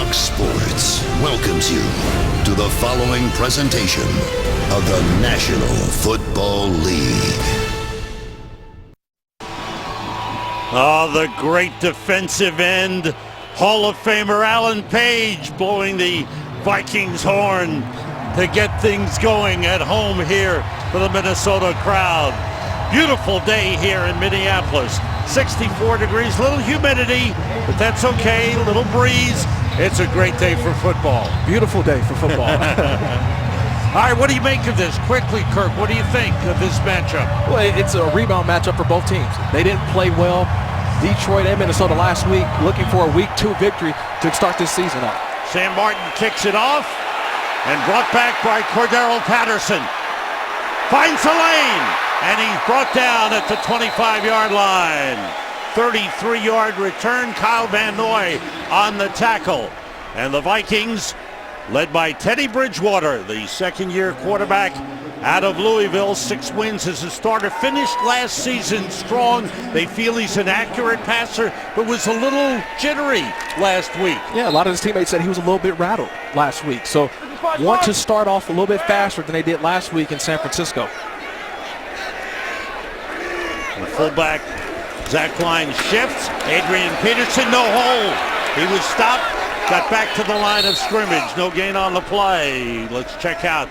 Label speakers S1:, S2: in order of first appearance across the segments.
S1: Fox Sports welcomes you to the following presentation of the National Football League.
S2: Oh, the great defensive end, Hall of Famer Alan Page blowing the Vikings horn to get things going at home here for the Minnesota crowd. Beautiful day here in Minneapolis. 64 degrees, little humidity, but that's okay, little breeze. It's a great day for football.
S3: Beautiful day for football.
S2: All right, what do you make of this? Quickly, Kirk, what do you think of this matchup?
S3: Well, it's a rebound matchup for both teams. They didn't play well. Detroit and Minnesota last week looking for a week 2 victory to start this season off.
S2: Sam Martin kicks it off and brought back by Cordero Patterson. Finds the lane, and he's brought down at the 25-yard line. 33-yard return, Kyle Van Noy on the tackle. And the Vikings, led by Teddy Bridgewater, the second-year quarterback out of Louisville, 6 wins as a starter, finished last season strong. They feel he's an accurate passer, but was a little jittery last week.
S3: Yeah, a lot of his teammates said he was a little bit rattled last week. So want to start off a little bit faster than they did last week in San Francisco.
S2: The fullback, Zach Klein shifts. Adrian Peterson, no hold. He was stopped, got back to the line of scrimmage. No gain on the play. Let's check out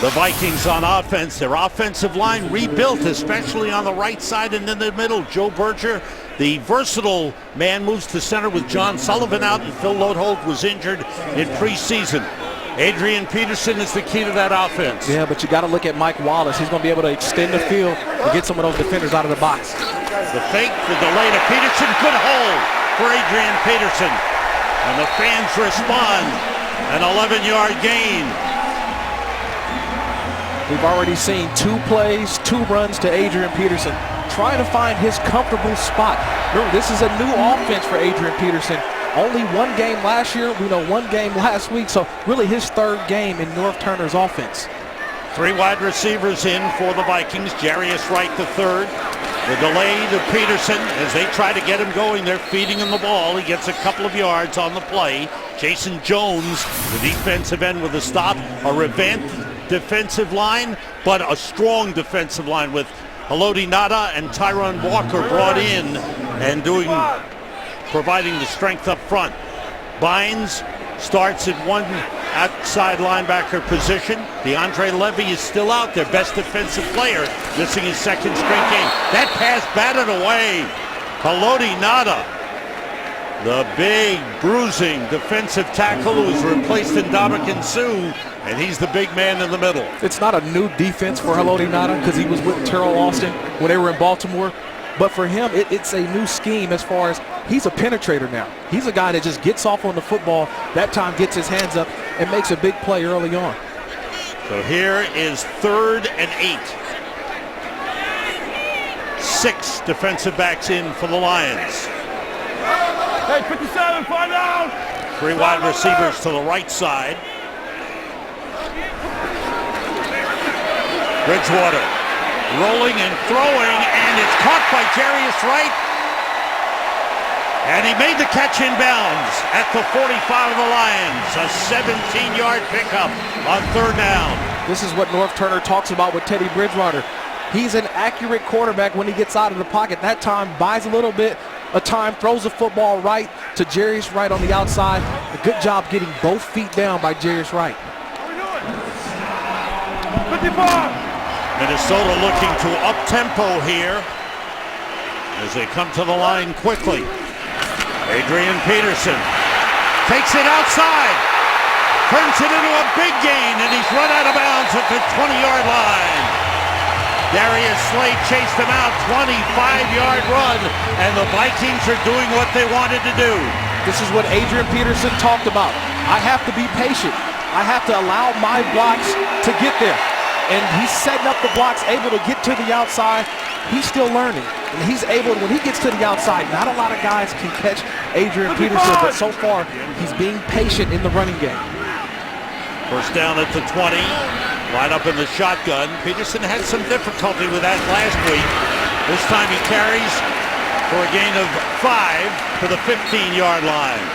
S2: the Vikings on offense. Their offensive line rebuilt, especially on the right side and in the middle. Joe Berger, the versatile man, moves to center with John Sullivan out, and Phil Lodeholt was injured in preseason. Adrian Peterson is the key to that offense. Yeah,
S3: but you got to look at Mike Wallace. He's going to be able to extend the field and get some of those defenders out of the box.
S2: The fake, the delay to Peterson, good hold for Adrian Peterson. And the fans respond. An 11-yard gain.
S3: We've already seen 2 plays, 2 runs to Adrian Peterson, trying to find his comfortable spot. Remember, this is a new offense for Adrian Peterson. Only 1 game last year, we know 1 game last week, so really his 3rd game in Norv Turner's offense.
S2: 3 wide receivers in for the Vikings. Jarius Wright III. The delay to Peterson as they try to get him going. They're feeding him the ball. He gets a couple of yards on the play. Jason Jones, the defensive end, with a stop. A revamped defensive line, but a strong defensive line with Haloti Ngata and Tyron Walker brought in and providing the strength up front. Bynes starts at 1 outside linebacker position. DeAndre Levy is still out there, best defensive player, missing his 2nd straight game. That pass batted away. Haloti Ngata, the big bruising defensive tackle who was replaced in Ndamukong Suh, and he's the big man in the middle.
S3: It's not a new defense for Haloti Ngata because he was with Terrell Austin when they were in Baltimore. But for him, it's a new scheme as far as he's a penetrator now. He's a guy that just gets off on the football, that time gets his hands up, and makes a big play early on.
S2: So here is 3rd and 8. 6 defensive backs in for the Lions.
S4: Hey, 57, 5 down.
S2: 3 wide receivers to the right side. Bridgewater rolling and throwing, and it's caught by Jarius Wright. And he made the catch in bounds at the 45 of the Lions. A 17-yard pickup on 3rd down.
S3: This is what Norv Turner talks about with Teddy Bridgewater. He's an accurate quarterback when he gets out of the pocket. That time buys a little bit of time, throws the football right to Jarius Wright on the outside. A good job getting both feet down by Jarius Wright.
S4: 55.
S2: Minnesota looking to up-tempo here as they come to the line quickly. Adrian Peterson takes it outside, turns it into a big gain, and he's run out of bounds at the 20-yard line. Darius Slade chased him out, 25-yard run, and the Vikings are doing what they wanted to do.
S3: This is what Adrian Peterson talked about. I have to be patient. I have to allow my blocks to get there. And he's setting up the blocks, able to get to the outside. He's still learning. And he's able, when he gets to the outside, not a lot of guys can catch Adrian Peterson, but so far, he's being patient in the running game.
S2: First down at the 20, right up in the shotgun. Peterson had some difficulty with that last week. This time he carries for a gain of 5 to the 15-yard line.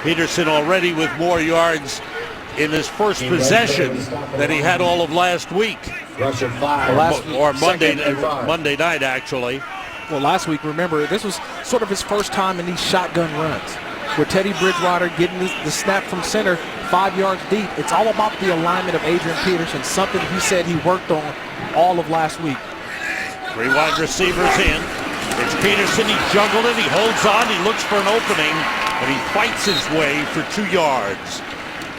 S2: Peterson already with more yards in his first possession than he had all of last week. Or Monday night, actually.
S3: Well, last week, remember, this was sort of his first time in these shotgun runs, where Teddy Bridgewater getting the snap from center 5 yards deep. It's all about the alignment of Adrian Peterson, something he said he worked on all of last week.
S2: 3 wide receivers in. It's Peterson. He juggled it. He holds on. He looks for an opening, and he fights his way for 2 yards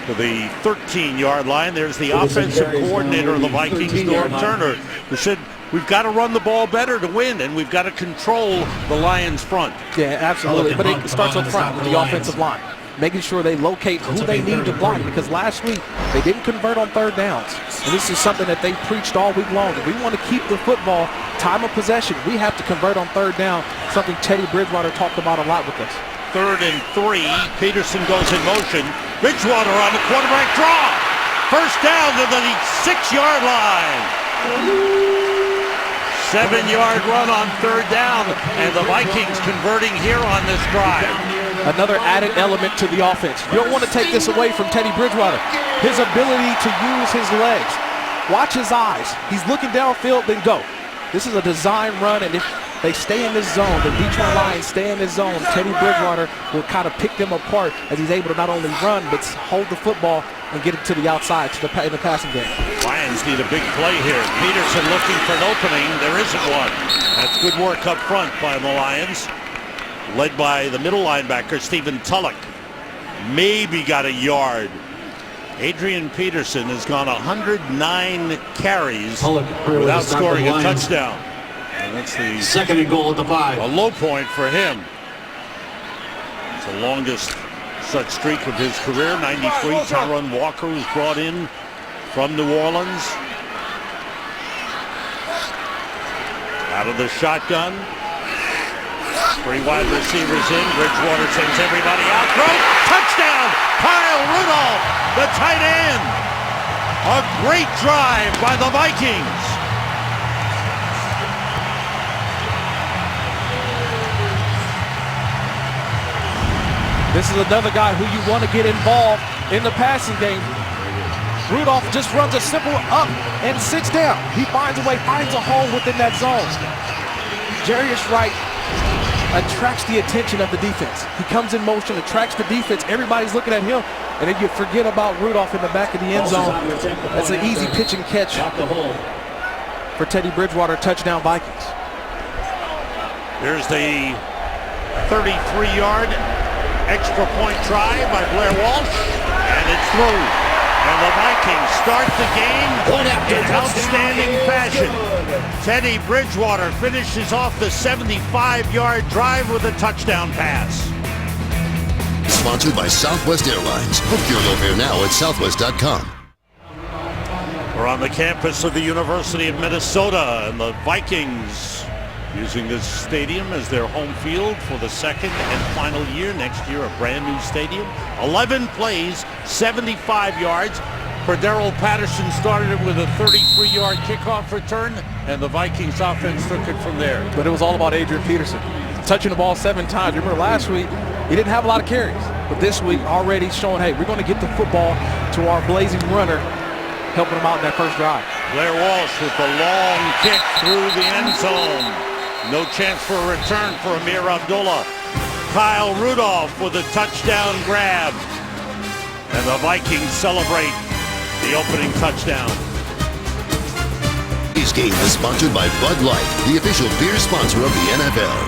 S2: to the 13-yard line. There's the offensive coordinator of the Vikings, Norm Turner, who said, we've got to run the ball better to win, and we've got to control the Lions' front.
S3: Yeah, absolutely. But it starts up front with the offensive line, making sure they locate who they need to block, because last week they didn't convert on third downs. And this is something that they preached all week long. If we want to keep the football, time of possession, we have to convert on third down, something Teddy Bridgewater talked about a lot with us.
S2: 3rd and 3. Peterson goes in motion. Bridgewater on the quarterback draw. First down to the 6-yard line. 7-yard run on third down, and the Vikings converting here on this drive.
S3: Another added element to the offense. You don't want to take this away from Teddy Bridgewater. His ability to use his legs. Watch his eyes. He's looking downfield, then go. This is a design run, and if they stay in this zone, the Detroit Lions stay in this zone, Teddy Bridgewater will kind of pick them apart as he's able to not only run, but hold the football and get it to the outside in the passing game.
S2: Lions need a big play here. Peterson looking for an opening. There isn't one. That's good work up front by the Lions, led by the middle linebacker, Stephen Tulloch. Maybe got a yard. Adrian Peterson has gone 109 carries without scoring a touchdown. And that's the
S5: 2nd and goal at the 5.
S2: A low point for him. It's the longest such streak of his career. 93. Tyron Walker was brought in from New Orleans. Out of the shotgun. 3 wide receivers in. Bridgewater sends everybody out. Throw. Touchdown. Kyle Rudolph, the tight end. A great drive by the Vikings.
S3: This is another guy who you want to get involved in the passing game. Rudolph just runs a simple up and sits down. He finds a way, finds a hole within that zone. Jarius Wright attracts the attention of the defense. He comes in motion, attracts the defense. Everybody's looking at him, and then you forget about Rudolph in the back of the end zone. That's an easy pitch and catch for Teddy Bridgewater. Touchdown Vikings.
S2: Here's the 33-yard extra point try by Blair Walsh, and it's through. And the Vikings start the game in outstanding fashion. Teddy Bridgewater finishes off the 75-yard drive with a touchdown pass.
S1: Sponsored by Southwest Airlines. Book your airfare now at southwest.com.
S2: We're on the campus of the University of Minnesota, and the Vikings using this stadium as their home field for the 2nd and final year. Next year, a brand new stadium. 11 plays, 75 yards. Cordero Patterson started it with a 33-yard kickoff return, and the Vikings offense took it from there.
S3: But it was all about Adrian Peterson. Touching the ball 7 times. Remember last week, he didn't have a lot of carries. But this week, already showing, hey, we're going to get the football to our blazing runner, helping him out in that first drive.
S2: Blair Walsh with the long kick through the end zone. No chance for a return for Amir Abdullah. Kyle Rudolph with a touchdown grab. And the Vikings celebrate the opening touchdown.
S1: This game is sponsored by Bud Light, the official beer sponsor of the NFL.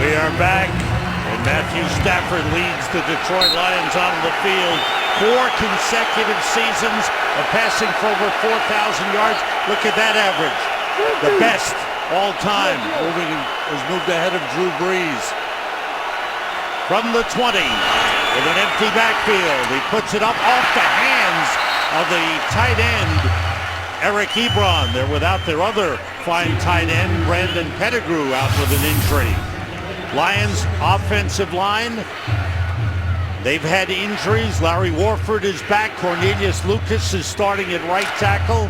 S2: We are back, and Matthew Stafford leads the Detroit Lions on the field. 4 consecutive seasons of passing for over 4,000 yards. Look at that average. The best all time. Has moved ahead of Drew Brees. From the 20, with an empty backfield, he puts it up off the hands of the tight end, Eric Ebron. They're without their other fine tight end, Brandon Pettigrew, out with an injury. Lions offensive line, they've had injuries. Larry Warford is back. Cornelius Lucas is starting at right tackle.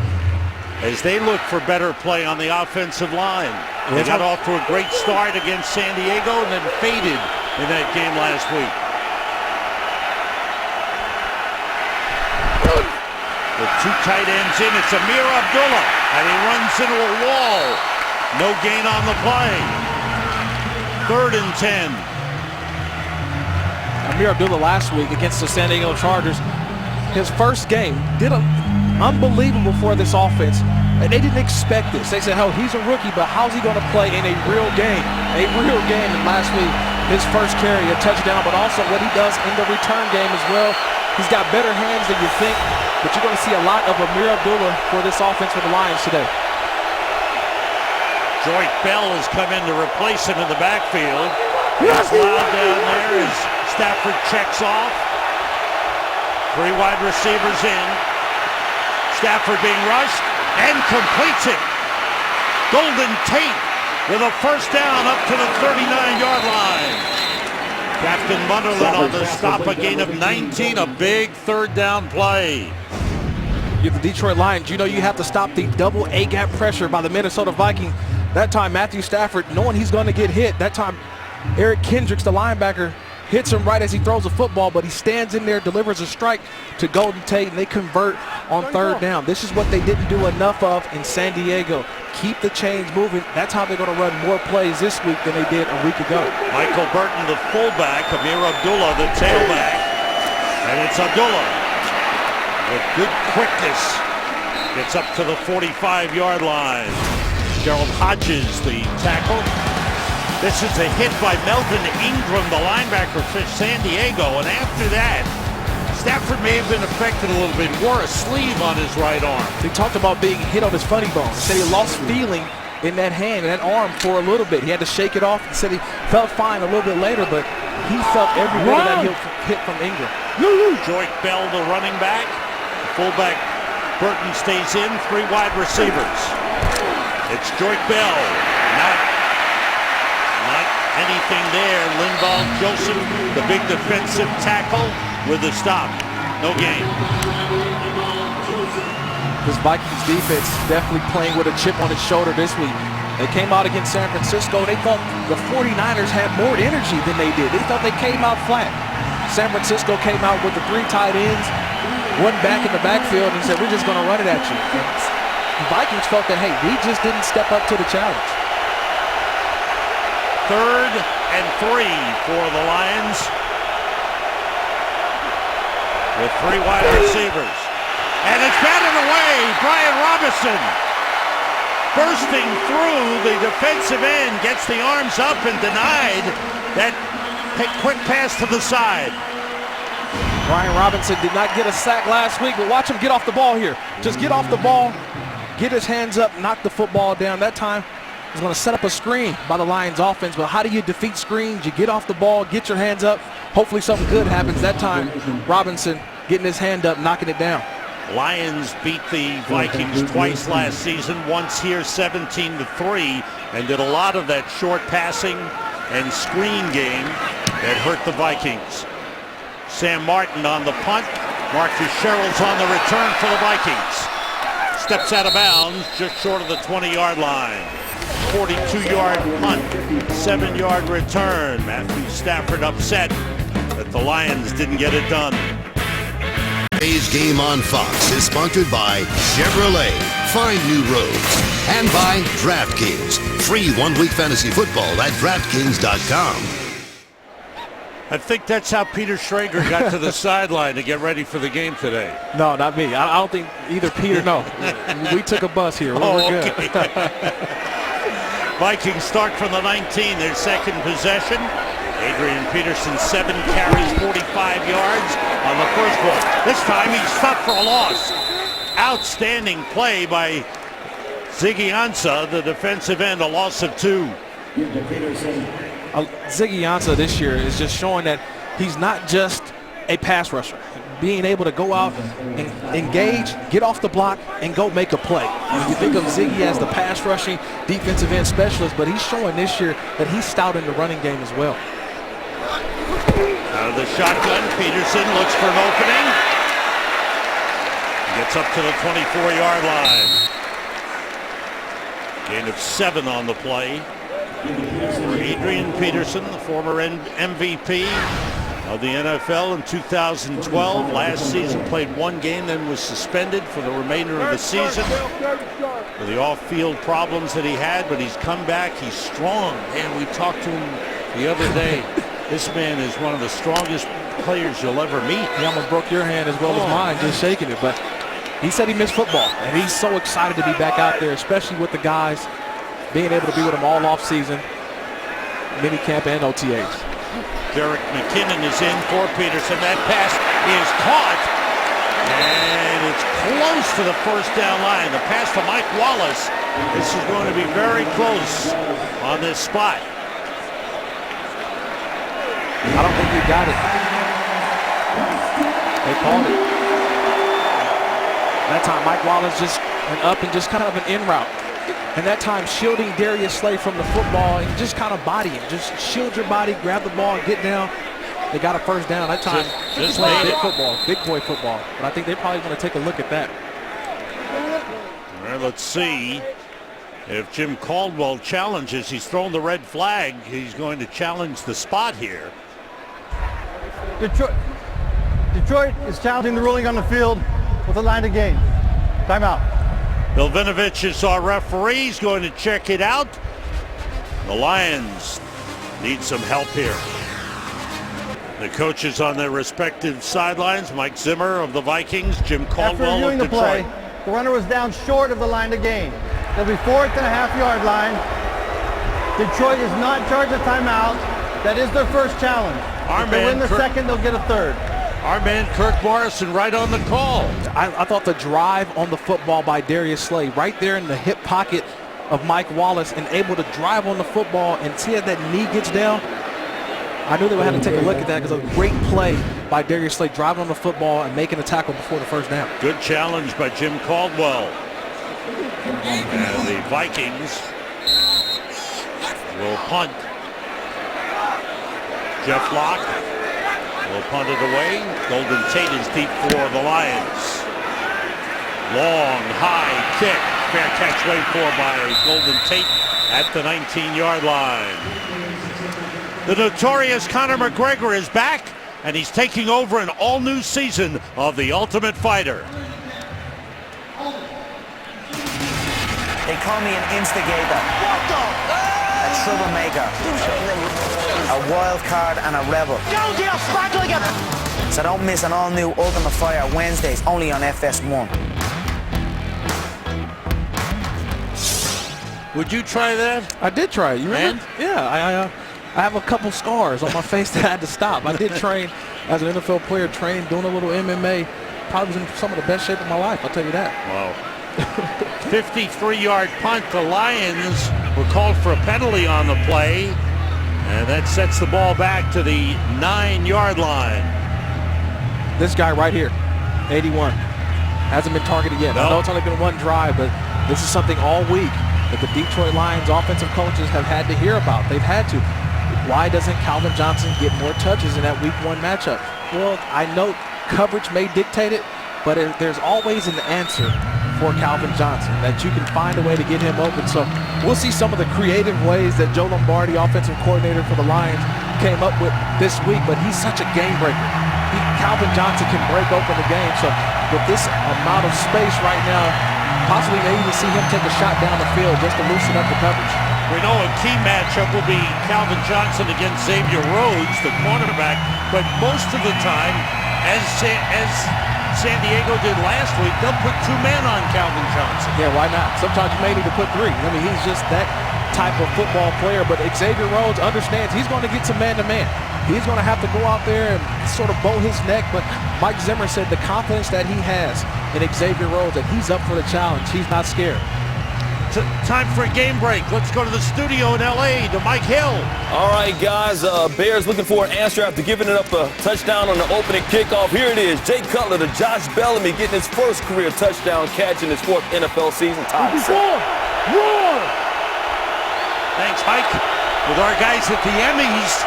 S2: as they look for better play on the offensive line. They got off to a great start against San Diego and then faded in that game last week. The two tight ends in. It's Amir Abdullah, and he runs into a wall. No gain on the play. 3rd and 10.
S3: Amir Abdullah last week against the San Diego Chargers, his first game, did unbelievable for this offense. And they didn't expect this. They said, "Oh, he's a rookie, but how's he going to play in a real game?" A real game. And last week, his first carry, a touchdown, but also what he does in the return game as well. He's got better hands than you think, but you're going to see a lot of Amir Abdullah for this offense for the Lions today.
S2: Joyce Bell has come in to replace him in the backfield. It's loud down there as Stafford checks off. 3 wide receivers in. Stafford being rushed and completes it. Golden Tate with a first down up to the 39-yard line. Captain Munderland on the stop, a gain of 19, a big 3rd down play.
S3: You're the Detroit Lions. You know you have to stop the double A-gap pressure by the Minnesota Vikings. That time, Matthew Stafford, knowing he's going to get hit. That time, Eric Kendricks, the linebacker, hits him right as he throws the football, but he stands in there, delivers a strike to Golden Tate, and they convert on 3rd down. This is what they didn't do enough of in San Diego. Keep the chains moving. That's how they're going to run more plays this week than they did a week ago.
S2: Michael Burton, the fullback, Amir Abdullah, the tailback, and it's Abdullah with good quickness. Gets up to the 45-yard line. Gerald Hodges, the tackle. This is a hit by Melvin Ingram, the linebacker for San Diego, and after that, Stafford may have been affected a little bit. Wore a sleeve on his right arm.
S3: He talked about being hit on his funny bone. He said he lost feeling in that hand and that arm for a little bit. He had to shake it off. He said he felt fine a little bit later, but he felt every bit of that hit from Ingram.
S2: Joyce Bell, the running back. Fullback Burton stays in. 3 wide receivers. It's Joyce Bell. Not anything there. Linval Joseph, the big defensive tackle, with a stop. No gain.
S3: This Vikings defense definitely playing with a chip on its shoulder this week. They came out against San Francisco. They thought the 49ers had more energy than they did. They thought they came out flat. San Francisco came out with the 3 tight ends, 1 back in the backfield, and said, "We're just going to run it at you." And the Vikings felt that, hey, we just didn't step up to the challenge.
S2: 3rd and 3 for the Lions. With 3 wide receivers. And it's batted away. Brian Robinson bursting through the defensive end, gets the arms up and denied that quick pass to the side.
S3: Brian Robinson did not get a sack last week, but watch him get off the ball here. Just get off the ball, get his hands up, knock the football down. That time, he's going to set up a screen by the Lions offense, but how do you defeat screens? You get off the ball, get your hands up. Hopefully something good happens. That time, Robinson getting his hand up, knocking it down.
S2: Lions beat the Vikings twice last season, once here 17-3, and did a lot of that short passing and screen game that hurt the Vikings. Sam Martin on the punt. Marcus Sherrill's on the return for the Vikings. Steps out of bounds just short of the 20-yard line. 42-yard punt, 7-yard return. Matthew Stafford upset that the Lions didn't get it done.
S1: Today's game on Fox is sponsored by Chevrolet. Find new roads. And by DraftKings. Free 1-week fantasy football at DraftKings.com.
S2: I think that's how Peter Schrager got to the sideline to get ready for the game today.
S3: No, not me. I don't think either Peter, no. We took a bus here. We're good.
S2: Vikings start from the 19, their second possession. Adrian Peterson, 7 carries, 45 yards on the first one. This time he's stopped for a loss. Outstanding play by Ziggy Ansah, the defensive end, a loss of 2.
S3: Ziggy Ansah this year is just showing that he's not just a pass rusher. Being able to go out and engage, get off the block, and go make a play. You think of Ziggy as the pass rushing defensive end specialist, but he's showing this year that he's stout in the running game as well.
S2: Out of the shotgun, Peterson looks for an opening. Gets up to the 24-yard line. Gain of 7 on the play. Adrian Peterson, the former MVP of the NFL in 2012. Last season played 1 game, then was suspended for the remainder of the season for the off-field problems that he had, but he's come back. He's strong. And we talked to him the other day. This man is one of the strongest players you'll ever meet.
S3: He almost broke your hand as well as mine, just shaking it. But he said he missed football, and he's so excited to be back out there, especially with the guys, being able to be with them all off season, mini camp and OTAs.
S2: Derek McKinnon is in for Peterson. That pass is caught, and it's close to the first down line. The pass to Mike Wallace. This is going to be very close on this spot.
S3: I don't think he got it. They called it. That time, Mike Wallace just went up and just kind of an in route. And that time, shielding Darius Slay from the football and just kind of body him. Just shield your body, grab the ball, get down. They got a first down. That time, just playing big football, big boy football. But I think they probably want to take a look at that.
S2: All right, let's see if Jim Caldwell challenges. He's thrown the red flag. He's going to challenge the spot here.
S5: Detroit is challenging the ruling on the field with a line to gain. Timeout.
S2: Bill Vinovich is our referee. He's going to check it out. The Lions need some help here. The coaches on their respective sidelines, Mike Zimmer of the Vikings, Jim Caldwell of Detroit.
S5: After reviewing the play, the runner was down short of the line to gain. There'll be 4 at the half-yard line. Detroit is not charged a timeout. That is their first challenge. If they win the second, they'll get a third.
S2: Our man Kirk Morrison right on the call.
S3: I thought the drive on the football by Darius Slay, right there in the hip pocket of Mike Wallace, and able to drive on the football and see that knee gets down. I knew they would have to take a look at that because a great play by Darius Slay, driving on the football and making a tackle before the first down.
S2: Good challenge by Jim Caldwell. And the Vikings will punt. Jeff Locke will punt it away. Golden Tate is deep for the Lions. Long, high kick. Fair catch wait for by Golden Tate at the 19-yard line. The notorious Conor McGregor is back, and he's taking over an all-new season of The Ultimate Fighter.
S6: They call me an instigator, a troublemaker, a wild card, and a rebel. So don't miss an all-new Ultimate Fighter Wednesdays, only on FS1.
S2: Would you try that?
S3: I did try it. You remember? Yeah, I have a couple scars on my face that I had to stop. I did train as an NFL player, trained, doing a little MMA. Probably was in some of the best shape of my life, I'll tell you that.
S2: Wow. 53-yard punt. The Lions were called for a penalty on the play, and that sets the ball back to the 9-yard line.
S3: This guy right here, 81, hasn't been targeted yet. I know it's only been one drive, but this is something all week that the Detroit Lions offensive coaches have had to hear about. They've had to. Why doesn't Calvin Johnson get more touches in that week 1 matchup? Well, I know coverage may dictate it, but there's always an answer for Calvin Johnson, that you can find a way to get him open. So we'll see some of the creative ways that Joe Lombardi, offensive coordinator for the Lions, came up with this week, but he's such a game breaker. Calvin Johnson can break open the game. So with this amount of space right now, possibly maybe even see him take a shot down the field just to loosen up the coverage.
S2: We know a key matchup will be Calvin Johnson against Xavier Rhodes, the cornerback, but most of the time, as San Diego did last week, they'll put 2 men on Calvin Johnson.
S3: Yeah, why not? Sometimes you may need to put 3. I mean, he's just that type of football player, but Xavier Rhodes understands he's going to get some man-to-man. He's going to have to go out there and sort of bow his neck, but Mike Zimmer said the confidence that he has in Xavier Rhodes, that he's up for the challenge. He's not scared.
S2: Time for a game break. Let's go to the studio in L.A. to Mike Hill.
S7: All right, guys. Bears looking for an answer after giving it up a touchdown on the opening kickoff. Here it is. Jay Cutler to Josh Bellamy getting his first career touchdown catch in his 4th NFL season.
S2: Roar! Thanks, Mike. With our guys at the Emmys,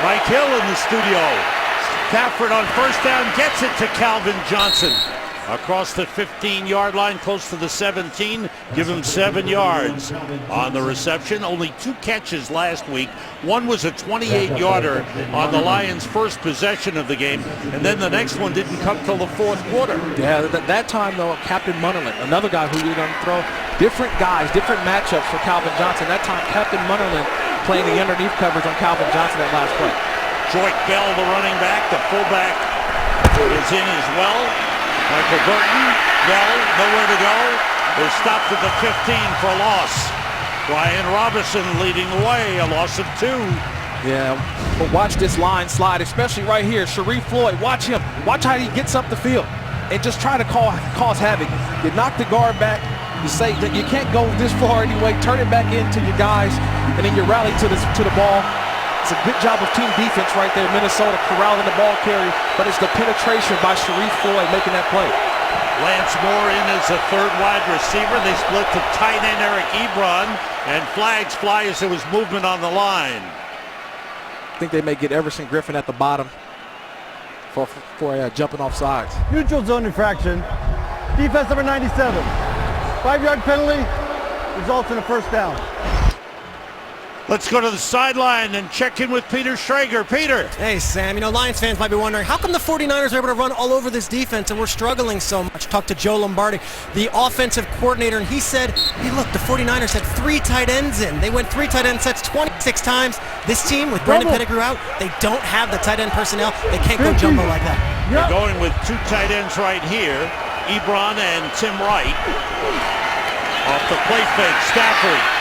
S2: Mike Hill in the studio. Stafford on first down gets it to Calvin Johnson. across the 15-yard line, close to the 17. Give him 7 yards on the reception. Only 2 catches last week. One was a 28-yarder on the Lions' first possession of the game, and then the next one didn't come till the 4th quarter.
S3: Yeah, that time, though, Captain Munnerlyn, another guy who you're going to throw. Different guys, different matchups for Calvin Johnson. That time, Captain Munnerlyn playing the underneath coverage on Calvin Johnson that last play.
S2: Joyke Bell, the running back. The fullback is in as well. Michael Burton, Bell, nowhere to go. They're stopped at the 15 for a loss. Ryan Robinson leading the way, a loss of 2.
S3: Yeah, but watch this line slide, especially right here. Sharif Floyd, watch him. Watch how he gets up the field and just try to cause havoc. You knock the guard back. You say that you can't go this far anyway. Turn it back into your guys, and then you rally to the ball. It's a good job of team defense right there. Minnesota corralling the ball carrier, but it's the penetration by Sharif Floyd making that play.
S2: Lance Moore in as a 3rd wide receiver. They split to tight end Eric Ebron, and flags fly as there was movement on the line.
S3: I think they may get Everson Griffin at the bottom for jumping off sides.
S5: Neutral zone infraction. Defense number 97. 5-yard penalty results in a first down.
S2: Let's go to the sideline and check in with Peter Schrager. Peter.
S8: Hey, Sam. You know, Lions fans might be wondering, how come the 49ers are able to run all over this defense and we're struggling so much? Talked to Joe Lombardi, the offensive coordinator, and he said, hey, look, the 49ers had 3 tight ends in. They went 3 tight end sets 26 times. This team, with Brandon Pettigrew out, they don't have the tight end personnel. They can't go jumbo like that.
S2: They're going with 2 tight ends right here, Ebron and Tim Wright. Off the play fake, Stafford.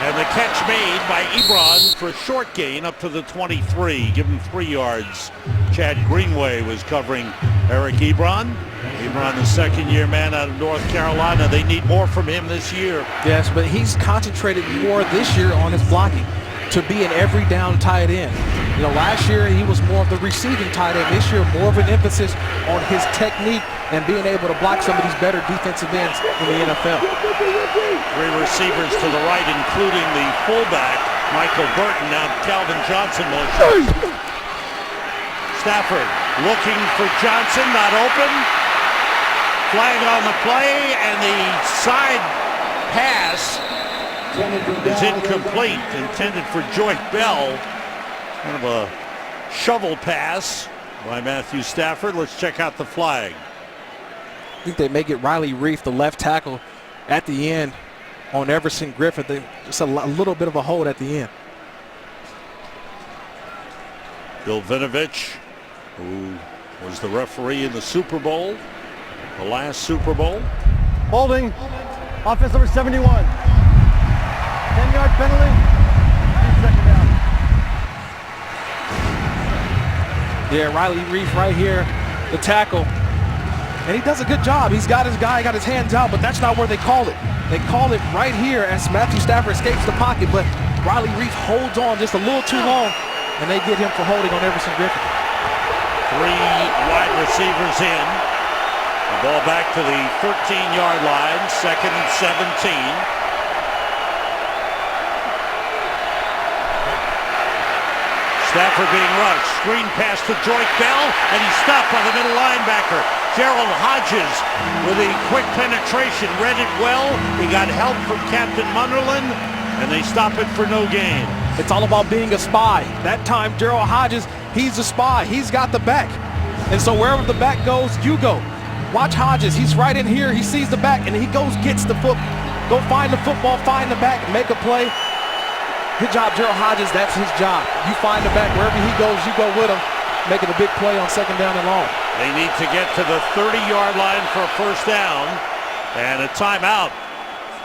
S2: And the catch made by Ebron for a short gain up to the 23. Give him 3 yards. Chad Greenway was covering Eric Ebron. Ebron, the 2nd-year man out of North Carolina. They need more from him this year.
S3: Yes, but he's concentrated more this year on his blocking to be an every down tight end. You know, last year he was more of the receiving tight end. This year, more of an emphasis on his technique and being able to block some of these better defensive ends in the NFL.
S2: 3 receivers to the right, including the fullback, Michael Burton. Now Calvin Johnson motion. Stafford looking for Johnson, not open. Flag on the play, and the side pass is incomplete, intended for Joyke Bell. Kind of a shovel pass by Matthew Stafford. Let's check out the flag.
S3: I think they may get Riley Reef, the left tackle, at the end on Everson Griffin. Just a little bit of a hold at the end.
S2: Bill Vinovich, who was the referee in the Super Bowl, the last Super Bowl.
S5: Holding. Offense number 71. 10-yard penalty. 2nd down.
S3: Yeah, Riley Reef right here, the tackle. And he does a good job. He's got his guy, got his hands out, but that's not where they call it. They call it right here as Matthew Stafford escapes the pocket, but Riley Reef holds on just a little too long, and they get him for holding on Everson Griffin.
S2: 3 wide receivers in. The ball back to the 13-yard line, 2nd and 17. Stafford being rushed. Screen pass to Joyke Bell, and he's stopped by the middle linebacker. Gerald Hodges with a quick penetration. Read it well. He got help from Captain Munnerlyn, and they stop it for no gain.
S3: It's all about being a spy. That time, Gerald Hodges, he's a spy. He's got the back. And so wherever the back goes, you go. Watch Hodges. He's right in here. He sees the back, and he goes, gets the foot. Go find the football, find the back, make a play. Good job, Gerald Hodges. That's his job. You find the back. Wherever he goes, you go with him, making a big play on 2nd down and long.
S2: They need to get to the 30-yard line for a first down, and a timeout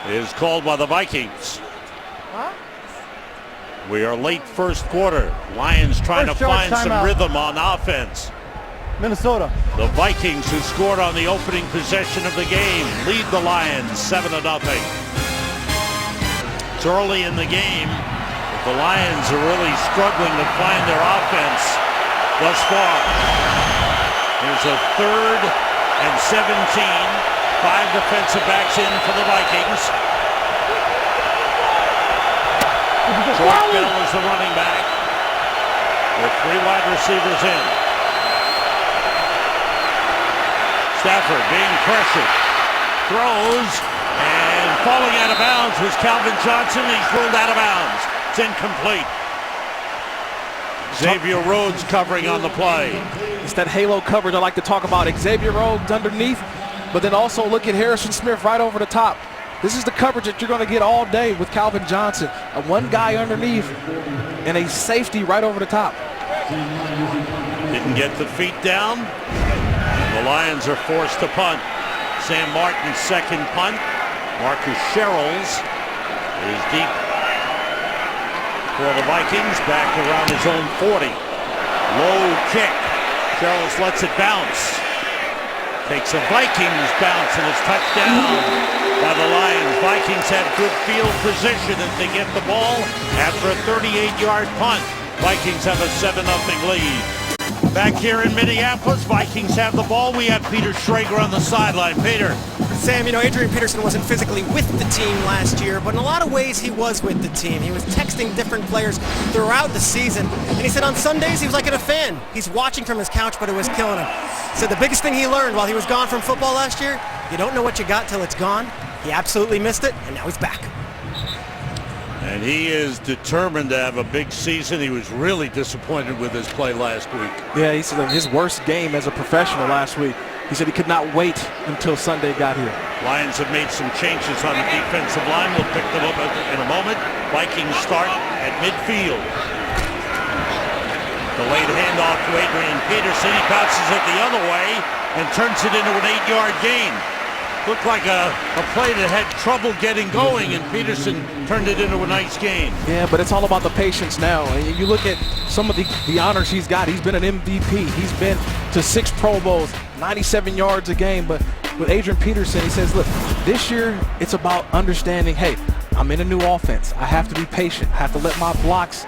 S2: is called by the Vikings.
S5: Huh?
S2: We are late 1st quarter. Lions trying to find some
S5: timeout.
S2: rhythm on offense.
S5: Minnesota.
S2: The Vikings, who scored on the opening possession of the game, lead the Lions 7-0. It's early in the game. The Lions are really struggling to find their offense thus far. Here's a 3rd and 17. 5 defensive backs in for the Vikings. Joyke Bell is the running back with 3 wide receivers in. Stafford being pressured. Throws, and falling out of bounds was Calvin Johnson. He's ruled out of bounds. It's incomplete. Xavier Rhodes covering on the play.
S3: It's that halo coverage I like to talk about. Xavier Rhodes underneath, but then also look at Harrison Smith right over the top. This is the coverage that you're going to get all day with Calvin Johnson. One guy underneath and a safety right over the top.
S2: Didn't get the feet down. The Lions are forced to punt. Sam Martin's second punt. Marcus Sherrills is deep for the Vikings, back around his own 40. Low kick. Sherrills lets it bounce. Takes a Vikings bounce and is touched down by the Lions. Vikings have good field position as they get the ball after a 38-yard punt. Vikings have a 7-0 lead. Back here in Minneapolis, Vikings have the ball. We have Peter Schrager on the sideline. Peter.
S8: Sam, you know, Adrian Peterson wasn't physically with the team last year, but in a lot of ways he was with the team. He was texting different players throughout the season, and he said on Sundays he was like a fan. He's watching from his couch, but it was killing him. He said the biggest thing he learned while he was gone from football last year, you don't know what you got till it's gone. He absolutely missed it, and now he's back.
S2: And he is determined to have a big season. He was really disappointed with his play last week.
S3: Yeah, he said his worst game as a professional last week. He said he could not wait until Sunday got here.
S2: Lions have made some changes on the defensive line. We'll pick them up in a moment. Vikings start at midfield. Delayed handoff to Adrian Peterson. He bounces it the other way and turns it into an 8-yard gain. Looked like a play that had trouble getting going, and Peterson turned it into a nice gain.
S3: Yeah, but it's all about the patience now. And you look at some of the honors he's got. He's been an MVP. He's been to 6 Pro Bowls, 97 yards a game. But with Adrian Peterson, he says, look, this year it's about understanding, hey, I'm in a new offense. I have to be patient. I have to let my blocks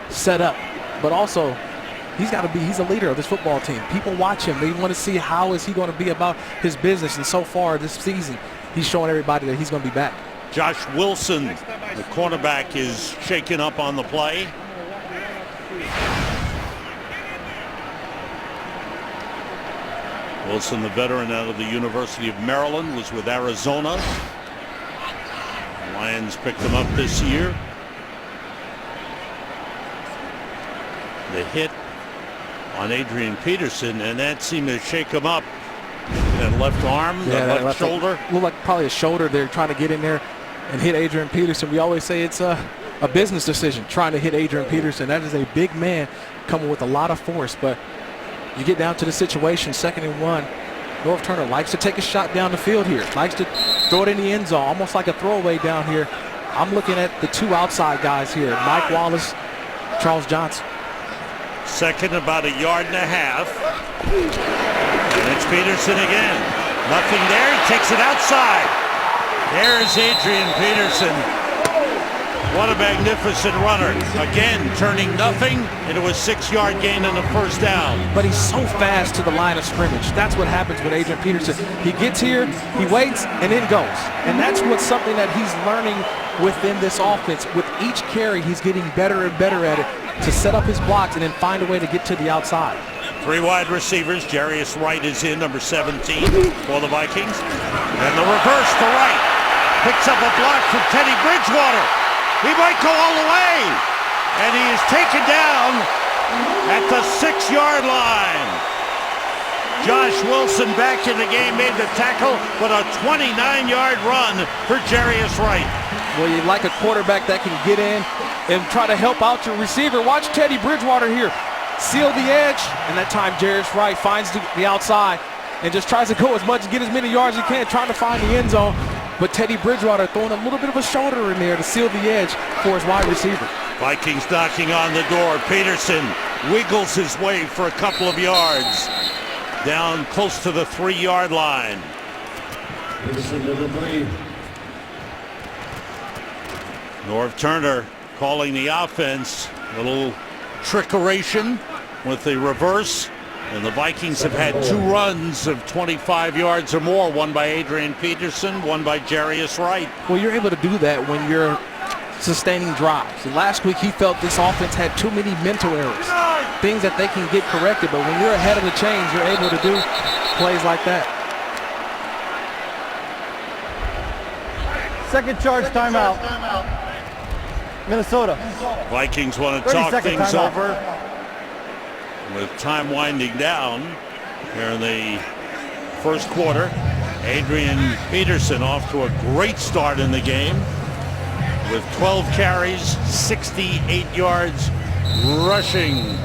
S3: set up. But also, he's a leader of this football team. People watch him. They want to see how is he going to be about his business. And so far this season, he's showing everybody that he's going to be back.
S2: Josh Wilson, the cornerback, is shaken up on the play. Wilson, the veteran out of the University of Maryland, was with Arizona. The Lions picked him up this year. The hit on Adrian Peterson, and that seemed to shake him up. That left arm, the left shoulder.
S3: Looked like probably a shoulder. They're trying to get in there and hit Adrian Peterson. We always say it's a business decision trying to hit Adrian Peterson. That is a big man coming with a lot of force, but you get down to the situation, 2nd and 1. Norv Turner likes to take a shot down the field here. Likes to throw it in the end zone, almost like a throwaway down here. I'm looking at the 2 outside guys here, Mike Wallace, Charles Johnson.
S2: Second, about 1.5 yards. And it's Peterson again. Nothing there. He takes it outside. There's Adrian Peterson. What a magnificent runner. Again, turning nothing into a 6-yard gain and a first down.
S3: But he's so fast to the line of scrimmage. That's what happens with Adrian Peterson. He gets here, he waits, and then goes. And that's what's something that he's learning within this offense. With each carry, he's getting better and better at it to set up his blocks and then find a way to get to the outside.
S2: 3 wide receivers. Jarius Wright is in, number 17 for the Vikings. And the reverse to Wright. Picks up a block from Teddy Bridgewater. He might go all the way. And he is taken down at the 6-yard line. Josh Wilson back in the game, made the tackle, but a 29-yard run for Jarius Wright.
S3: Well, you like a quarterback that can get in and try to help out your receiver. Watch Teddy Bridgewater here. Seal the edge, and that time Jarius Wright finds the outside and just tries to go as much, get as many yards as he can, trying to find the end zone. But Teddy Bridgewater throwing a little bit of a shoulder in there to seal the edge for his wide receiver.
S2: Vikings knocking on the door. Peterson wiggles his way for a couple of yards. Down close to the 3-yard line. Norv Turner calling the offense. A little trickeration with the reverse. And the Vikings have had 2 runs of 25 yards or more. One by Adrian Peterson, one by Jarius Wright.
S3: Well, you're able to do that when you're sustaining drives. And last week he felt this offense had too many mental errors. Things that they can get corrected. But when you're ahead of the chains, you're able to do plays like that.
S5: Second charge timeout. Minnesota.
S2: Vikings want to talk things over with time winding down here in the first quarter. Adrian Peterson off to a great start in the game with 12 carries, 68 yards rushing.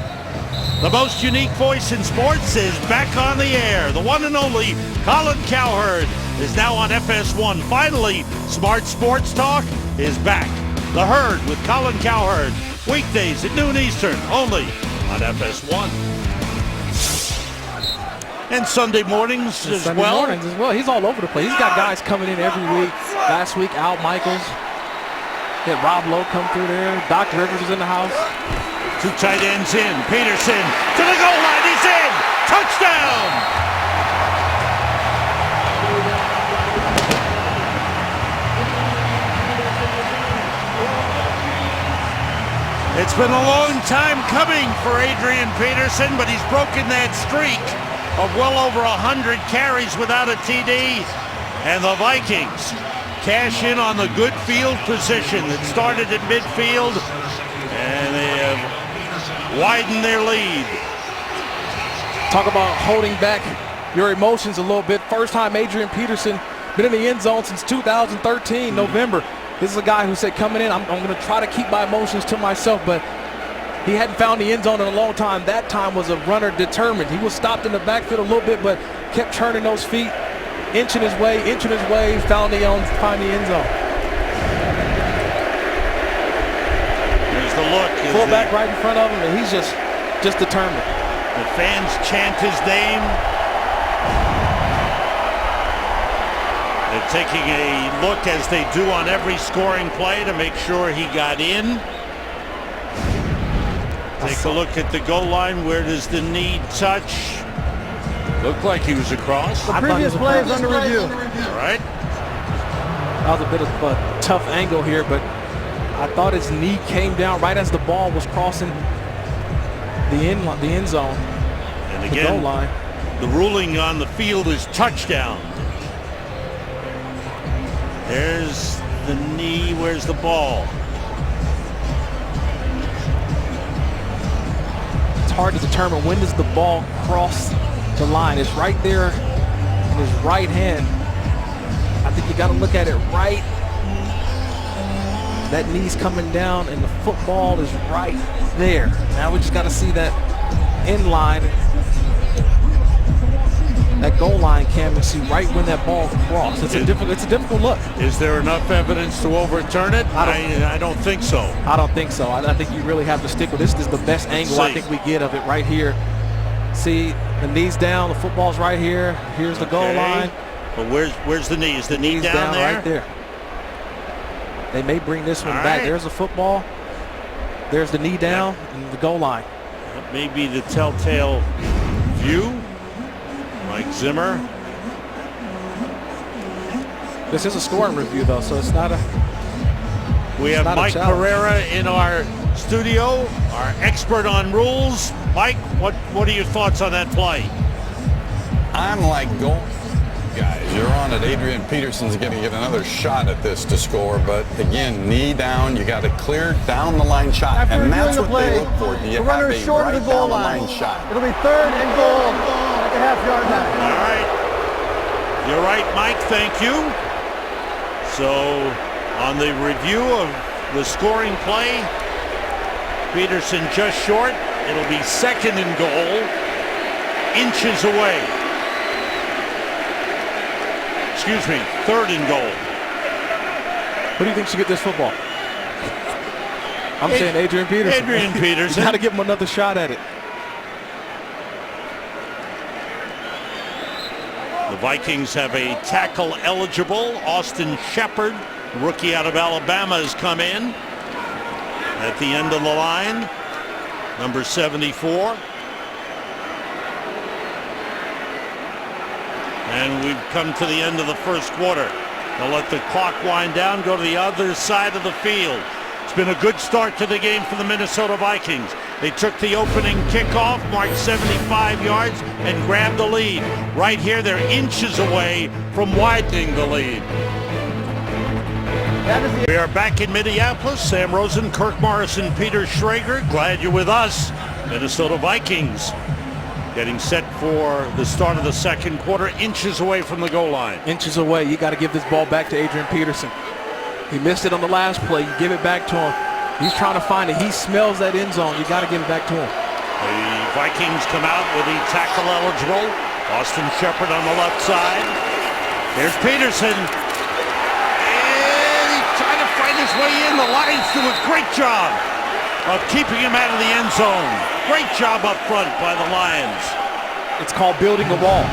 S2: The most unique voice in sports is back on the air. The one and only Colin Cowherd is now on FS1. Finally, Smart Sports Talk is back. The Herd with Colin Cowherd, weekdays at noon Eastern, only on FS1. And Sunday mornings as well.
S3: He's all over the place. He's got guys coming in every week. Last week, Al Michaels. Had Rob Lowe come through there. Doc Rivers is in the house.
S2: Two tight ends in. Peterson to the goal line. He's in. Touchdown. It's been a long time coming for Adrian Peterson, but he's broken that streak of well over 100 carries without a TD. And the Vikings cash in on the good field position that started at midfield, and they have widened their lead.
S3: Talk about holding back your emotions a little bit. First time Adrian Peterson been in the end zone since 2013, November. This is a guy who said, coming in, I'm going to try to keep my emotions to myself, but he hadn't found the end zone in a long time. That time was a runner determined. He was stopped in the backfield a little bit, but kept turning those feet, inching his way, found the end zone.
S2: There's the look.
S3: Fullback right in front of him, and he's just determined.
S2: The fans chant his name. They're taking a look, as they do on every scoring play, to make sure he got in. Take a look at the goal line. Where does the knee touch? Looked like he was across.
S5: The previous play is under review.
S2: All right.
S3: That was a bit of a tough angle here, but I thought his knee came down right as the ball was crossing the end zone.
S2: And again,
S3: the goal line.
S2: The ruling on the field is touchdown. There's the knee. Where's the ball?
S3: It's hard to determine when does the ball cross the line. It's right there in his right hand. I think you got to look at it right. That knee's coming down and the football is right there. Now we just got to see that end line, that goal line cam, and see right when that ball crossed. It's a difficult look.
S2: Is there enough evidence to overturn it? I don't think so.
S3: I don't think so. I think you really have to stick with this. This is the best angle I think we get of it right here. See, the knee's down, the football's right here. Here's the goal line.
S2: But where's the knee? Is the knee down there?
S3: Right there. They may bring this one back. There's the football. There's the knee down and the goal line.
S2: That may be the telltale view. Mike Zimmer.
S3: This is a scoring review, though, so it's not a.
S2: We have Mike Pereira in our studio, our expert on rules. Mike, what are your thoughts on that play?
S9: I'm like going, guys, you're on it. Adrian Peterson's going to get another shot at this to score, but again, knee down, you got to clear down the line shot,
S5: After
S9: and that's what
S5: play,
S9: they look for. Do you
S5: the runner is short of the goal line
S9: shot?
S5: It'll be 3rd and goal, like a half-yard line.
S2: All right. You're right, Mike. Thank you. So, on the review of the scoring play, Peterson just short. It'll be 2nd and goal, inches away. Excuse me, 3rd and goal.
S3: Who do you think should get this football? I'm saying Adrian Peterson.
S2: Adrian Peterson.
S3: You got to give him another shot at it.
S2: The Vikings have a tackle eligible. Austin Shepard, rookie out of Alabama, has come in at the end of the line. Number 74. And we've come to the end of the first quarter. They'll let the clock wind down, go to the other side of the field. It's been a good start to the game for the Minnesota Vikings. They took the opening kickoff, marked 75 yards, and grabbed the lead. Right here, they're inches away from widening the lead. We are back in Minneapolis. Sam Rosen, Kirk Morrison, Peter Schrager. Glad you're with us. Minnesota Vikings getting set for the start of the second quarter, inches away from the goal line.
S3: Inches away. You got to give this ball back to Adrian Peterson. He missed it on the last play. You give it back to him. He's trying to find it. He smells that end zone. You got to give it back to him.
S2: The Vikings come out with the tackle eligible. Austin Shepard on the left side. Here's Peterson. And he's trying to find his way in. The Lions do a great job of keeping him out of the end zone. Great job up front by the Lions.
S3: It's called building a wall.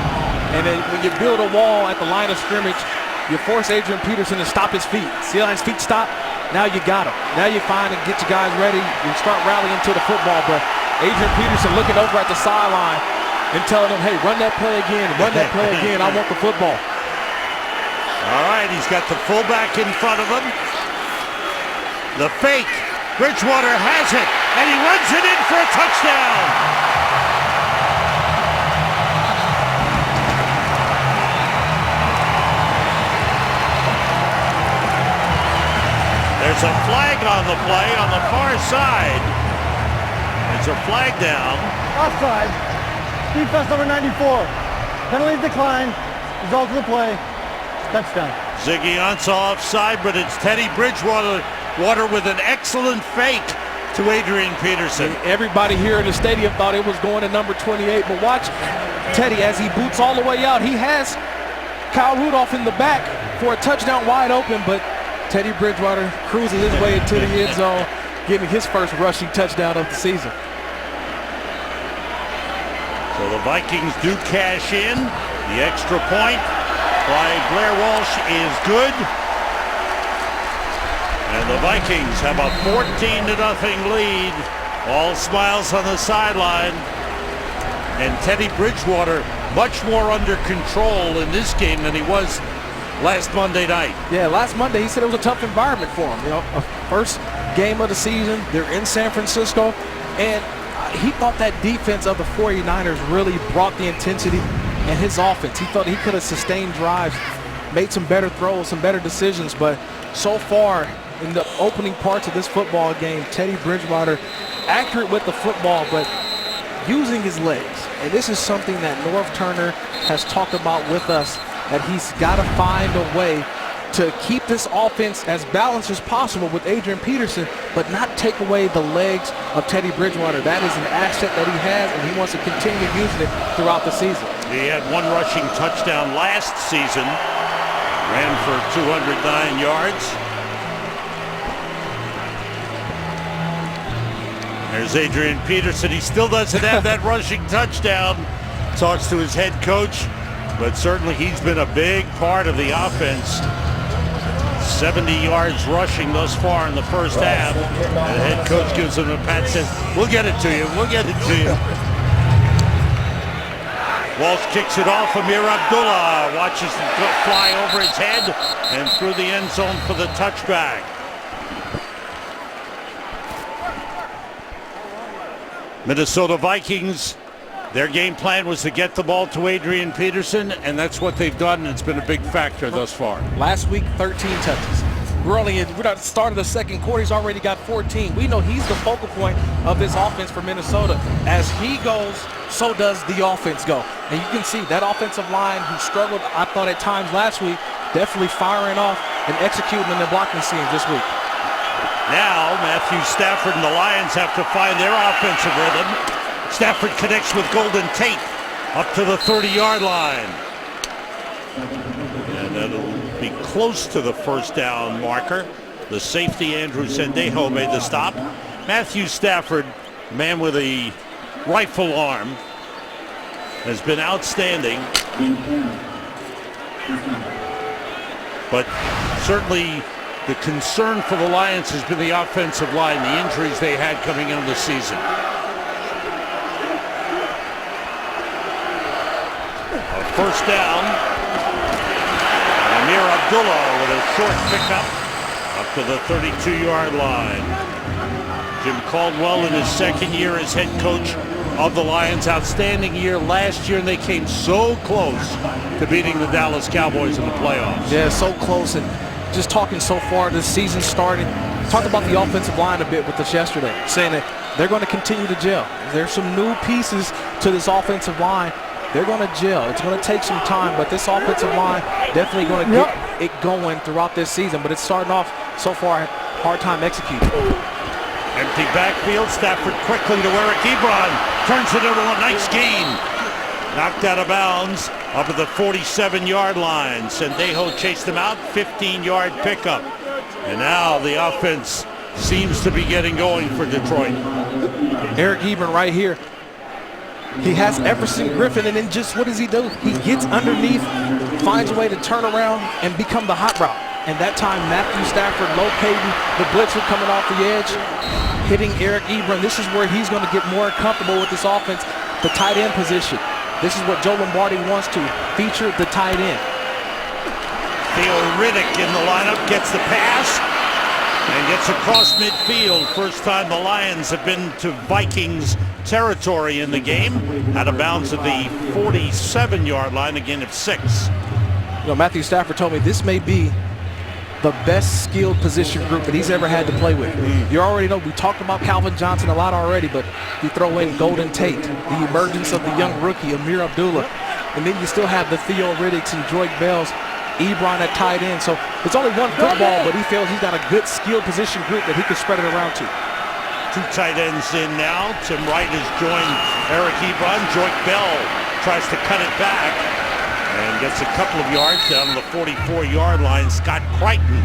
S3: And then when you build a wall at the line of scrimmage, you force Adrian Peterson to stop his feet. See how his feet stop? Now you got him. Now you find and get your guys ready. You start rallying to the football. But Adrian Peterson looking over at the sideline and telling them, hey, run that play again. Run that play again. I want the football.
S2: All right, he's got the fullback in front of him. The fake. Bridgewater has it, and he runs it in for a touchdown. There's a flag on the play on the far side. There's a flag down.
S5: Offside. Defense number 94. Penalty decline. Result of the play. Touchdown.
S2: Ziggy Ansah offside, but it's Teddy Bridgewater with an excellent fake to Adrian Peterson.
S3: Everybody here in the stadium thought it was going to number 28, but watch Teddy as he boots all the way out. He has Kyle Rudolph in the back for a touchdown wide open, but Teddy Bridgewater cruising his way into the end zone, getting his first rushing touchdown of the season.
S2: So the Vikings do cash in. The extra point by Blair Walsh is good. And the Vikings have a 14-0 lead. All smiles on the sideline. And Teddy Bridgewater much more under control in this game than he was last Monday night.
S3: Yeah, last Monday he said it was a tough environment for him. You know, a first game of the season. They're in San Francisco. And he thought that defense of the 49ers really brought the intensity in his offense. He thought he could have sustained drives, made some better throws, some better decisions. But so far, in the opening parts of this football game, Teddy Bridgewater accurate with the football, but using his legs. And this is something that Norv Turner has talked about with us, that he's got to find a way to keep this offense as balanced as possible with Adrian Peterson, but not take away the legs of Teddy Bridgewater. That is an asset that he has, and he wants to continue using it throughout the season.
S2: He had one rushing touchdown last season, ran for 209 yards. There's Adrian Peterson. He still doesn't have that rushing touchdown. Talks to his head coach, but certainly he's been a big part of the offense. 70 yards rushing thus far in the first half. And the head coach gives him a pat, says, we'll get it to you. We'll get it to you. Walsh kicks it off. Amir Abdullah watches it fly over his head and through the end zone for the touchback. Minnesota Vikings, their game plan was to get the ball to Adrian Peterson, and that's what they've done, and it's been a big factor thus far.
S3: Last week, 13 touches. We're at the start of the second quarter. He's already got 14. We know he's the focal point of this offense for Minnesota. As he goes, so does the offense go. And you can see that offensive line who struggled, I thought, at times last week, definitely firing off and executing in the blocking scenes this week.
S2: Now, Matthew Stafford and the Lions have to find their offensive rhythm. Stafford connects with Golden Tate up to the 30-yard line. And that'll be close to the first down marker. The safety, Andrew Sendejo, made the stop. Matthew Stafford, man with a rifle arm, has been outstanding. But certainly the concern for the Lions has been the offensive line, the injuries they had coming into the season. A first down. Amir Abdullah with a short pickup up to the 32-yard line. Jim Caldwell in his second year as head coach of the Lions. Outstanding year last year, and they came so close to beating the Dallas Cowboys in the playoffs.
S3: Yeah, so close. And just talking so far this season started. Talked about the offensive line a bit with us yesterday, saying that they're going to continue to gel. There's some new pieces to this offensive line. They're going to gel. It's going to take some time, but this offensive line definitely going to get it going throughout this season. But it's starting off so far hard time executing.
S2: Empty backfield. Stafford quickly to Eric Ebron. Turns it over. A nice gain. Knocked out of bounds up at the 47-yard line. Sendejo chased him out. 15-yard pickup. And now the offense seems to be getting going for Detroit.
S3: Eric Ebron right here. He has Everson Griffin, and then just what does he do? He gets underneath, finds a way to turn around and become the hot route. And that time, Matthew Stafford locating the blitzer coming off the edge, hitting Eric Ebron. This is where he's going to get more comfortable with this offense, the tight end position. This is what Joe Lombardi wants to feature, the tight end.
S2: Theo Riddick in the lineup, gets the pass and gets across midfield. First time the Lions have been to Vikings territory in the game. Out of bounds at the 47-yard line, again at 6.
S3: You know, Matthew Stafford told me this may be the best skilled position group that he's ever had to play with. You already know, we talked about Calvin Johnson a lot already, but you throw in Golden Tate, the emergence of the young rookie, Amir Abdullah, and then you still have the Theo Riddicks and Joyke Bells, Ebron at tight end. So it's only one football, but he feels he's got a good skilled position group that he can spread it around to.
S2: 2 tight ends in now. Tim Wright has joined Eric Ebron. Joyke Bell tries to cut it back and gets a couple of yards down to the 44-yard line. Scott Crichton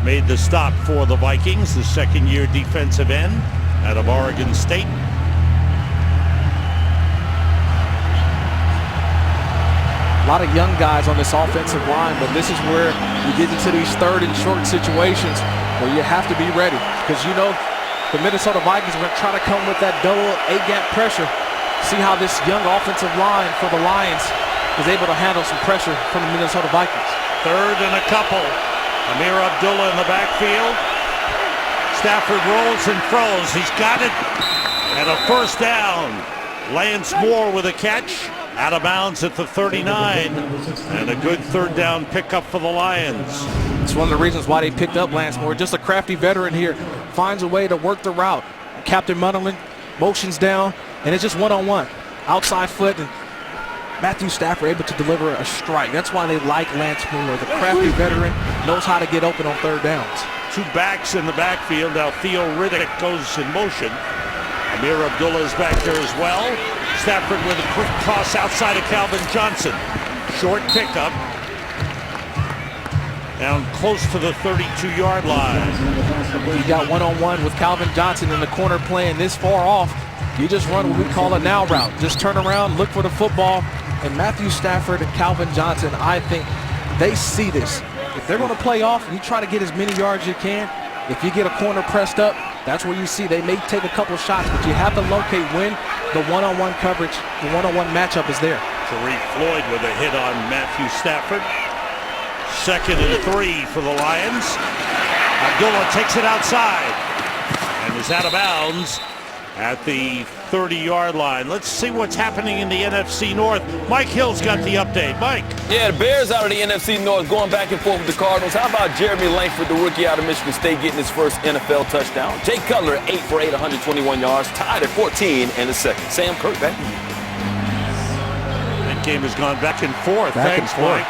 S2: made the stop for the Vikings, the second-year defensive end out of Oregon State.
S3: A lot of young guys on this offensive line, but this is where you get into these third and short situations where you have to be ready, because you know the Minnesota Vikings are going to try to come with that double A-gap pressure. See how this young offensive line for the Lions is able to handle some pressure from the Minnesota Vikings.
S2: Third and a couple. Amir Abdullah in the backfield. Stafford rolls and throws. He's got it. And a first down. Lance Moore with a catch. Out of bounds at the 39. And a good third down pickup for the Lions.
S3: It's one of the reasons why they picked up Lance Moore. Just a crafty veteran here. Finds a way to work the route. Captain Munnerlyn motions down, and it's just one-on-one. Outside foot, and Matthew Stafford able to deliver a strike. That's why they like Lance Moore. The crafty veteran knows how to get open on third downs.
S2: 2 backs in the backfield. Now Theo Riddick goes in motion. Amir Abdullah is back there as well. Stafford with a quick toss outside of Calvin Johnson. Short pickup. Down close to the 32-yard line.
S3: You got one-on-one with Calvin Johnson in the corner playing this far off. You just run what we call a now route. Just turn around, look for the football. And Matthew Stafford and Calvin Johnson, I think they see this. If they're going to play off, you try to get as many yards as you can. If you get a corner pressed up, that's where you see they may take a couple shots, but you have to locate when the one-on-one coverage, the one-on-one matchup is there.
S2: Tariq Floyd with a hit on Matthew Stafford. 2nd and 3 for the Lions. Abdullah takes it outside and is out of bounds at the 30-yard line. Let's see what's happening in the NFC North. Mike Hill's got the update. Mike.
S7: Yeah, the Bears out of the NFC North going back and forth with the Cardinals. How about Jeremy Langford, the rookie out of Michigan State, getting his first NFL touchdown? Jay Cutler, 8 for 8, 121 yards, tied at 14 in the second. Sam Kirk, back to you.
S2: That game has gone back and forth. Thanks, Mike.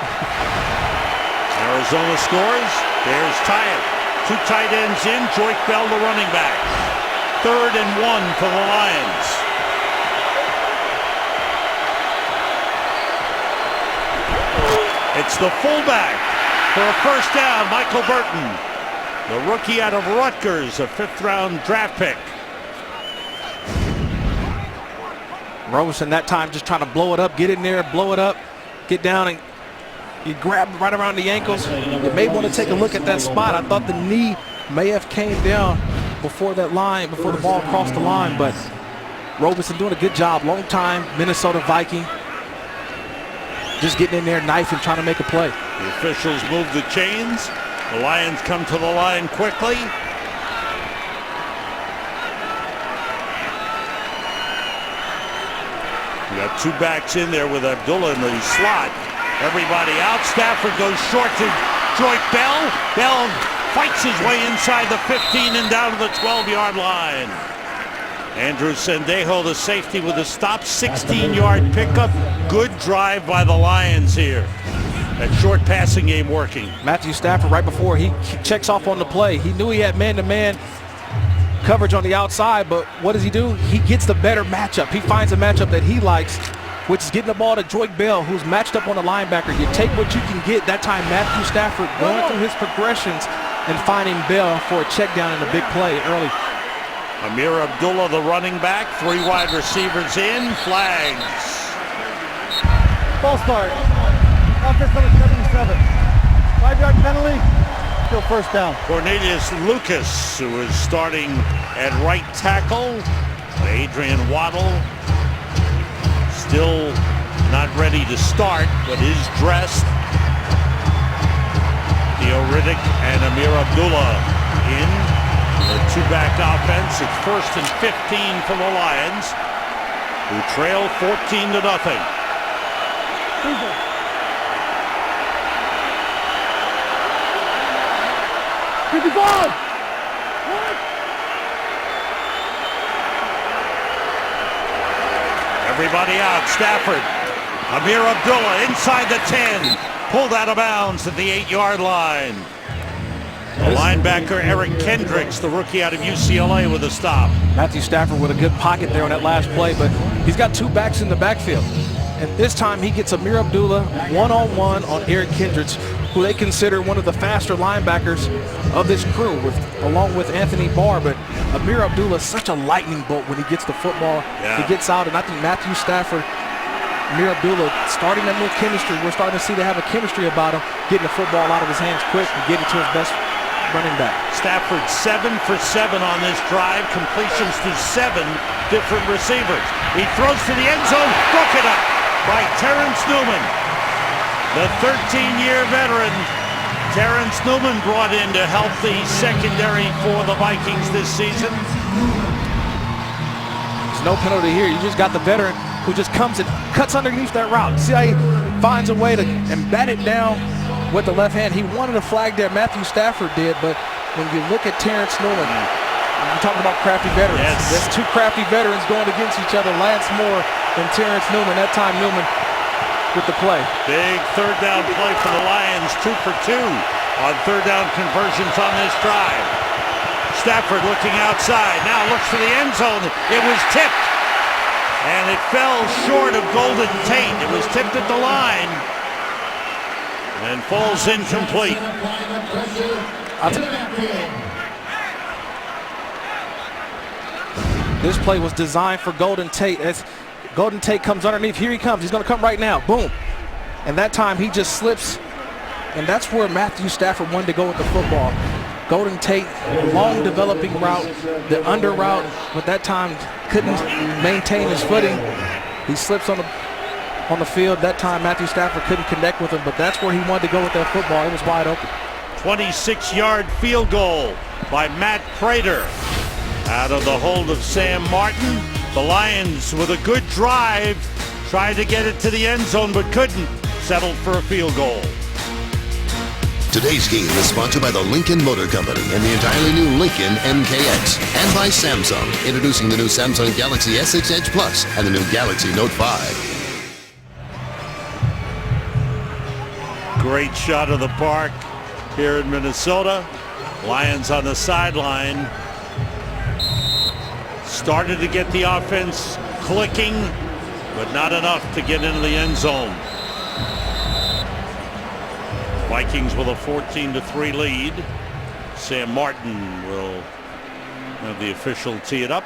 S2: Arizona scores. Bears tie it. 2 tight ends in. Joyke Bell, the running back. 3rd and 1 for the Lions. It's the fullback for a first down, Michael Burton, the rookie out of Rutgers, a 5th-round draft pick.
S3: Roberson that time just trying to blow it up, get in there, blow it up, get down, and you grab right around the ankles. You may want to take a look at that spot. I thought the knee may have came down before that line, before the ball crossed the line, but Roberson doing a good job. Long time Minnesota Viking. Just getting in there, knifing, trying to make a play.
S2: The officials move the chains. The Lions come to the line quickly. We got 2 backs in there with Abdullah in the slot. Everybody out. Stafford goes short to Joy Bell. Bell fights his way inside the 15 and down to the 12-yard line. Andrew Sendejo, the safety, with a stop, 16-yard pickup. Good drive by the Lions here. That short passing game working.
S3: Matthew Stafford, right before he checks off on the play, he knew he had man-to-man coverage on the outside, but what does he do? He gets the better matchup. He finds a matchup that he likes, which is getting the ball to Joy Bell, who's matched up on the linebacker. You take what you can get. That time, Matthew Stafford going through his progressions and finding Bell for a check down in a big play early.
S2: Amir Abdullah, the running back, 3 wide receivers in, flags.
S5: False start. Offense number 77. 5-yard penalty. Still first down.
S2: Cornelius Lucas, who is starting at right tackle. Adrian Waddle, still not ready to start, but is dressed. Theo Riddick and Amir Abdullah in the 2-back offense. It's 1st and 15 for the Lions, who trail 14-0.
S4: 55!
S2: Everybody out. Stafford. Amir Abdullah inside the 10. Pulled out of bounds at the 8-yard line. The linebacker Eric Kendricks, the rookie out of UCLA, with a stop.
S3: Matthew Stafford with a good pocket there on that last play, but he's got 2 backs in the backfield. And this time he gets Amir Abdullah one-on-one on Eric Kendricks, who they consider one of the faster linebackers of this crew, along with Anthony Barr. But Amir Abdullah is such a lightning bolt when he gets the football.
S2: Yeah.
S3: He gets out, and I think Matthew Stafford, Amir Abdullah, starting that little chemistry. We're starting to see they have a chemistry about him, getting the football out of his hands quick and getting to his best running back.
S2: Stafford 7 for 7 on this drive, completions to 7 different receivers. He throws to the end zone, broken up by Terrence Newman. The 13-year veteran, Terrence Newman, brought in to help the secondary for the Vikings this season.
S3: There's no penalty here. You just got the veteran who just comes and cuts underneath that route. See how he finds a way to bat it down with the left hand. He wanted a flag there, Matthew Stafford did, but when you look at Terrence Newman, you're talking about crafty veterans.
S2: Yes.
S3: There's 2 crafty veterans going against each other, Lance Moore and Terrence Newman. That time Newman with the play.
S2: Big 3rd down play for the Lions, 2 for 2 on 3rd down conversions on this drive. Stafford looking outside, now looks to the end zone. It was tipped, and it fell short of Golden Tate. It was tipped at the line and falls incomplete.
S3: This play was designed for Golden Tate. As Golden Tate comes underneath, here he comes. He's going to come right now. Boom. And that time he just slips. And that's where Matthew Stafford wanted to go with the football. Golden Tate, long developing route, the under route, but that time couldn't maintain his footing. He slips on the field. That time Matthew Stafford couldn't connect with him, but that's where he wanted to go with that football. It was wide open.
S2: 26-yard field goal by Matt Prater out of the hold of Sam Martin. The Lions, with a good drive, tried to get it to the end zone but couldn't. Settled for a field goal.
S1: Today's game is sponsored by the Lincoln Motor Company and the entirely new Lincoln MKX, and by Samsung, introducing the new Samsung Galaxy S6 Edge Plus and the new Galaxy Note 5.
S2: Great shot of the park here in Minnesota. Lions on the sideline. Started to get the offense clicking, but not enough to get into the end zone. Vikings with a 14-3 lead. Sam Martin will have the official tee it up.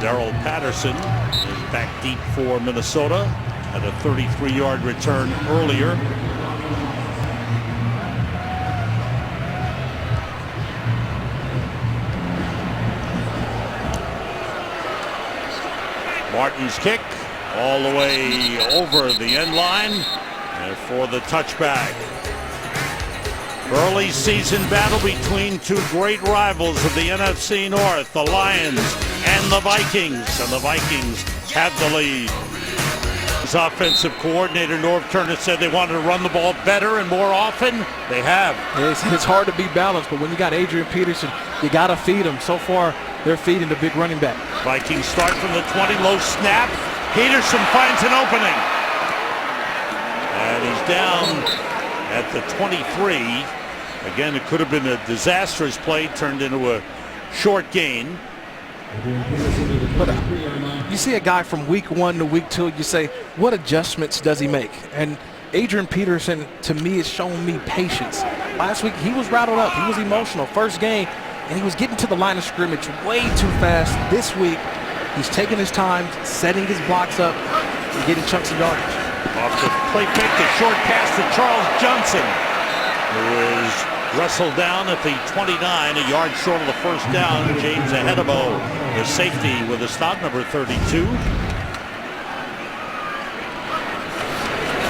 S2: Darrell Patterson is back deep for Minnesota. Had a 33-yard return earlier. Martin's kick all the way over the end line for the touchback. Early season battle between 2 great rivals of the NFC North, the Lions and the Vikings. And the Vikings have the lead. His offensive coordinator, Norv Turner, said they wanted to run the ball better and more often. They have.
S3: It's hard to be balanced, but when you got Adrian Peterson, you got to feed him. So far, they're feeding the big running back.
S2: Vikings start from the 20, low snap. Peterson finds an opening. And he's down at the 23. Again, it could have been a disastrous play, turned into a short gain.
S3: But you see a guy from week 1 to week 2, you say, what adjustments does he make? And Adrian Peterson, to me, has shown me patience. Last week, he was rattled up. He was emotional. First game, and he was getting to the line of scrimmage way too fast. This week, he's taking his time, setting his blocks up, and getting chunks of yardage.
S2: Off the play pick, the short pass to Charles Johnson, who is wrestled down at the 29, a yard short of the first down. James Ahedebo, the safety, with a stop, number 32.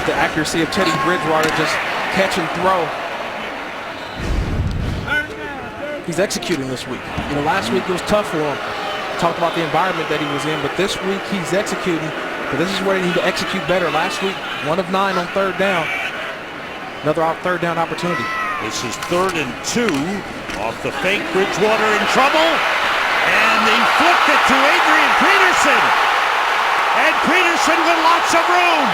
S3: The accuracy of Teddy Bridgewater, just catch and throw. He's executing this week. You know, last week it was tough for him. Talked about the environment that he was in, but this week he's executing. But this is where they need to execute better. Last week, 1 of 9 on third down. Another third down opportunity.
S2: This is 3rd and 2. Off the fake, Bridgewater in trouble. And he flipped it to Adrian Peterson. And Peterson with lots of room.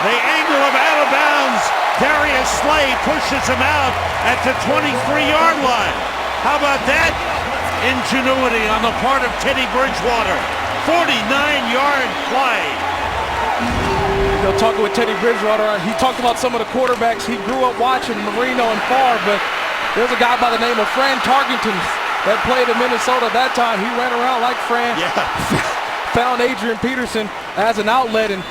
S2: The angle of out of bounds. Darius Slay pushes him out at the 23-yard line. How about that? Ingenuity on the part of Teddy Bridgewater. 49-yard play.
S3: You know, talking with Teddy Bridgewater, he talked about some of the quarterbacks he grew up watching, Marino and Favre, but there's a guy by the name of Fran Tarkenton that played in Minnesota that time. He ran around like Fran.
S2: Yeah.
S3: Found Adrian Peterson as an outlet, and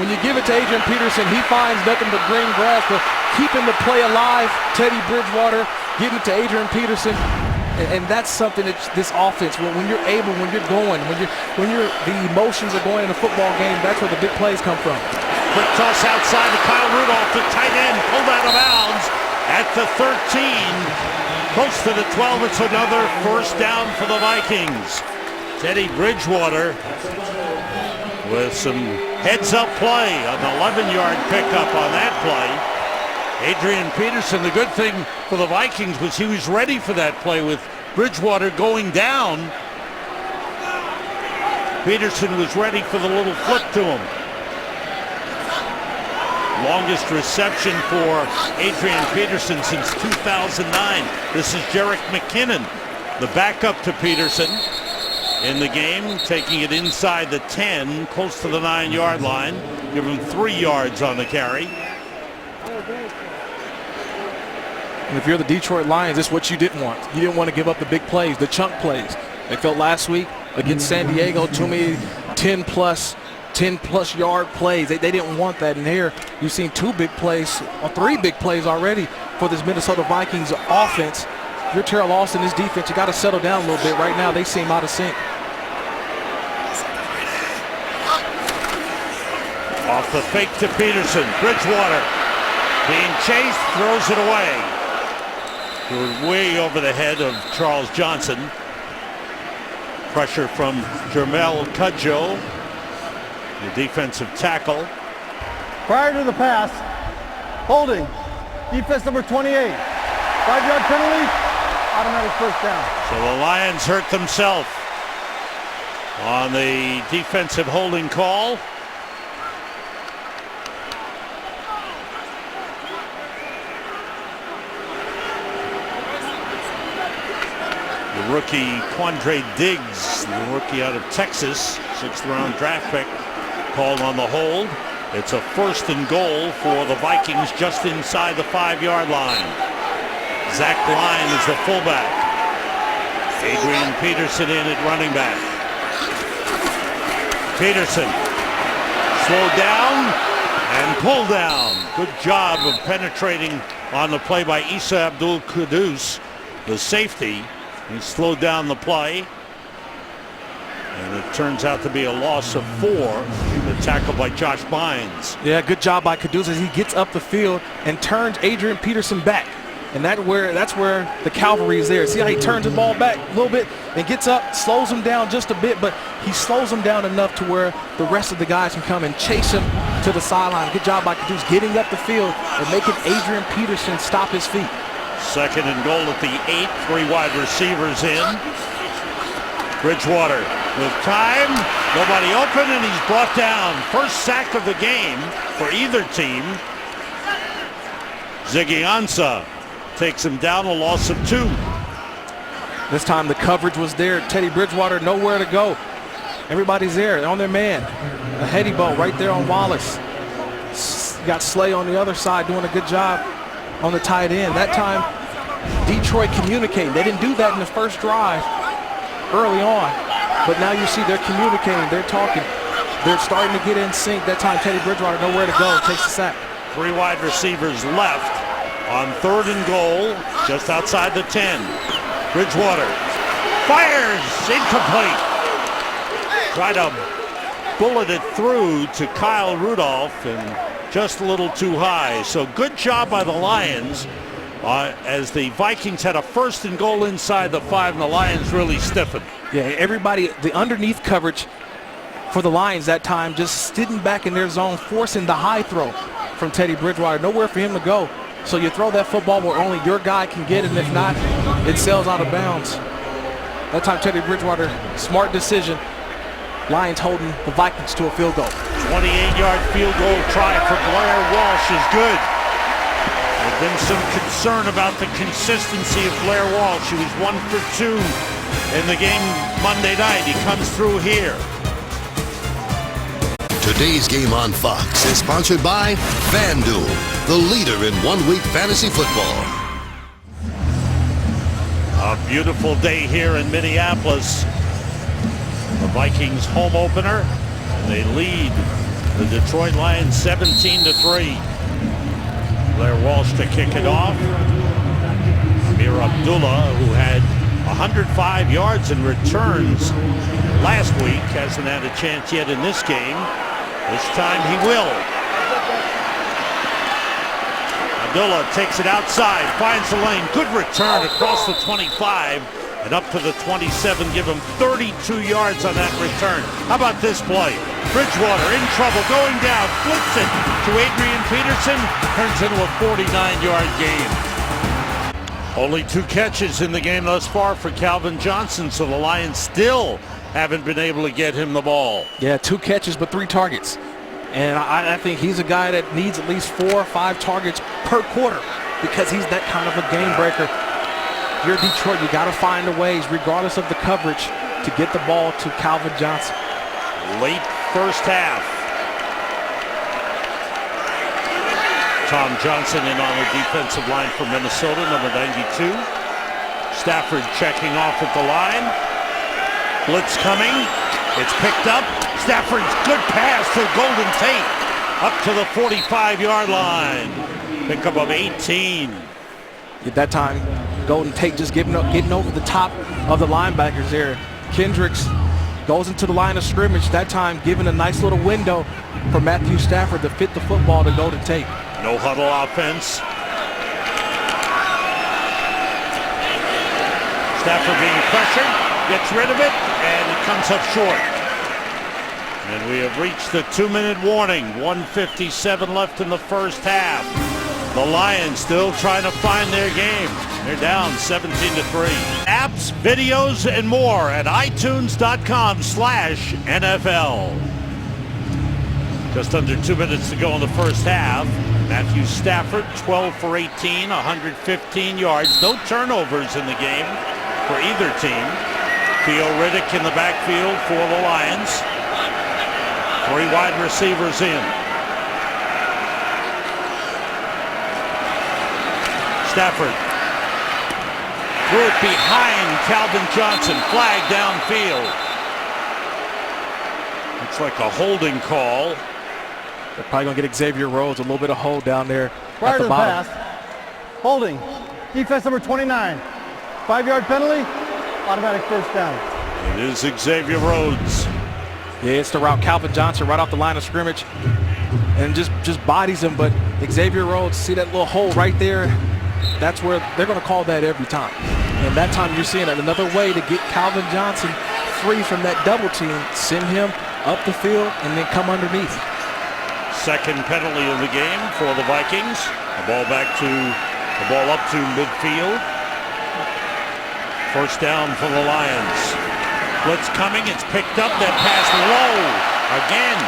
S3: when you give it to Adrian Peterson, he finds nothing but green grass. But keeping the play alive, Teddy Bridgewater, getting it to Adrian Peterson, and that's something that this offense, when you're able, when you're going, when the emotions are going in a football game, that's where the big plays come from.
S2: Quick toss outside to Kyle Rudolph, the tight end, pulled out of bounds at the 13. Close to the 12, it's another first down for the Vikings. Teddy Bridgewater with some heads-up play, an 11-yard pickup on that play. Adrian Peterson, the good thing for the Vikings was he was ready for that play with Bridgewater going down. Peterson was ready for the little flip to him. Longest reception for Adrian Peterson since 2009. This is Jerick McKinnon, the backup to Peterson in the game, taking it inside the 10, close to the 9-yard line. Give him 3 yards on the carry.
S3: And if you're the Detroit Lions, this is what you didn't want. You didn't want to give up the big plays, the chunk plays. They felt last week against San Diego, too many 10-plus yard plays. They didn't want that. And here you've seen 2 big plays, or 3 big plays already for this Minnesota Vikings offense. If you're Terrell Austin, this defense, you got to settle down a little bit. Right now, they seem out of sync.
S2: Off the fake to Peterson. Bridgewater being chased, throws it away. Way over the head of Charles Johnson. Pressure from Jermel Cudjoe, the defensive tackle.
S5: Prior to the pass, holding, defense number 28. 5-yard penalty, automatic first down.
S2: So the Lions hurt themselves on the defensive holding call. The rookie Quandre Diggs, the rookie out of Texas, 6th-round draft pick, called on the hold. It's a 1st and goal for the Vikings just inside the 5-yard line. Zach Line is the fullback. Adrian Peterson in at running back. Peterson slowed down and pulled down. Good job of penetrating on the play by Issa Abdul Quddus, the safety. He slowed down the play, and it turns out to be a loss of 4. The tackle by Josh Bynes.
S3: Yeah, good job by Quddus as he gets up the field and turns Adrian Peterson back. And that's where the cavalry is there. See how he turns the ball back a little bit and gets up, slows him down just a bit, but he slows him down enough to where the rest of the guys can come and chase him to the sideline. Good job by Caduce getting up the field and making Adrian Peterson stop his feet.
S2: Second and goal at the 8, 3 wide receivers in. Bridgewater with time, nobody open, and he's brought down. First sack of the game for either team. Ziggy Ansah takes him down, a loss of 2.
S3: This time the coverage was there. Teddy Bridgewater nowhere to go. Everybody's there on their man. A heady ball right there on Wallace. Got Slay on the other side doing a good job on the tight end. That time Detroit communicating. They didn't do that in the first drive early on, but now you see they're communicating, they're talking, they're starting to get in sync. That time Teddy Bridgewater nowhere to go, takes the sack.
S2: 3 wide receivers left on 3rd and goal, just outside the 10. Bridgewater fires, incomplete. Try to bullet it through to Kyle Rudolph, and just a little too high. So good job by the Lions as the Vikings had a 1st and goal inside the 5, and the Lions really stiffened.
S3: Yeah, everybody, the underneath coverage for the Lions that time just sitting back in their zone, forcing the high throw from Teddy Bridgewater. Nowhere for him to go. So you throw that football where only your guy can get it, and if not, it sails out of bounds. That time Teddy Bridgewater, smart decision. Lions holding the Vikings to a field goal.
S2: 28-yard field goal try for Blair Walsh is good. There's been some concern about the consistency of Blair Walsh. He was 1 for 2 in the game Monday night. He comes through here.
S1: Today's game on Fox is sponsored by FanDuel, the leader in one-week fantasy football.
S2: A beautiful day here in Minneapolis. The Vikings home opener, and they lead the Detroit Lions 17-3. Blair Walsh to kick it off. Amir Abdullah, who had 105 yards in returns last week, hasn't had a chance yet in this game. This time he will. Abdullah takes it outside, finds the lane. Good return across the 25 and up to the 27. Give him 32 yards on that return. How about this play? Bridgewater in trouble, going down, flips it to Adrian Peterson, turns into a 49-yard gain. Only 2 catches in the game thus far for Calvin Johnson, so the Lions still haven't been able to get him the ball.
S3: Yeah, 2 catches but 3 targets. And I think he's a guy that needs at least 4 or 5 targets per quarter because he's that kind of a game breaker. You're Detroit, you got to find the ways, regardless of the coverage, to get the ball to Calvin Johnson.
S2: Late first half. Tom Johnson in on the defensive line for Minnesota, number 92. Stafford checking off at the line. Blitz coming. It's picked up. Stafford's good pass to Golden Tate. Up to the 45-yard line. Pickup of 18.
S3: At that time, Golden Tate just getting over the top of the linebackers there. Kendricks goes into the line of scrimmage. That time giving a nice little window for Matthew Stafford to fit the football to Golden Tate.
S2: No huddle offense. Stafford being pressured, gets rid of it, and it comes up short. And we have reached the 2-minute warning. 1:57 left in the first half. The Lions still trying to find their game. They're down 17-3. Apps, videos, and more at itunes.com/NFL. Just under 2 minutes to go in the first half. Matthew Stafford, 12 for 18, 115 yards. No turnovers in the game for either team. Theo Riddick in the backfield for the Lions. 3 wide receivers in. Stafford threw it behind Calvin Johnson. Flag downfield. Looks like a holding call.
S3: They're probably going to get Xavier Rhodes a little bit of hold down there
S5: prior
S3: at the
S5: to
S3: bottom.
S5: Pass, holding. Defense number 29. 5-yard penalty, automatic first down.
S2: It is Xavier Rhodes.
S3: Yeah, it's the route. Calvin Johnson right off the line of scrimmage and just bodies him, but Xavier Rhodes, see that little hole right there that's where they're going to call that every time. And that time you're seeing another way to get Calvin Johnson free from that double team, send him up the field, and then come underneath.
S2: Second penalty of the game for the Vikings. The ball up to midfield. First down for the Lions. Blitz coming, it's picked up, that pass low. Again,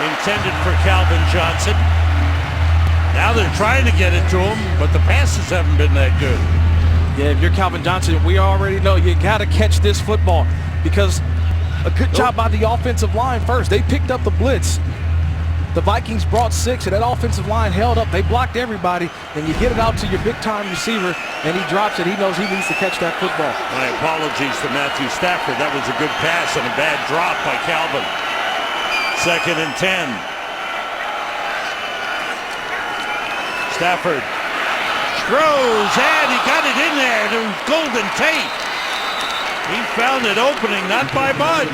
S2: intended for Calvin Johnson. Now they're trying to get it to him, but the passes haven't been that good.
S3: Yeah, if you're Calvin Johnson, we already know you got to catch this football, because a good job by the offensive line first. They picked up the blitz. The Vikings brought 6, and that offensive line held up. They blocked everybody, and you get it out to your big-time receiver, and he drops it. He knows he needs to catch that football.
S2: My apologies to Matthew Stafford. That was a good pass and a bad drop by Calvin. 2nd and 10. Stafford throws, and he got it in there to Golden Tate. He found an opening, not by much.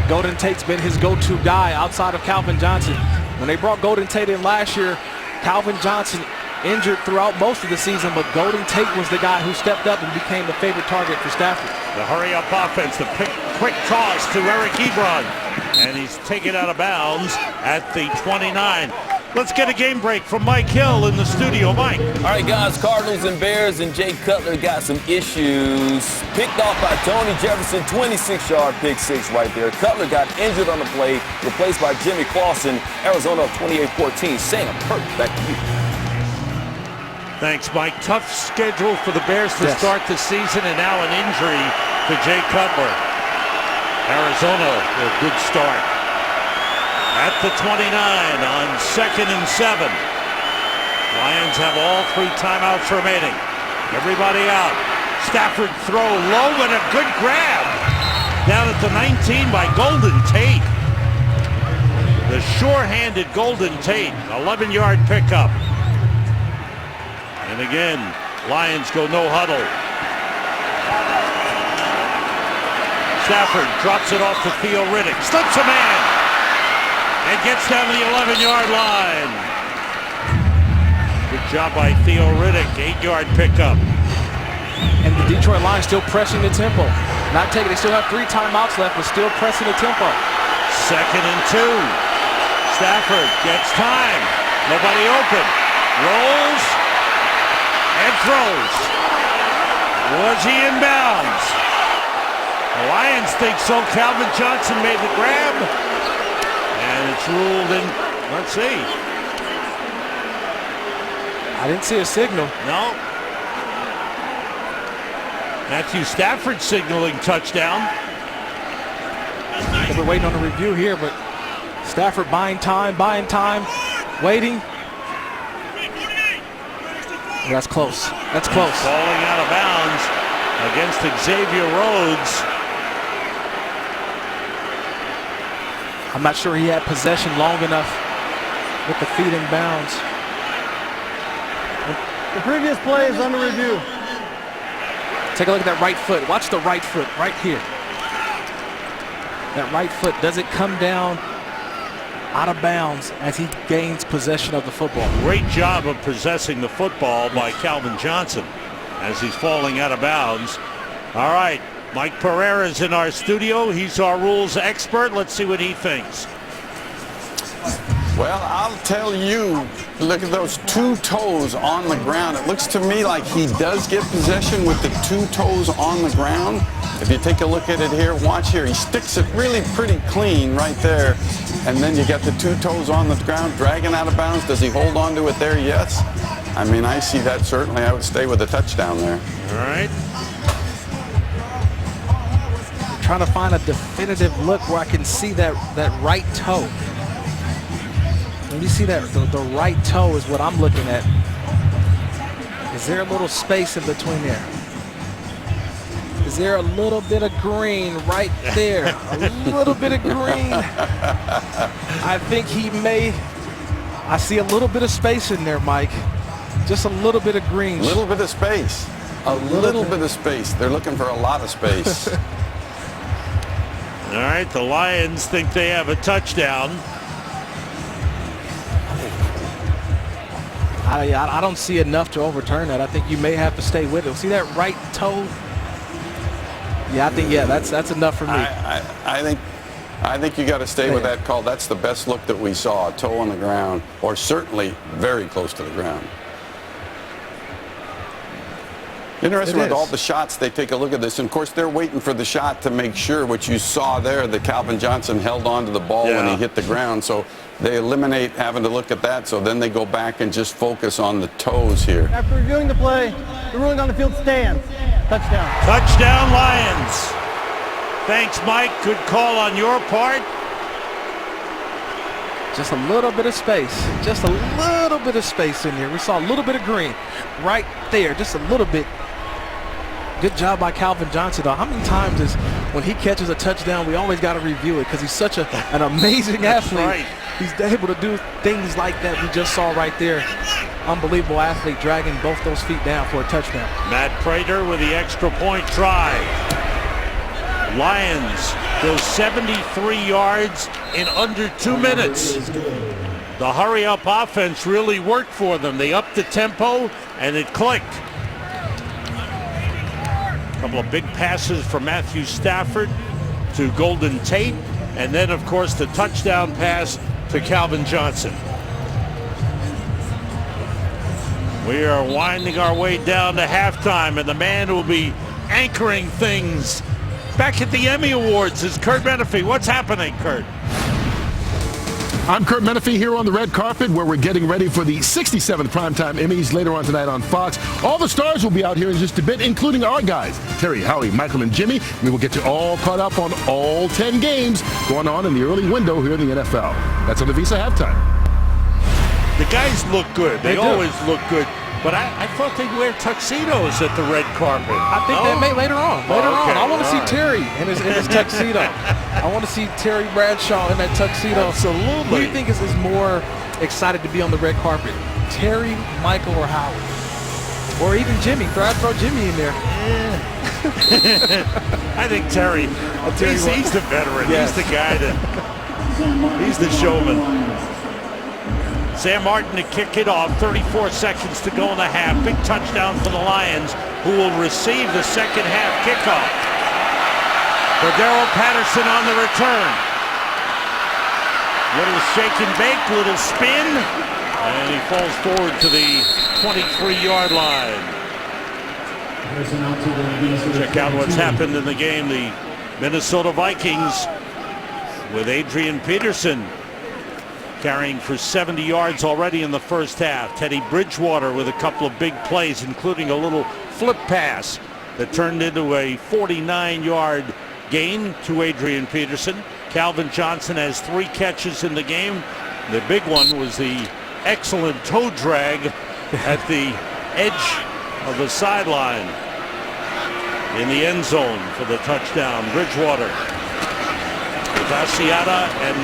S3: Golden Tate's been his go-to guy outside of Calvin Johnson. When they brought Golden Tate in last year, Calvin Johnson injured throughout most of the season, but Golden Tate was the guy who stepped up and became the favorite target for Stafford.
S2: The hurry-up offense, the quick toss to Eric Ebron, and he's taken out of bounds at the 29. Let's get a game break from Mike Hill in the studio. Mike.
S7: All right, guys, Cardinals and Bears, and Jay Cutler got some issues. Picked off by Tony Jefferson, 26-yard pick six right there. Cutler got injured on the play, replaced by Jimmy Clausen. Arizona up 28-14. Sam, back to you.
S2: Thanks, Mike. Tough schedule for the Bears to start the season, and now an injury to Jay Cutler. Arizona, a good start. At the 29 on 2nd and 7. Lions have all 3 timeouts remaining. Everybody out. Stafford throw low, but a good grab. Down at the 19 by Golden Tate. The sure-handed Golden Tate, 11-yard pickup. And again, Lions go no huddle. Stafford drops it off to Theo Riddick. Slips a man. And gets down to the 11-yard line. Good job by Theo Riddick, 8-yard pickup.
S3: And the Detroit Lions still pressing the tempo. Not taking, they still have 3 timeouts left, but still pressing the tempo.
S2: 2nd and 2. Stafford gets time. Nobody open. Rolls and throws. Was he in bounds? The Lions think so. Calvin Johnson made the grab. And it's ruled in, let's see.
S3: I didn't see a signal.
S2: No. Matthew Stafford signaling touchdown.
S3: We're waiting on a review here, but Stafford buying time, waiting. That's close. That's close.
S2: Falling out of bounds against Xavier Rhodes.
S3: I'm not sure he had possession long enough with the feet in bounds.
S5: The previous play is under review.
S3: Take a look at that right foot. Watch the right foot right here. That right foot, does it come down out of bounds as he gains possession of the football?
S2: Great job of possessing the football by Calvin Johnson as he's falling out of bounds. All right. Mike Pereira's in our studio. He's our rules expert. Let's see what he thinks.
S9: Well, I'll tell you, look at those 2 toes on the ground. It looks to me like he does get possession with the 2 toes on the ground. If you take a look at it here, watch here. He sticks it really pretty clean right there. And then you got the 2 toes on the ground, dragging out of bounds. Does he hold on to it there? Yes. I mean, I see that certainly. I would stay with a touchdown there.
S2: All right.
S3: Trying to find a definitive look where I can see that right toe. When you see that, the right toe is what I'm looking at. Is there a little space in between there? Is there a little bit of green right there? A little bit of green. I think he may. I see a little bit of space in there, Mike. Just a little bit of green.
S9: A little bit of space. A little bit of space. They're looking for a lot of space.
S2: All right, the Lions think they have a touchdown.
S3: I don't see enough to overturn that. I think you may have to stay with it. See that right toe? Yeah, I think that's enough for me.
S9: I think you got to stay with that call. That's the best look that we saw. A toe on the ground, or certainly very close to the ground. Interesting with all the shots, they take a look at this. And, of course, they're waiting for the shot to make sure, which you saw there, that Calvin Johnson held on to the ball when he hit the ground. So they eliminate having to look at that. So then they go back and just focus on the toes here.
S5: After reviewing the play, the ruling on the field stands. Touchdown.
S2: Touchdown, Lions. Thanks, Mike. Good call on your part.
S3: Just a little bit of space. Just a little bit of space in here. We saw a little bit of green right there. Just a little bit. Good job by Calvin Johnson, though. How many times is when he catches a touchdown, we always got to review it because he's such an amazing athlete.
S2: Right.
S3: He's able to do things like that we just saw right there. Unbelievable athlete dragging both those feet down for a touchdown.
S2: Matt Prater with the extra point try. Lions go 73 yards in under 2 minutes. The hurry-up offense really worked for them. They upped the tempo, and it clicked. A couple of big passes from Matthew Stafford to Golden Tate, and then, of course, the touchdown pass to Calvin Johnson. We are winding our way down to halftime, and the man who will be anchoring things back at the Emmy Awards is Kurt Menefee. What's happening, Kurt?
S10: I'm Kurt Menefee here on the red carpet where we're getting ready for the 67th Primetime Emmys later on tonight on Fox. All the stars will be out here in just a bit, including our guys, Terry, Howie, Michael, and Jimmy. We will get you all caught up on all 10 games going on in the early window here in the NFL. That's on the Visa Halftime.
S2: The guys look good. They always look good. But I thought they'd wear tuxedos at the red carpet.
S3: I think they may later on. Later on. I want to see Terry in his tuxedo. I want to see Terry Bradshaw in that tuxedo.
S2: Absolutely.
S3: Who do you think is more excited to be on the red carpet? Terry, Michael, or Howard? Or even Jimmy. Throw Jimmy in there.
S2: I think Terry. He's the veteran. Yes. He's the guy he's the showman. Sam Martin to kick it off. 34 seconds to go in the half. Big touchdown for the Lions, who will receive the second half kickoff. Cordero Patterson on the return. Little shake and bake, little spin, and he falls forward to the 23-yard line. Check out what's happened in the game. The Minnesota Vikings with Adrian Peterson carrying for 70 yards already in the first half. Teddy Bridgewater with a couple of big plays, including a little flip pass that turned into a 49-yard gain to Adrian Peterson. Calvin Johnson has 3 catches in the game. The big one was the excellent toe drag at the edge of the sideline in the end zone for the touchdown. Bridgewater with Asiata and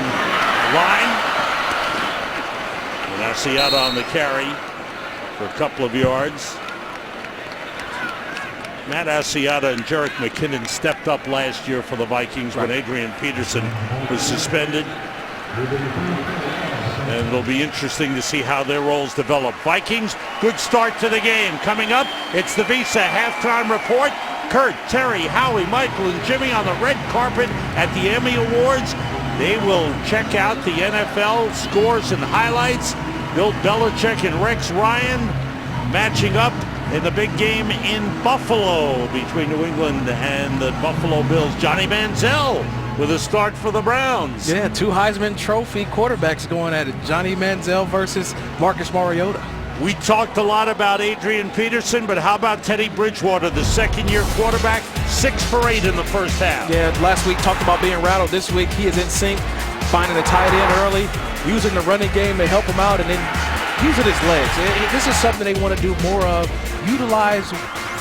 S2: line. Asiata on the carry for a couple of yards. Matt Asiata and Jerick McKinnon stepped up last year for the Vikings when Adrian Peterson was suspended. And it'll be interesting to see how their roles develop. Vikings, good start to the game. Coming up, it's the Visa Halftime Report. Kurt, Terry, Howie, Michael, and Jimmy on the red carpet at the Emmy Awards. They will check out the NFL scores and highlights. Bill Belichick and Rex Ryan matching up in the big game in Buffalo between New England and the Buffalo Bills. Johnny Manziel with a start for the Browns.
S3: Yeah, 2 Heisman Trophy quarterbacks going at it. Johnny Manziel versus Marcus Mariota.
S2: We talked a lot about Adrian Peterson, but how about Teddy Bridgewater, the second-year quarterback, 6 for 8 in the first half.
S3: Yeah, last week talked about being rattled. This week he is in sync, finding a tight end early, using the running game to help him out, and then using his legs. This is something they want to do more of. Utilize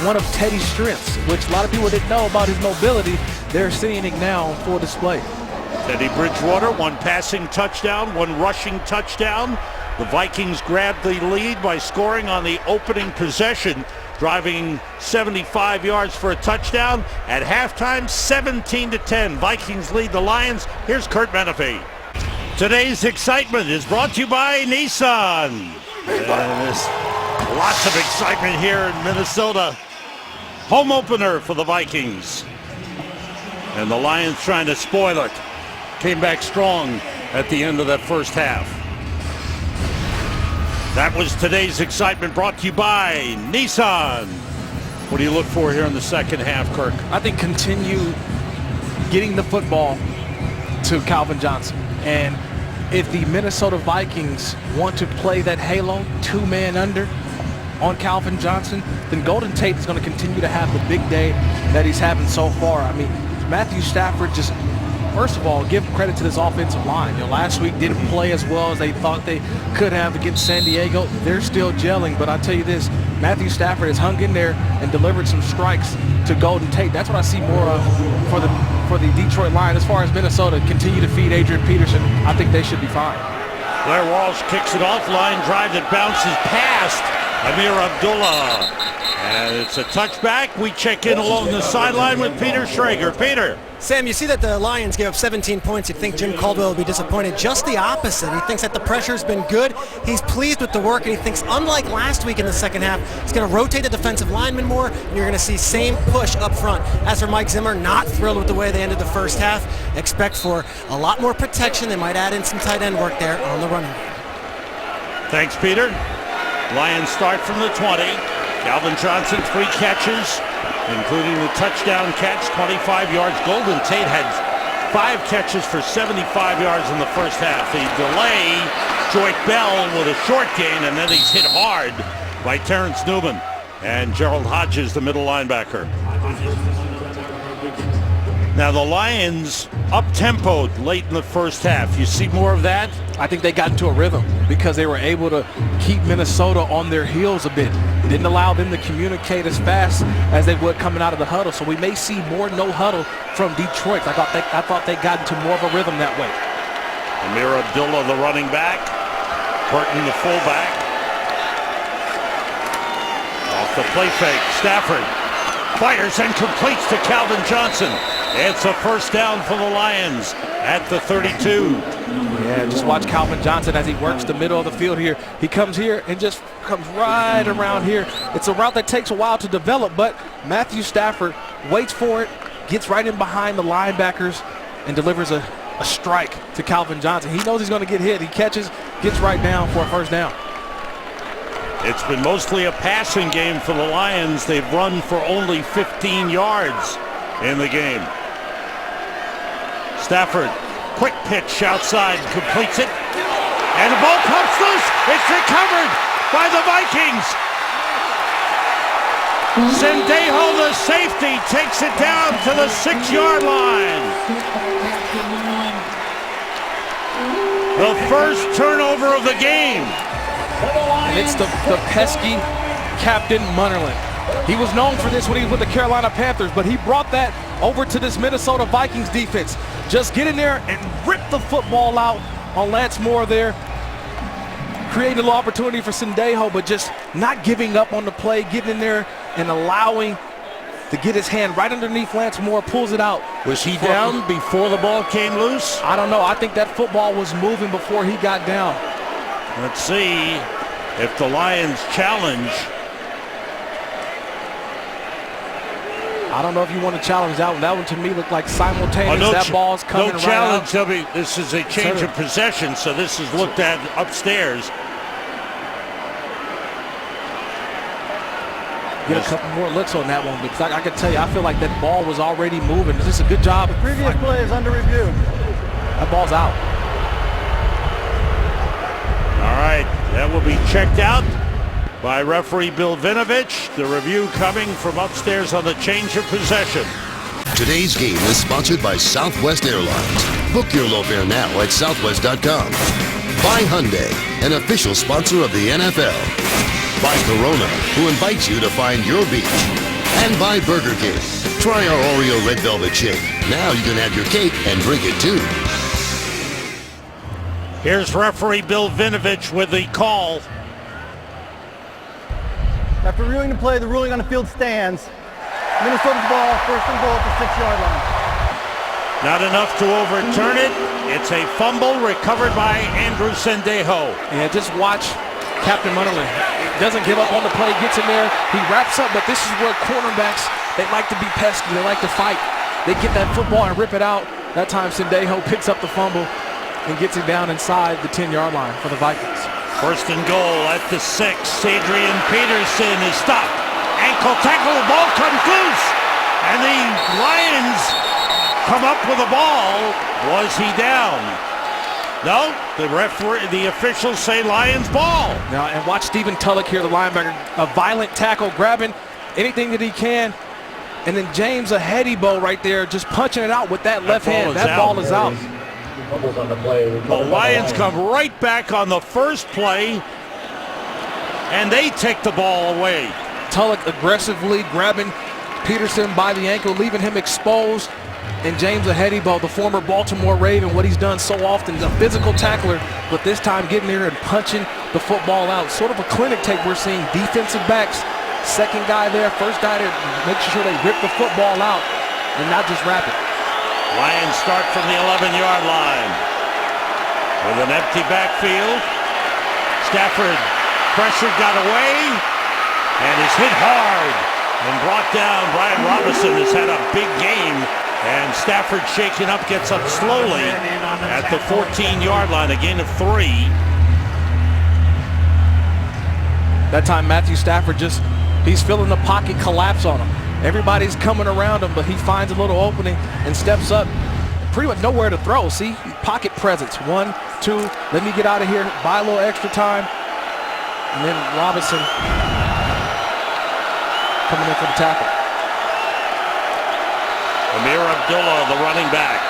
S3: one of Teddy's strengths, which a lot of people didn't know about his mobility. They're seeing it now on full display.
S2: Teddy Bridgewater, 1 passing touchdown, 1 rushing touchdown. The Vikings grabbed the lead by scoring on the opening possession, driving 75 yards for a touchdown. At halftime, 17-10. Vikings lead the Lions. Here's Kurt Menefee. Today's excitement is brought to you by Nissan. And there's lots of excitement here in Minnesota. Home opener for the Vikings. And the Lions trying to spoil it. Came back strong at the end of that first half. That was today's excitement, brought to you by Nissan. What do you look for here in the second half, Kirk?
S3: I think continue getting the football to Calvin Johnson. And if the Minnesota Vikings want to play that halo, two-man under on Calvin Johnson, then Golden Tate is going to continue to have the big day that he's having so far. I mean, Matthew Stafford just, first of all, give credit to this offensive line. You know, last week didn't play as well as they thought they could have against San Diego. They're still gelling, but I'll tell you this, Matthew Stafford has hung in there and delivered some strikes to Golden Tate. That's what I see more of for the Detroit Lions. As far as Minnesota, continue to feed Adrian Peterson. I think they should be fine.
S2: Blair Walsh kicks it off, line drive that bounces past Amir Abdullah. And it's a touchback. We check in along the sideline with Peter Schrager. Peter.
S8: Sam, you see that the Lions gave up 17 points. You'd think Jim Caldwell would be disappointed. Just the opposite. He thinks that the pressure's been good. He's pleased with the work, and he thinks, unlike last week in the second half, he's going to rotate the defensive linemen more, and you're going to see same push up front. As for Mike Zimmer, not thrilled with the way they ended the first half. Expect for a lot more protection. They might add in some tight end work there on the running game.
S2: Thanks, Peter. Lions start from the 20. Calvin Johnson, 3 catches, including the touchdown catch, 25 yards. Golden Tate had 5 catches for 75 yards in the first half. The delay, Joyce Bell with a short gain, and then he's hit hard by Terrence Newman and Gerald Hodges, the middle linebacker. Now the Lions up-tempoed late in the first half. You see more of that?
S3: I think they got into a rhythm because they were able to keep Minnesota on their heels a bit. Didn't allow them to communicate as fast as they would coming out of the huddle. So we may see more no huddle from Detroit. I thought they got into more of a rhythm that way.
S2: Amir Abdullah, the running back. Burton, the fullback. Off the play fake, Stafford fires and completes to Calvin Johnson. It's a first down for the Lions at the 32.
S3: Yeah, just watch Calvin Johnson as he works the middle of the field here. He comes here and just comes right around here. It's a route that takes a while to develop, but Matthew Stafford waits for it, gets right in behind the linebackers, and delivers a strike to Calvin Johnson. He knows he's going to get hit. He catches, gets right down for a first down.
S2: It's been mostly a passing game for the Lions. They've run for only 15 yards in the game. Stafford, quick pitch outside, completes it, and the ball pops loose. It's recovered by the Vikings. Sendejo, the safety, takes it down to the 6-yard line. The first turnover of the game.
S3: And it's the pesky Captain Munnerlyn. He was known for this when he was with the Carolina Panthers, but he brought that over to this Minnesota Vikings defense. Just get in there and rip the football out on Lance Moore there. Creating a little opportunity for Sendejo, but just not giving up on the play, getting in there and allowing to get his hand right underneath Lance Moore, pulls it out.
S2: Was he down before the ball came loose?
S3: I don't know. I think that football was moving before he got down.
S2: Let's see if the Lions challenge.
S3: I don't know if you want to challenge that one. That one to me looked like simultaneous. That ball's coming
S2: no challenge.
S3: Right out.
S2: This is a change of possession, so this is looked at upstairs.
S3: Get a couple more looks on that one because I can tell you, I feel like that ball was already moving. This is a good job.
S5: The previous play is under review.
S3: That ball's out.
S2: All right, that will be checked out by referee Bill Vinovich. The review coming from upstairs on the change of possession.
S1: Today's game is sponsored by Southwest Airlines. Book your low fare now at southwest.com. By Hyundai, an official sponsor of the NFL. By Corona, who invites you to find your beach. And by Burger King. Try our Oreo Red Velvet Shake. Now you can have your cake and drink it too.
S2: Here's referee Bill Vinovich with the call.
S5: After reviewing the play, the ruling on the field stands. Minnesota's ball, first and goal at the 6-yard line.
S2: Not enough to overturn it. It's a fumble recovered by Andrew Sendejo.
S3: And just watch Captain Munnerlyn doesn't give up on the play, gets in there, he wraps up, but this is where cornerbacks, they like to be pesky, they like to fight. They get that football and rip it out. That time Sendejo picks up the fumble and gets it down inside the 10-yard line for the Vikings.
S2: First and goal at the 6. Adrian Peterson is stopped. Ankle tackle, the ball comes loose. And the Lions come up with the ball. Was he down? No, the officials say Lions ball.
S3: Now, and watch Stephen Tulloch here, the linebacker, a violent tackle, grabbing anything that he can. And then James, a heady bow right there, just punching it out with that left hand. That ball is out.
S2: The Lions come right back on the first play, and they take the ball away.
S3: Tulloch aggressively grabbing Peterson by the ankle, leaving him exposed. And James Ahedibo, the former Baltimore Raven, what he's done so often, a physical tackler, but this time getting there and punching the football out. Sort of a clinic tape we're seeing. Defensive backs, second guy there, first guy there, making sure they rip the football out and not just wrap it.
S2: Lions start from the 11-yard line. With an empty backfield, Stafford pressure got away and is hit hard and brought down. Brian Robinson has had a big game. And Stafford shaking up, gets up slowly at the 14-yard line, a gain of 3.
S3: That time Matthew Stafford he's feeling the pocket collapse on him. Everybody's coming around him, but he finds a little opening and steps up. Pretty much nowhere to throw. See, pocket presence. 1, 2, let me get out of here, buy a little extra time. And then Robinson coming in for the tackle.
S2: Amir Abdullah, the running back.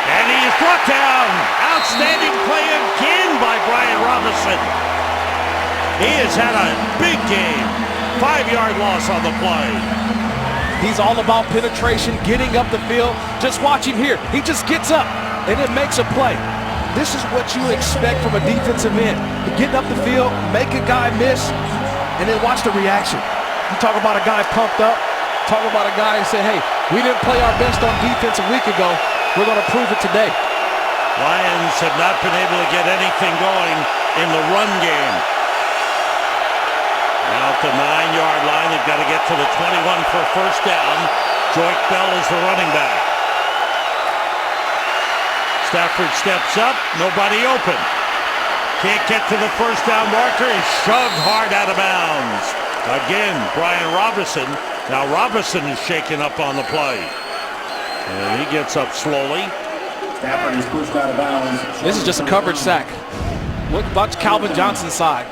S2: And he is brought down. Outstanding play again by Brian Robinson. He has had a big game. 5-yard loss on the play.
S3: He's all about penetration, getting up the field. Just watch him here. He just gets up and it makes a play. This is what you expect from a defensive end. Getting up the field, make a guy miss, and then watch the reaction. You talk about a guy pumped up. Talk about a guy who said, hey, we didn't play our best on defense a week ago. We're going to prove it today.
S2: Lions have not been able to get anything going in the run game. Now at the 9-yard line, they've got to get to the 21 for a first down. Joyce Bell is the running back. Stafford steps up, nobody open. Can't get to the first down marker, is shoved hard out of bounds. Again, Brian Robinson. Now Robinson is shaken up on the play. And he gets up slowly.
S11: Stafford is pushed out of bounds.
S3: This is just a coverage sack. Watch Calvin Johnson's side.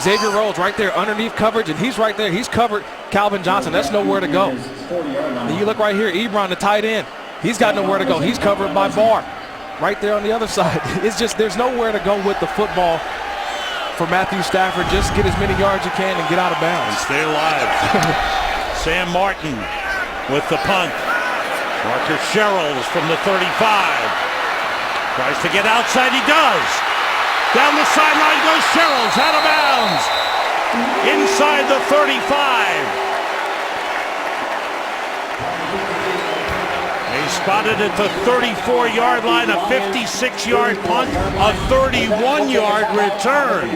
S3: Xavier Rhodes right there underneath coverage, and he's right there. He's covered Calvin Johnson. That's nowhere to go. And you look right here, Ebron, the tight end. He's got nowhere to go. He's covered by Barr. Right there on the other side. It's just there's nowhere to go with the football for Matthew Stafford. Just get as many yards you can and get out of bounds.
S2: And stay alive. Sam Martin with the punt. Marcus Sherrills from the 35. Tries to get outside, he does. Down the sideline goes Sherrills, out of bounds. Inside the 35. They spotted at the 34-yard line, a 56-yard punt, a 31-yard return.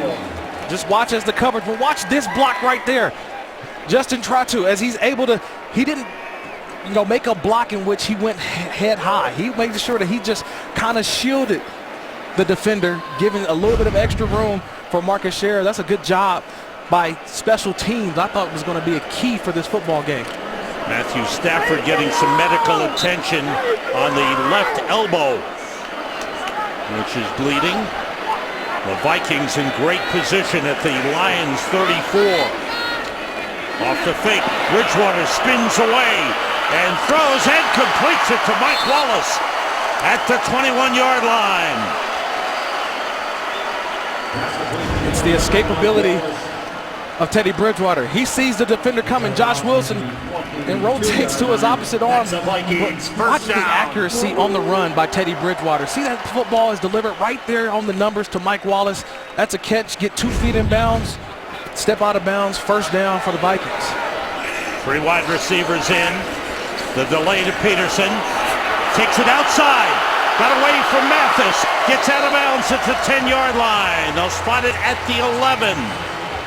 S3: Just watch as the coverage, but watch this block right there. Justin Tratu, as he's able to, he didn't, make a block in which he went head high. He made sure that he just kind of shielded the defender, giving a little bit of extra room for Marcus Sherrill. That's a good job by special teams. I thought it was going to be a key for this football game.
S2: Matthew Stafford getting some medical attention on the left elbow, which is bleeding. The Vikings in great position at the Lions 34. Off the fake, Bridgewater spins away and throws and completes it to Mike Wallace at the 21-yard line.
S3: It's the escapability of Teddy Bridgewater. He sees the defender coming, Josh Wilson, and rotates to his opposite arm. Watch the accuracy on the run by Teddy Bridgewater. See that football is delivered right there on the numbers to Mike Wallace. That's a catch, get 2 feet in bounds. Step out of bounds, first down for the Vikings.
S2: 3 wide receivers in. The delay to Peterson. Takes it outside. Got away from Mathis. Gets out of bounds at the 10-yard line. They'll spot it at the 11.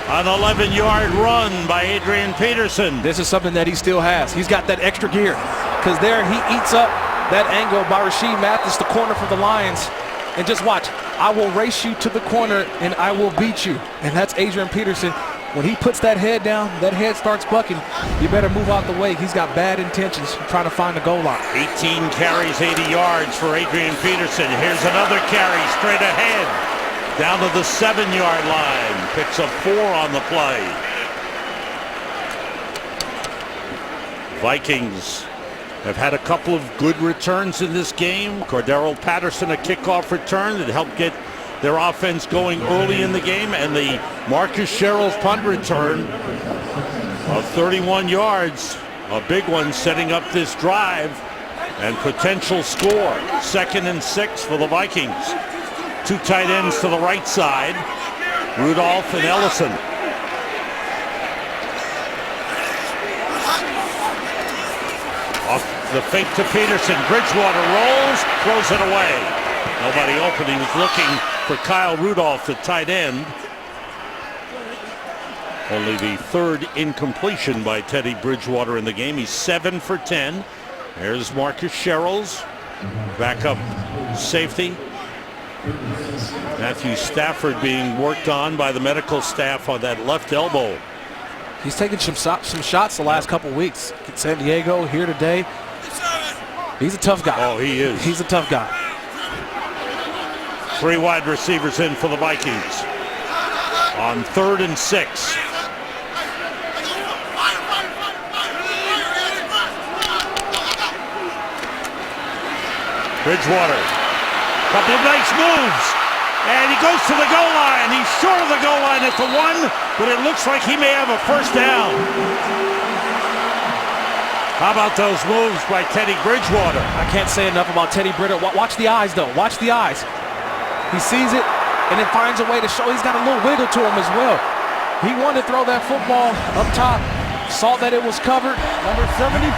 S2: An 11-yard run by Adrian Peterson.
S3: This is something that he still has. He's got that extra gear. Because there he eats up that angle by Rasheed Mathis, the corner for the Lions. And just watch. I will race you to the corner and I will beat you. And that's Adrian Peterson. When he puts that head down, that head starts bucking. You better move out the way. He's got bad intentions trying to find the goal line.
S2: 18 carries, 80 yards for Adrian Peterson. Here's another carry straight ahead. Down to the 7-yard line. Picks up 4 on the play. Vikings have had a couple of good returns in this game. Cordero Patterson, a kickoff return that helped get their offense going early in the game, and the Marcus Sherrill's punt return of 31 yards, a big one, setting up this drive and potential score. 2nd and 6 for the Vikings. 2 tight ends to the right side, Rudolph and Ellison. Off the fake to Peterson. Bridgewater rolls, throws it away. Nobody open. He was looking for Kyle Rudolph, the tight end. Only the 3rd incompletion by Teddy Bridgewater in the game. He's 7 for 10. There's Marcus Sherrills, backup safety. Matthew Stafford being worked on by the medical staff on that left elbow.
S3: He's taken some shots the last couple weeks. At San Diego, here today. He's a tough guy.
S2: Oh, he is.
S3: He's a tough guy.
S2: 3 wide receivers in for the Vikings on 3rd and 6. Bridgewater, couple of nice moves, and he goes to the goal line. He's short of the goal line at the 1, but it looks like he may have a first down. How about those moves by Teddy Bridgewater?
S3: I can't say enough about Teddy Bridgewater. Watch the eyes, though. Watch the eyes. He sees it and then finds a way to show he's got a little wiggle to him as well. He wanted to throw that football up top, saw that it was covered.
S5: Number 74.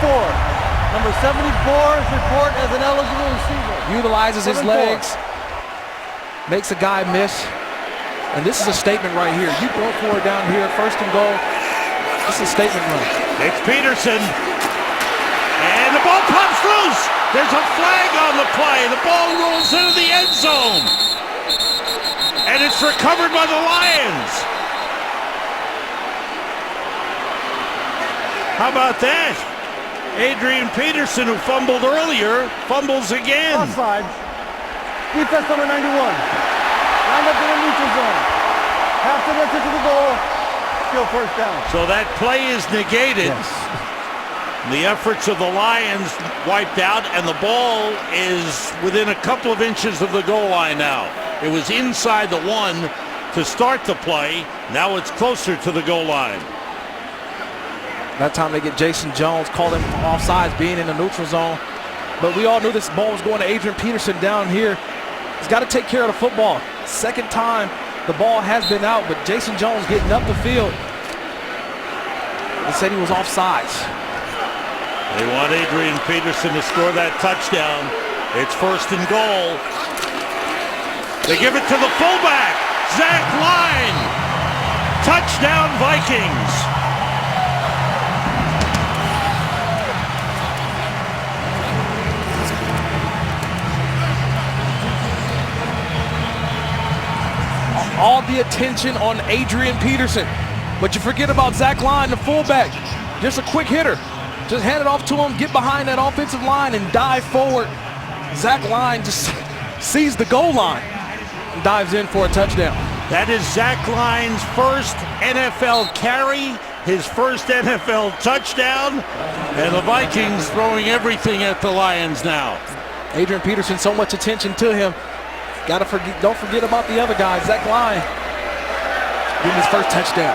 S5: Number 74 is reported as an eligible receiver.
S3: Utilizes his legs, makes a guy miss. And this is a statement right here. You go for it down here, 1st and goal. This is a statement run.
S2: It's Peterson. And the ball pops loose. There's a flag on the play. The ball rolls into the end zone. And it's recovered by the Lions. How about that? Adrian Peterson, who fumbled earlier, fumbles again.
S5: Offside. Defense number 91. Round up in the neutral zone. Half the distance to the goal. Still first down.
S2: So that play is negated.
S3: Yes.
S2: The efforts of the Lions wiped out, and the ball is within a couple of inches of the goal line now. It was inside the 1 to start the play. Now it's closer to the goal line.
S3: That time they get Jason Jones, call him offsides, being in the neutral zone. But we all knew this ball was going to Adrian Peterson down here. He's got to take care of the football. 2nd time the ball has been out, but Jason Jones getting up the field. They said he was offsides.
S2: They want Adrian Peterson to score that touchdown. It's 1st and goal. They give it to the fullback, Zach Line. Touchdown, Vikings.
S3: All the attention on Adrian Peterson. But you forget about Zach Line, the fullback. Just a quick hitter. Just hand it off to him, get behind that offensive line and dive forward. Zach Line just sees the goal line and dives in for a touchdown.
S2: That is Zach Line's first NFL carry, his first NFL touchdown, and the Vikings throwing everything at the Lions now.
S3: Adrian Peterson, so much attention to him. Don't forget about the other guy, Zach Line, getting his first touchdown.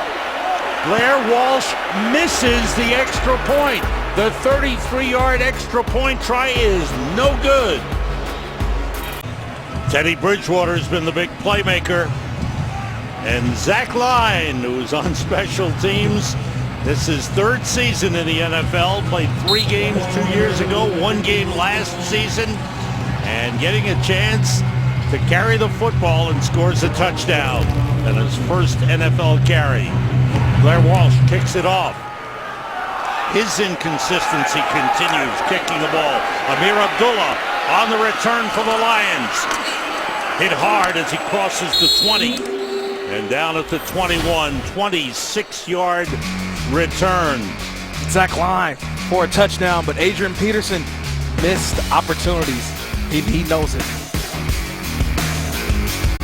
S2: Blair Walsh misses the extra point. The 33-yard extra point try is no good. Teddy Bridgewater has been the big playmaker. And Zach Line, who's on special teams. This is 3rd season in the NFL. Played 3 games 2 years ago, 1 game last season. and getting a chance to carry the football and scores a touchdown. And his first NFL carry. Blair Walsh kicks it off. His inconsistency continues, kicking the ball. Amir Abdullah on the return for the Lions. Hit hard as he crosses the 20. And down at the 21, 26-yard return.
S3: Zach Line for a touchdown, but Adrian Peterson missed opportunities. He knows it.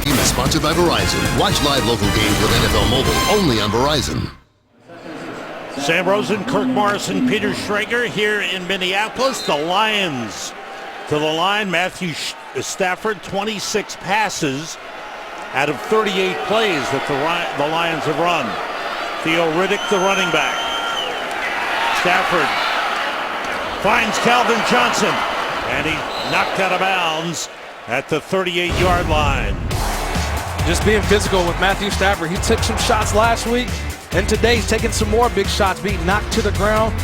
S1: Team is sponsored by Verizon. Watch live local games with NFL Mobile only on Verizon.
S2: Sam Rosen, Kirk Morrison, Peter Schrager here in Minneapolis. The Lions to the line. Matthew Stafford, 26 passes out of 38 plays that the Lions have run. Theo Riddick, the running back. Stafford finds Calvin Johnson, and he knocked out of bounds at the 38-yard line.
S3: Just being physical with Matthew Stafford. He took some shots last week, and today he's taking some more big shots, being knocked to the ground,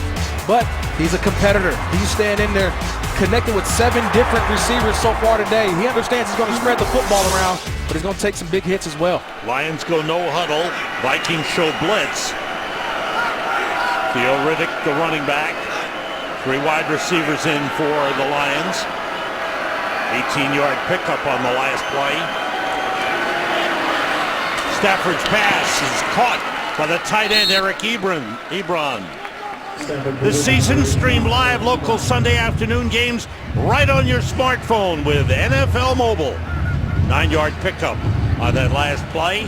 S3: but he's a competitor. He's staying in there, connected with 7 different receivers so far today. He understands he's going to spread the football around, but he's going to take some big hits as well.
S2: Lions go no huddle. Vikings show blitz. Theo Riddick, the running back. 3 wide receivers in for the Lions. 18-yard pickup on the last play. Stafford's pass is caught by the tight end Eric Ebron. This season, stream live local Sunday afternoon games right on your smartphone with NFL Mobile. 9-yard pickup on that last play.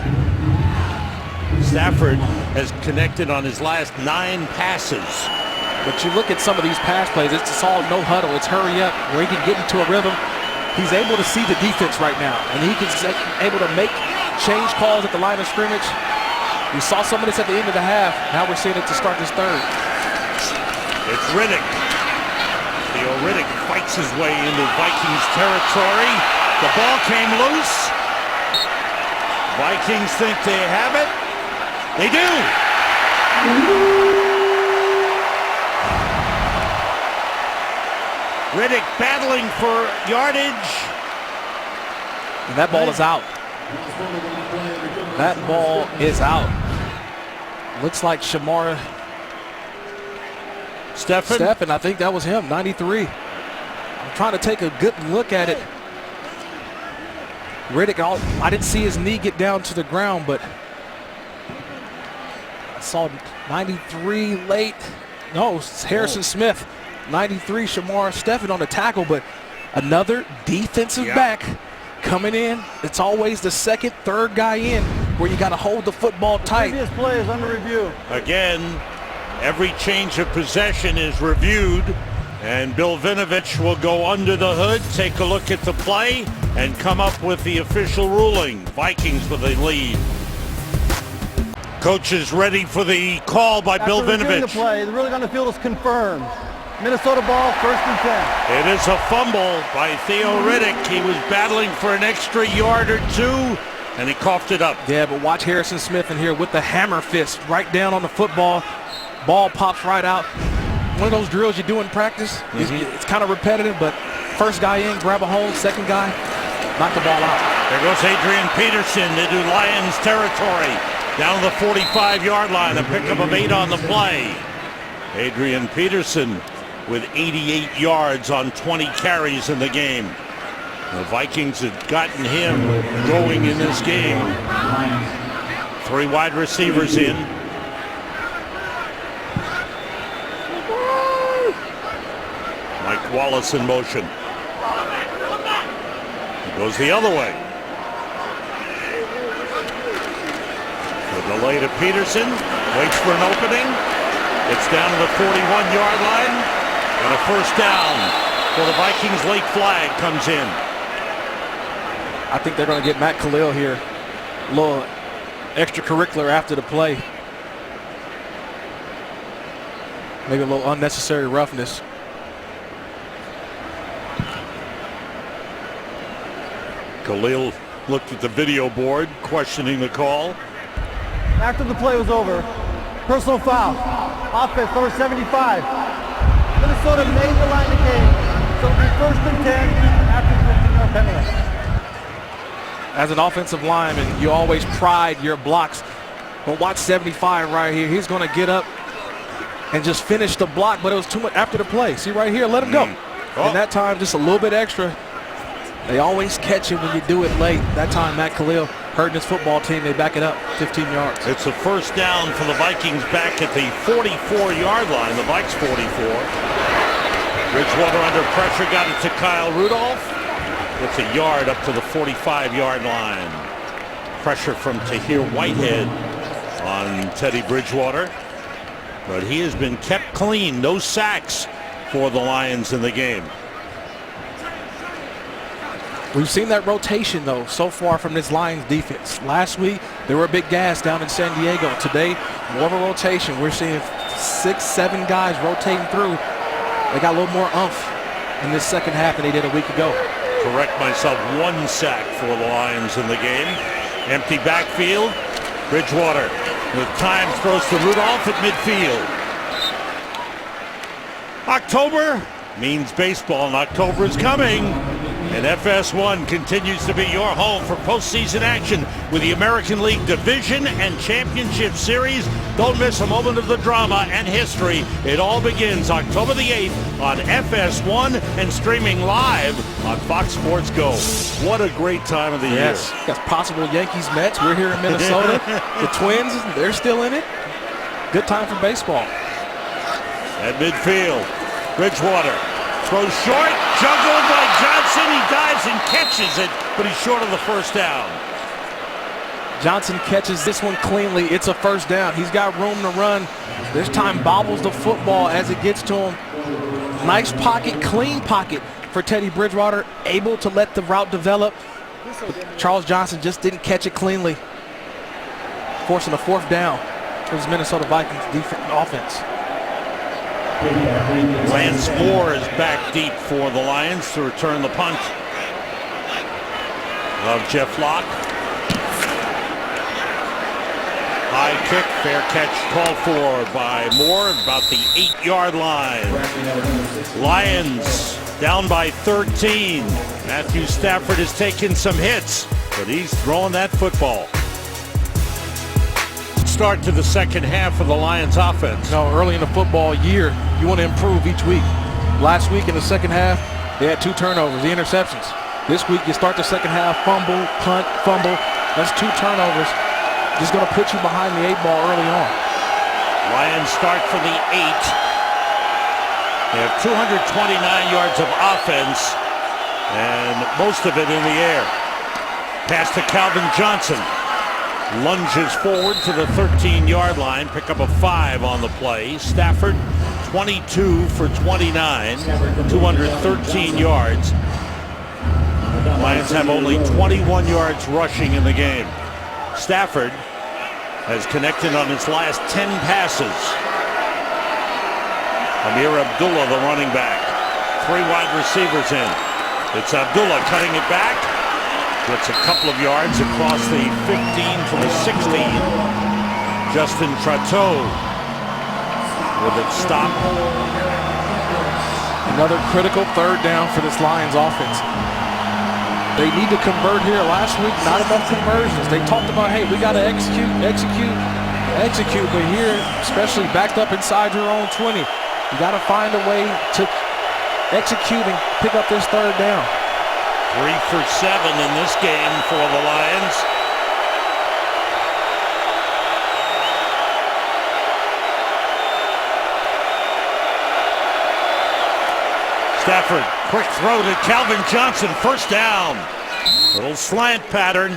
S2: Stafford has connected on his last 9 passes.
S3: But you look at some of these pass plays, it's all no huddle, it's hurry up, where he can get into a rhythm. He's able to see the defense right now, and he can able to make change calls at the line of scrimmage. We saw some of this at the end of the half. Now we're seeing it to start this third.
S2: It's Riddick. Theo Riddick fights his way into Vikings territory. The ball came loose. Vikings think they have it. They do. Riddick battling for yardage.
S3: And that ball is out. That ball is out. Looks like Shamar Stephen, I think that was him, 93. I'm trying to take a good look at it. Riddick, I didn't see his knee get down to the ground, but I saw 93 late. No, it's Harrison Smith. 93, Shamar Stephen on the tackle, but another defensive back coming in. It's always the second, third guy in where you got to hold the football tight.
S5: Previous play is under review.
S2: Again, every change of possession is reviewed, and Bill Vinovich will go under the hood, take a look at the play, and come up with the official ruling. Vikings with a lead. Coach is ready for the call by Bill Vinovich.
S5: The play, the ruling on the field is confirmed. Minnesota ball, 1st and 10.
S2: It is a fumble by Theo Riddick. He was battling for an extra yard or 2, and he coughed it up.
S3: Yeah, but watch Harrison Smith in here with the hammer fist right down on the football. Ball pops right out. One of those drills you do in practice. It's kind of repetitive, but first guy in, grab a hold. Second guy, knock the ball out.
S2: There goes Adrian Peterson into Lions territory. Down to the 45-yard line, a pickup of 8 on the play. Adrian Peterson with 88 yards on 20 carries in the game. The Vikings had gotten him going in this game. 3 wide receivers in. Mike Wallace in motion. He goes the other way. The delay to Peterson. Waits for an opening. It's down to the 41-yard line. And a first down for the Vikings. Late flag comes in.
S3: I think they're going to get Matt Khalil here. A little extracurricular after the play. Maybe a little unnecessary roughness.
S2: Khalil looked at the video board, questioning the call.
S5: After the play was over, personal foul. Offense, number 75. Minnesota made the line of game, so it'll be 1st and 10 after the 15-yard penalty.
S3: As an offensive lineman, you always pride your blocks. But watch 75 right here. He's going to get up and just finish the block, but it was too much after the play. See right here, let him go. And that time, just a little bit extra. They always catch it when you do it late. That time, Matt Khalil hurting his football team. They back it up 15 yards.
S2: It's a first down for the Vikings back at the 44-yard line. The Vikes 44. Bridgewater under pressure, got it to Kyle Rudolph. It's a yard up to the 45-yard line. Pressure from Tahir Whitehead on Teddy Bridgewater. But he has been kept clean. No sacks for the Lions in the game.
S3: We've seen that rotation, though, so far from this Lions defense. Last week, they were a big gas down in San Diego. Today, more of a rotation. We're seeing 6, 7 guys rotating through. They got a little more oomph in this second half than they did a week ago.
S2: Correct myself, 1 sack for the Lions in the game. Empty backfield. Bridgewater with time throws to Rudolph at midfield. October means baseball, and October is coming. And FS1 continues to be your home for postseason action with the American League Division and Championship Series. Don't miss a moment of the drama and history. It all begins October the 8th on FS1 and streaming live on Fox Sports Go. What a great time of the year.
S3: That's possible Yankees Mets. We're here in Minnesota. The Twins, they're still in it. Good time for baseball.
S2: At midfield, Bridgewater throws short, juggled by Johnson. He dives and catches it, but he's short of the first down.
S3: Johnson catches this one cleanly. It's a first down. He's got room to run. This time bobbles the football as it gets to him. Nice pocket, clean pocket for Teddy Bridgewater, able to let the route develop. But Charles Johnson just didn't catch it cleanly, forcing a fourth down for his Minnesota Vikings offense.
S2: Lance Moore is back deep for the Lions to return the punt of Jeff Locke. High kick, fair catch called for by Moore about the 8-yard line. Lions down by 13. Matthew Stafford has taken some hits, but he's throwing that football. Start to the second half of the Lions offense.
S3: Early in the football year, you want to improve each week. Last week in the second half, they had 2 turnovers, the interceptions. This week, you start the second half, fumble, punt, fumble. That's 2 turnovers. Just going to put you behind the 8 ball early on.
S2: Lions start from the 8. They have 229 yards of offense, and most of it in the air. Pass to Calvin Johnson. Lunges forward to the 13-yard line, pick up a 5 on the play. Stafford, 22 for 29, 213 yards. The Lions have only 21 yards rushing in the game. Stafford has connected on his last 10 passes. Amir Abdullah, the running back. 3 wide receivers in. It's Abdullah cutting it back. Gets a couple of yards across the 15 to the 16. Justin Trateau with it stopped.
S3: Another critical third down for this Lions offense. They need to convert here. Last week, not enough conversions. They talked about, hey, we got to execute. But here, especially backed up inside your own 20, you got to find a way to execute and pick up this third down.
S2: 3 for 7 in this game for the Lions. Stafford, quick throw to Calvin Johnson, first down. Little slant pattern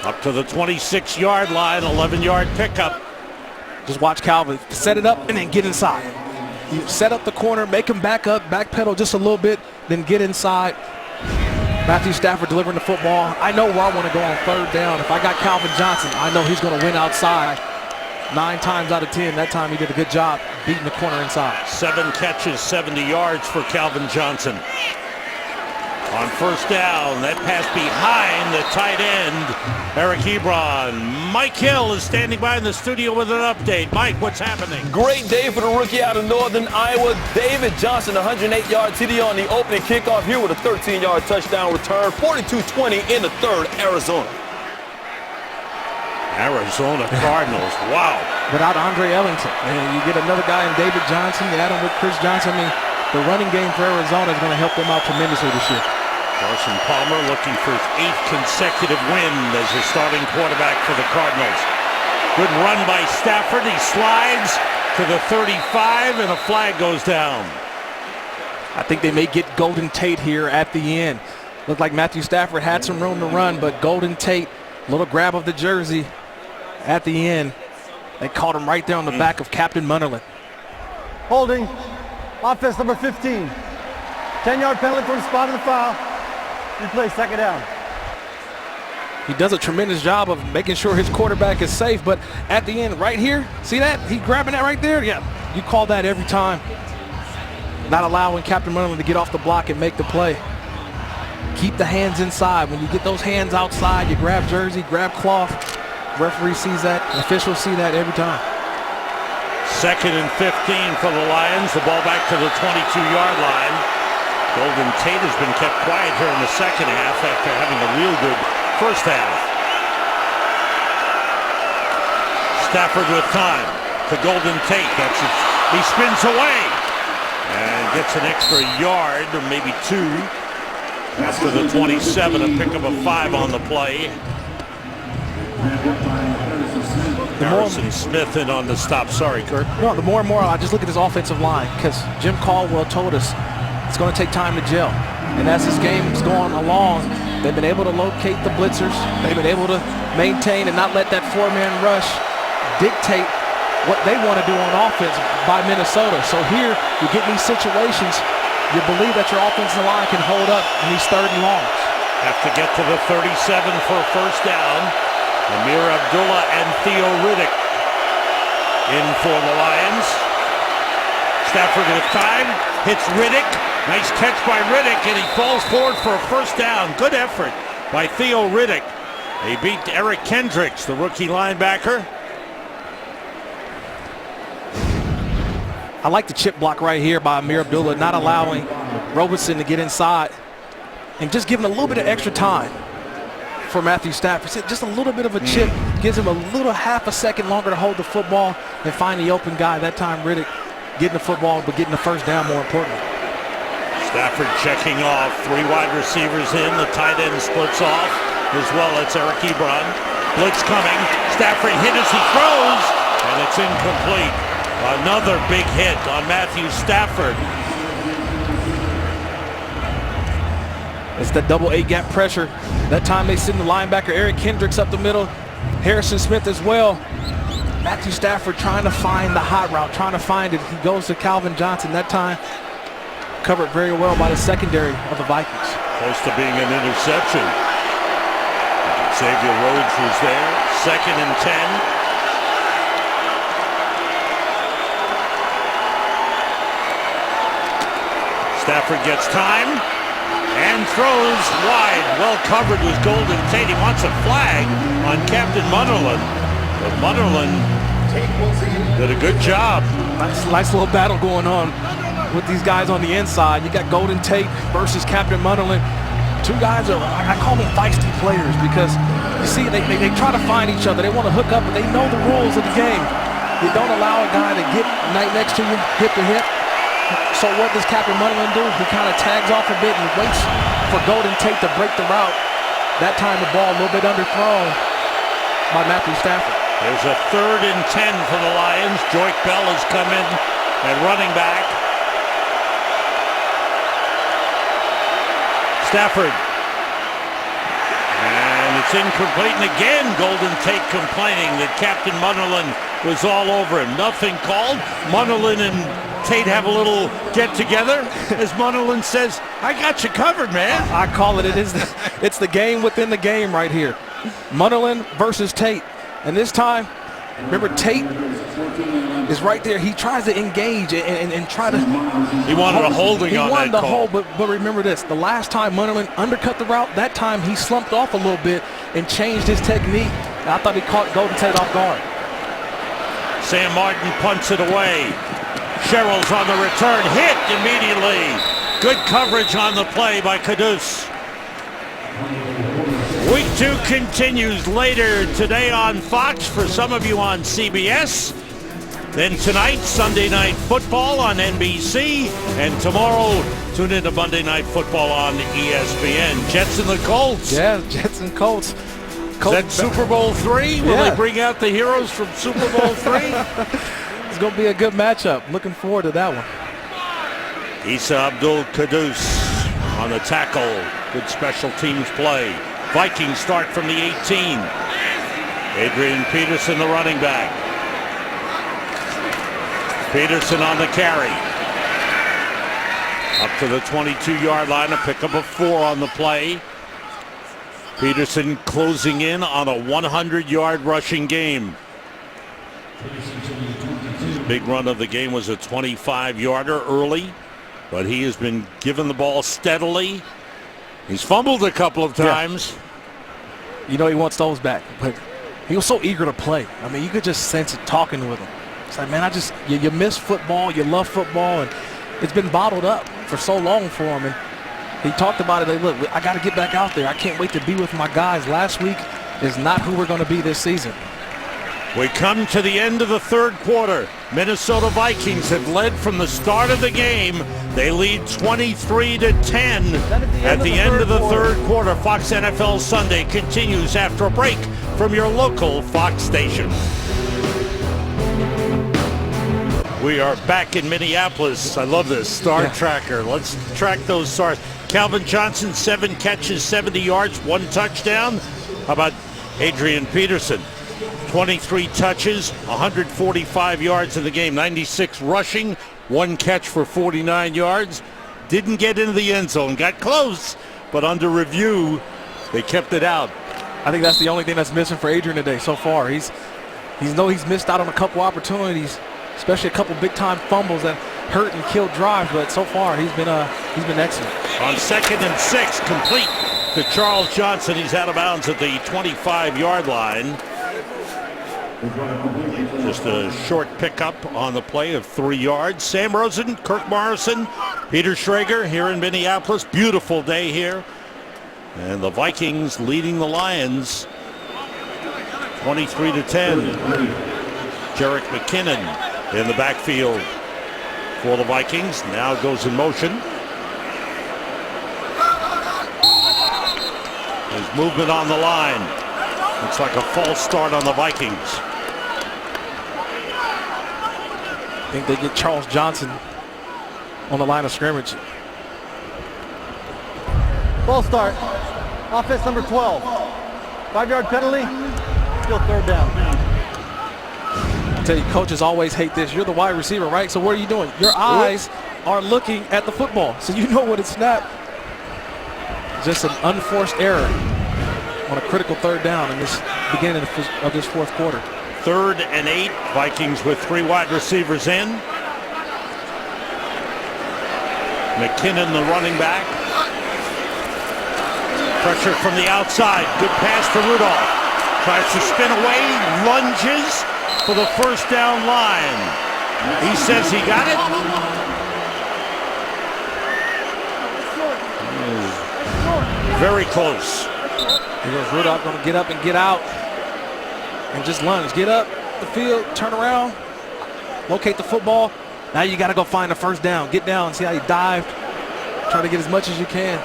S2: up to the 26-yard line, 11-yard pickup.
S3: Just watch Calvin set it up and then get inside. You set up the corner, make him back up, backpedal just a little bit, then get inside. Matthew Stafford delivering the football. I know where I want to go on third down. If I got Calvin Johnson, I know he's going to win outside. 9 times out of 10, that time he did a good job beating the corner inside.
S2: 7 catches, 70 yards for Calvin Johnson. On first down, that pass behind the tight end, Eric Ebron. Mike Hill is standing by in the studio with an update. Mike, what's happening?
S7: Great day for the rookie out of Northern Iowa, David Johnson, 108-yard TD on the opening kickoff here with a 13-yard touchdown return, 42-20 in the third, Arizona.
S2: Arizona Cardinals, wow.
S3: Without Andre Ellington, and you get another guy in David Johnson, you add him with Chris Johnson. I mean, the running game for Arizona is going to help them out tremendously this year.
S2: Carson Palmer looking for his 8th consecutive win as the starting quarterback for the Cardinals. Good run by Stafford. He slides to the 35, and a flag goes down.
S3: I think they may get Golden Tate here at the end. Looked like Matthew Stafford had some room to run, but Golden Tate, little grab of the jersey at the end. They caught him right there on the back of Captain Munnerlyn.
S5: Holding. Offense number 15. 10-yard penalty for the spot of the foul. Replay, second down.
S3: He does a tremendous job of making sure his quarterback is safe, but at the end right here, see that? He grabbing that right there? Yeah, you call that every time. Not allowing Captain Munnerlyn to get off the block and make the play. Keep the hands inside. When you get those hands outside, you grab jersey, grab cloth. Referee sees that, officials see that every time.
S2: 2nd and 15 for the Lions. The ball back to the 22-yard line. Golden Tate has been kept quiet here in the second half after having a real good first half. Stafford with time to Golden Tate. He spins away and gets an extra yard or maybe 2 after the 27, a pickup of 5 on the play. Harrison Smith in on the stop. Sorry, Kurt.
S3: No, the more and more I just look at this offensive line, because Jim Caldwell told us it's going to take time to gel. And as this game's going along, they've been able to locate the blitzers. They've been able to maintain and not let that 4-man rush dictate what they want to do on offense by Minnesota. So here, you get in these situations, you believe that your offensive line can hold up in these 3rd and longs.
S2: Have to get to the 37 for a first down. Amir Abdullah and Theo Riddick in for the Lions. Stafford with time, hits Riddick. Nice catch by Riddick, and he falls forward for a first down. Good effort by Theo Riddick. They beat Eric Kendricks, the rookie linebacker.
S3: I like the chip block right here by Amir Abdullah, not allowing Robertson to get inside and just giving a little bit of extra time for Matthew Stafford. Just a little bit of a chip gives him a little half a second longer to hold the football and find the open guy. That time Riddick getting the football, but getting the first down more importantly.
S2: Stafford checking off, 3 wide receivers in, the tight end splits off as well. It's Eric Ebron. Blitz coming, Stafford hit as he throws, and it's incomplete. Another big hit on Matthew Stafford.
S3: It's the double A gap pressure. That time they send the linebacker Eric Kendricks up the middle. Harrison Smith as well. Matthew Stafford trying to find the hot route, trying to find it. He goes to Calvin Johnson. That time covered very well by the secondary of the Vikings.
S2: Close to being an interception. Xavier Rhodes was there. 2nd and 10. Stafford gets time and throws wide. Well covered was Golden Tate. He wants a flag on Captain Munnerlyn. But Munnerlyn did a good job.
S3: Nice little battle going on with these guys on the inside. You got Golden Tate versus Captain Munnerlyn. 2 guys are, I call them feisty players, because you see they try to find each other. They want to hook up, but they know the rules of the game. You don't allow a guy to get right next to you, hip to hip. So what does Captain Munnerlyn do? He kind of tags off a bit and waits for Golden Tate to break the route. That time the ball a little bit underthrown by Matthew Stafford.
S2: There's a 3rd and 10 for the Lions. Joyke Bell has come in at running back. Stafford. And it's incomplete. And again, Golden Tate complaining that Captain Munnerlyn was all over him. Nothing called. Munnerlyn and Tate have a little get together. As Munnerlyn says, I got you covered, man.
S3: I call it, it's the game within the game right here. Munnerlyn versus Tate. And this time, remember Tate is right there. He tries to engage and try to.
S2: He wanted a holding on that call.
S3: He wanted the hold, but remember this. The last time Munderland undercut the route, that time he slumped off a little bit and changed his technique. I thought he caught Golden Tate off guard.
S2: Sam Martin punts it away. Sherrill's on the return. Hit immediately. Good coverage on the play by Caduce. Week 2 continues later today on Fox, for some of you on CBS. Then tonight, Sunday Night Football on NBC. And tomorrow, tune into Monday Night Football on ESPN. Jets and the Colts.
S3: Yeah, Jets and Colts.
S2: Is that Super Bowl III? Will they bring out the heroes from Super Bowl III?
S3: It's going to be a good matchup. Looking forward to that one.
S2: Isa Abdul Caduce on the tackle. Good special teams play. Vikings start from the 18. Adrian Peterson, the running back. Peterson on the carry. Up to the 22-yard line, a pickup of 4 on the play. Peterson closing in on a 100-yard rushing game. His big run of the game was a 25-yarder early, but he has been given the ball steadily. He's fumbled a couple of times.
S3: You know he wants those back, but he was so eager to play. I mean, you could just sense it talking with him. It's like, man, you miss football, you love football, and it's been bottled up for so long for him. And he talked about it. Like, look, I got to get back out there. I can't wait to be with my guys. Last week is not who we're going to be this season.
S2: We come to the end of the third quarter. Minnesota Vikings have led from the start of the game. They lead 23-10 at the end of the third quarter. Fox NFL Sunday continues after a break from your local Fox station. We are back in Minneapolis. I love this star tracker. Let's track those stars. Calvin Johnson, 7 catches, 70 yards, 1 touchdown. How about Adrian Peterson? 23 touches, 145 yards in the game, 96 rushing, 1 catch for 49 yards. Didn't get into the end zone, got close, but under review, they kept it out.
S3: I think that's the only thing that's missing for Adrian today so far. He's missed out on a couple opportunities, especially a couple big-time fumbles that hurt and killed drives, but so far he's been excellent.
S2: On 2nd and 6, complete to Charles Johnson. He's out of bounds at the 25-yard line. Just a short pickup on the play of 3 yards. Sam Rosen, Kirk Morrison, Peter Schrager here in Minneapolis. Beautiful day here. And the Vikings leading the Lions 23-10. Jerick McKinnon in the backfield for the Vikings. Now goes in motion. There's movement on the line. Looks like a false start on the Vikings.
S3: I think they get Charles Johnson on the line of scrimmage.
S5: False start. Offense number 12. 5-yard penalty. Still 3rd down.
S3: I tell you, coaches always hate this. You're the wide receiver, right? So what are you doing? Your eyes are looking at the football, so you know when it's snapped. Just an unforced error on a critical 3rd down in this beginning of this 4th quarter.
S2: 3rd and 8. Vikings with 3 wide receivers in. McKinnon, the running back. Pressure from the outside. Good pass to Rudolph. Tries to spin away. Lunges for the 1st down line. He says he got it. Very close.
S3: Here goes Rudolph, going to get up and get out. And just lunge. Get up the field, turn around, locate the football. Now you got to go find the 1st down. Get down, see how he dived. Try to get as much as you can.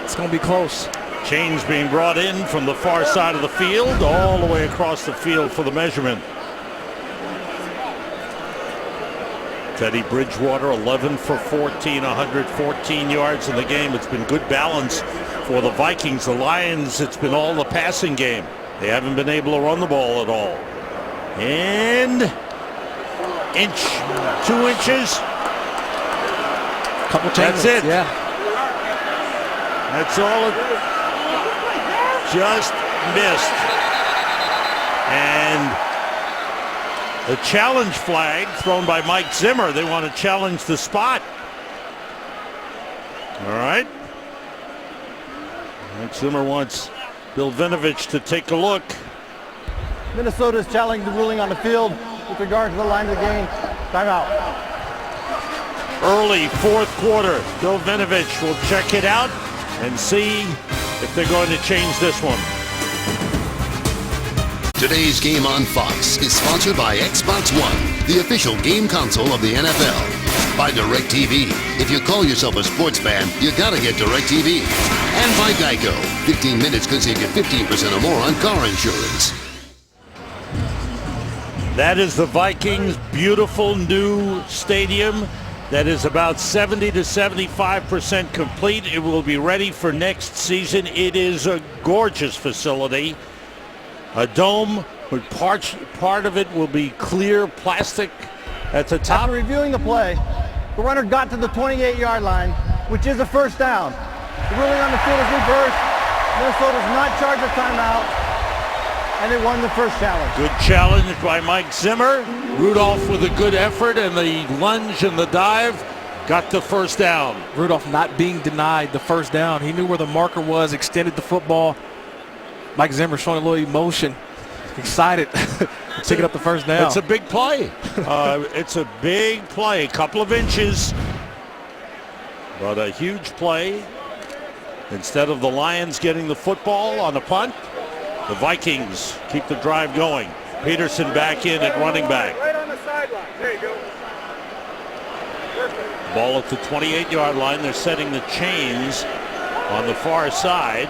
S3: It's going to be close.
S2: Chains being brought in from the far side of the field, all the way across the field for the measurement. Teddy Bridgewater, 11 for 14, 114 yards in the game. It's been good balance for the Vikings. The Lions, it's been all the passing game. They haven't been able to run the ball at all. And 2 inches.
S3: Couple changes.
S2: That's it.
S3: Yeah.
S2: That's all it just missed. And The challenge flag thrown by Mike Zimmer. They want to challenge the spot. All right. Mike Zimmer wants Bill Vinovich to take a look.
S5: Minnesota's challenging the ruling on the field with regard to the line of the game. Timeout.
S2: Early fourth quarter. Bill Vinovich will check it out and see if they're going to change this one.
S1: Today's game on Fox is sponsored by Xbox One, the official game console of the NFL. By DirecTV. If you call yourself a sports fan, you gotta get DirecTV. And by Geico. 15 minutes could save you 15% or more on car insurance.
S2: That is the Vikings' beautiful new stadium that is about 70 to 75% complete. It will be ready for next season. It is a gorgeous facility. A dome with part of it will be clear plastic at the top.
S5: After reviewing the play, the runner got to the 28-yard line, which is a first down. The ruling on the field is reversed. Minnesota does not charge a timeout, and it won the first challenge.
S2: Good challenge by Mike Zimmer. Rudolph with a good effort, and the lunge and the dive got the first down.
S3: Rudolph not being denied the first down. He knew where the marker was, extended the football. Mike Zimmer showing a little emotion, excited, picking up the first down.
S2: It's a big play. It's a big play, a couple of inches, but a huge play. Instead of the Lions getting the football on the punt, the Vikings keep the drive going. Peterson back in at running back.
S4: Right on the sideline. There you go.
S2: Ball at the 28-yard line. They're setting the chains on the far side.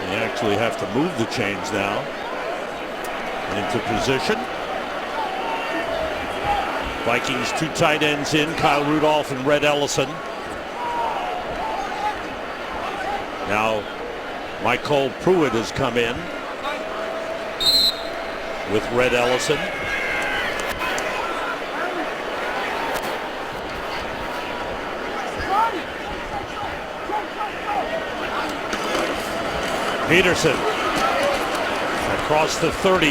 S2: They actually have to move the chains now into position. Vikings 2 tight ends in, Kyle Rudolph and Red Ellison. Now Michael Pruitt has come in with Red Ellison. Peterson across the 30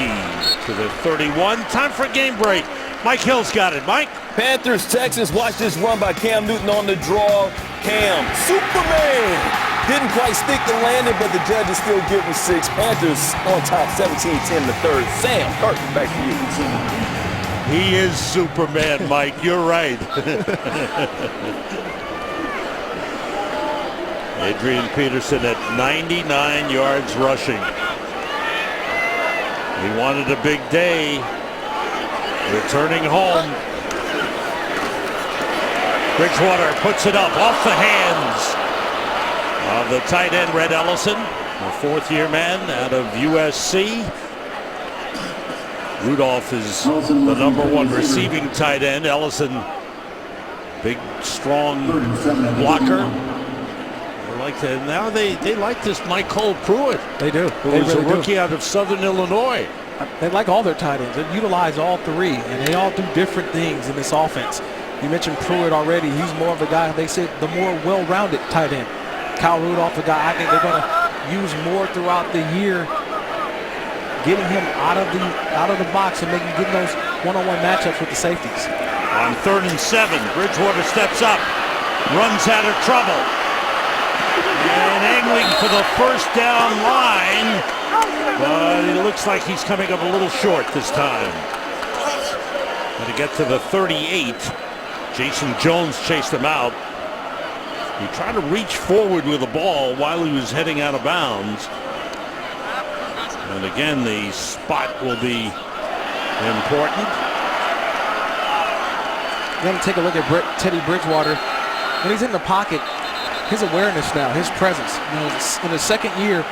S2: to the 31. Time for a game break. Mike Hill's got it. Mike.
S7: Panthers, Texans. Watch this run by Cam Newton on the draw. Cam, Superman. Didn't quite stick the landing, but the judges still give him 6. Panthers on top 17-10 in the third. Sam Curtin, back to you.
S2: He is Superman, Mike. You're right. Adrian Peterson at 99 yards rushing. He wanted a big day. Returning home. Bridgewater puts it up off the hands of the tight end Red Ellison, a fourth-year man out of USC. Rudolph is the #1 receiving tight end. Ellison, big, strong blocker. Now they like this Michael Pruitt.
S3: They do.
S2: Who is a rookie out of Southern Illinois.
S3: They like all their tight ends. They utilize all 3, and they all do different things in this offense. You mentioned Pruitt already. He's more of the guy, they said, the more well-rounded tight end. Kyle Rudolph, the guy I think they're going to use more throughout the year, getting him out of the box and getting those one-on-one matchups with the safeties.
S2: On 3rd and 7, Bridgewater steps up, runs out of trouble. And angling for the first down line, but it looks like he's coming up a little short this time. And to get to the 38, Jason Jones chased him out. He tried to reach forward with the ball while he was heading out of bounds. And again, the spot will be important.
S3: You're going to take a look at Teddy Bridgewater. When he's in the pocket, his awareness now, his presence. In his second year,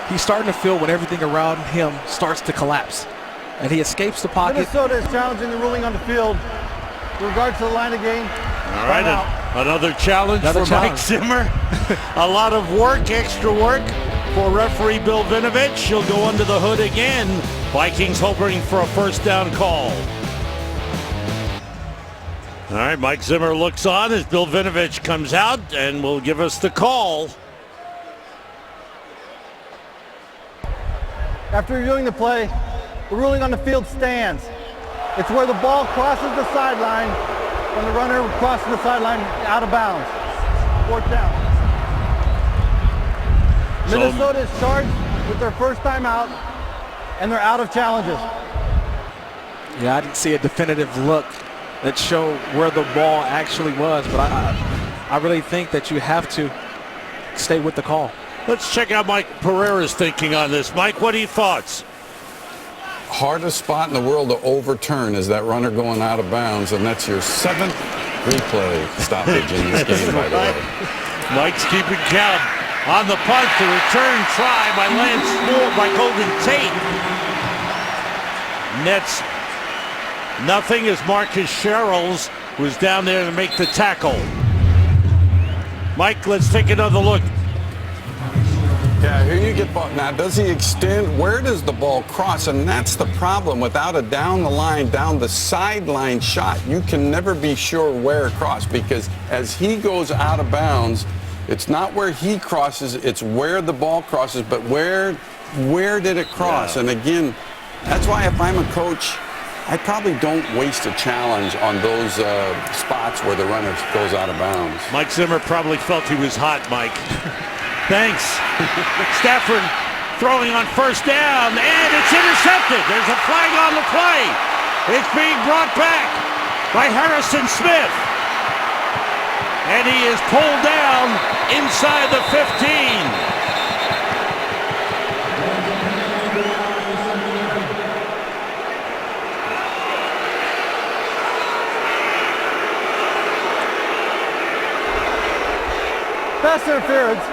S3: he's starting to feel when everything around him starts to collapse. And he escapes the pocket.
S5: Minnesota is challenging the ruling on the field with regards to the line of game.
S2: All right, another challenge for Mike Zimmer. A lot of work, extra work for referee Bill Vinovich. He'll go under the hood again. Vikings hoping for a first down call. All right, Mike Zimmer looks on as Bill Vinovich comes out and will give us the call.
S5: After reviewing the play, The ruling on the field stands. It's where the ball crosses the sideline when the runner crosses the sideline out of bounds. 4th down. Minnesota is charged with their first timeout, and they're out of challenges.
S3: Yeah, I didn't see a definitive look that showed where the ball actually was, but I really think that you have to stay with the call.
S2: Let's check out Mike Pereira's thinking on this. Mike, what are your thoughts?
S9: Hardest spot in the world to overturn is that runner going out of bounds, and that's your 7th replay stoppage in this game, by the way.
S2: Mike's keeping count. On the punt, the return try by Lance Moore, by Golden Tate. Nets nothing as Marcus Sherrills was down there to make the tackle. Mike, let's take another look.
S9: Yeah, here you get ball. Now, does he extend? Where does the ball cross? And that's the problem. Without a down the line, down the sideline shot, you can never be sure where it crossed, because as he goes out of bounds, it's not where he crosses, it's where the ball crosses, but where did it cross? Yeah. And again, that's why if I'm a coach, I probably don't waste a challenge on those spots where the runner goes out of bounds.
S2: Mike Zimmer probably felt he was hot, Mike. Thanks. Stafford throwing on 1st down, and it's intercepted. There's a flag on the play. It's being brought back by Harrison Smith. And he is pulled down inside the 15.
S5: Pass interference.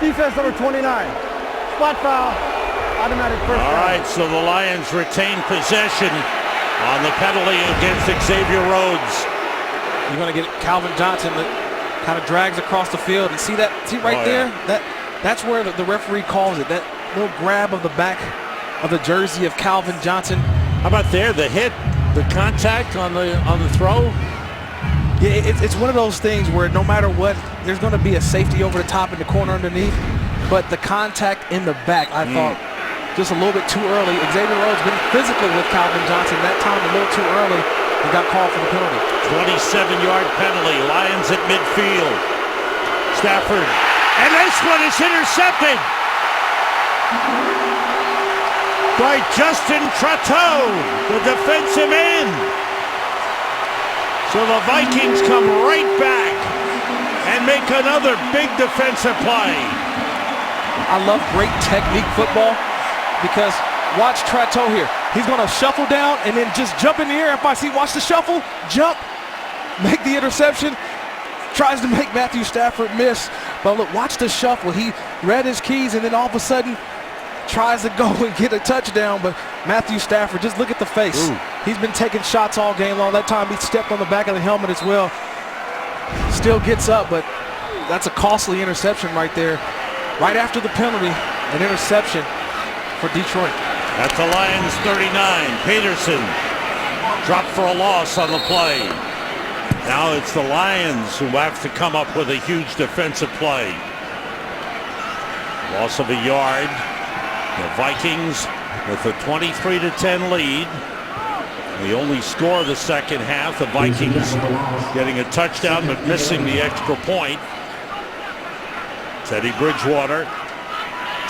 S5: Defense number 29. Spot foul. Automatic first down.
S2: All right, so the Lions retain possession on the penalty against Xavier Rhodes.
S3: You're going to get Calvin Johnson that kind of drags across the field. And see that? See right there? That's where the referee calls it. That little grab of the back of the jersey of Calvin Johnson.
S2: How about there? The hit, the contact on the throw.
S3: Yeah, it's one of those things where no matter what, there's going to be a safety over the top in the corner underneath. But the contact in the back, I thought, just a little bit too early. Xavier Rhodes been physical with Calvin Johnson. That time a little too early. He got called for the penalty.
S2: 27-yard penalty. Lions at midfield. Stafford. And this one is intercepted by Justin Tratteau, the defensive end. So the Vikings come right back and make another big defensive play.
S3: I love great technique football because watch Tratteau here. He's going to shuffle down and then just jump in the air. FIC, watch the shuffle, jump, make the interception. Tries to make Matthew Stafford miss. But look, watch the shuffle. He read his keys and then all of a sudden tries to go and get a touchdown. But Matthew Stafford, just look at the face.
S2: Ooh.
S3: He's been taking shots all game long. That time he stepped on the back of the helmet as well. Still gets up, but that's a costly interception right there. Right after the penalty, an interception for Detroit.
S2: At the Lions 39, Peterson dropped for a loss on the play. Now it's the Lions who have to come up with a huge defensive play. Loss of a yard. The Vikings with a 23-10 lead. The only score of the second half. The Vikings getting a touchdown but missing the extra point. Teddy Bridgewater,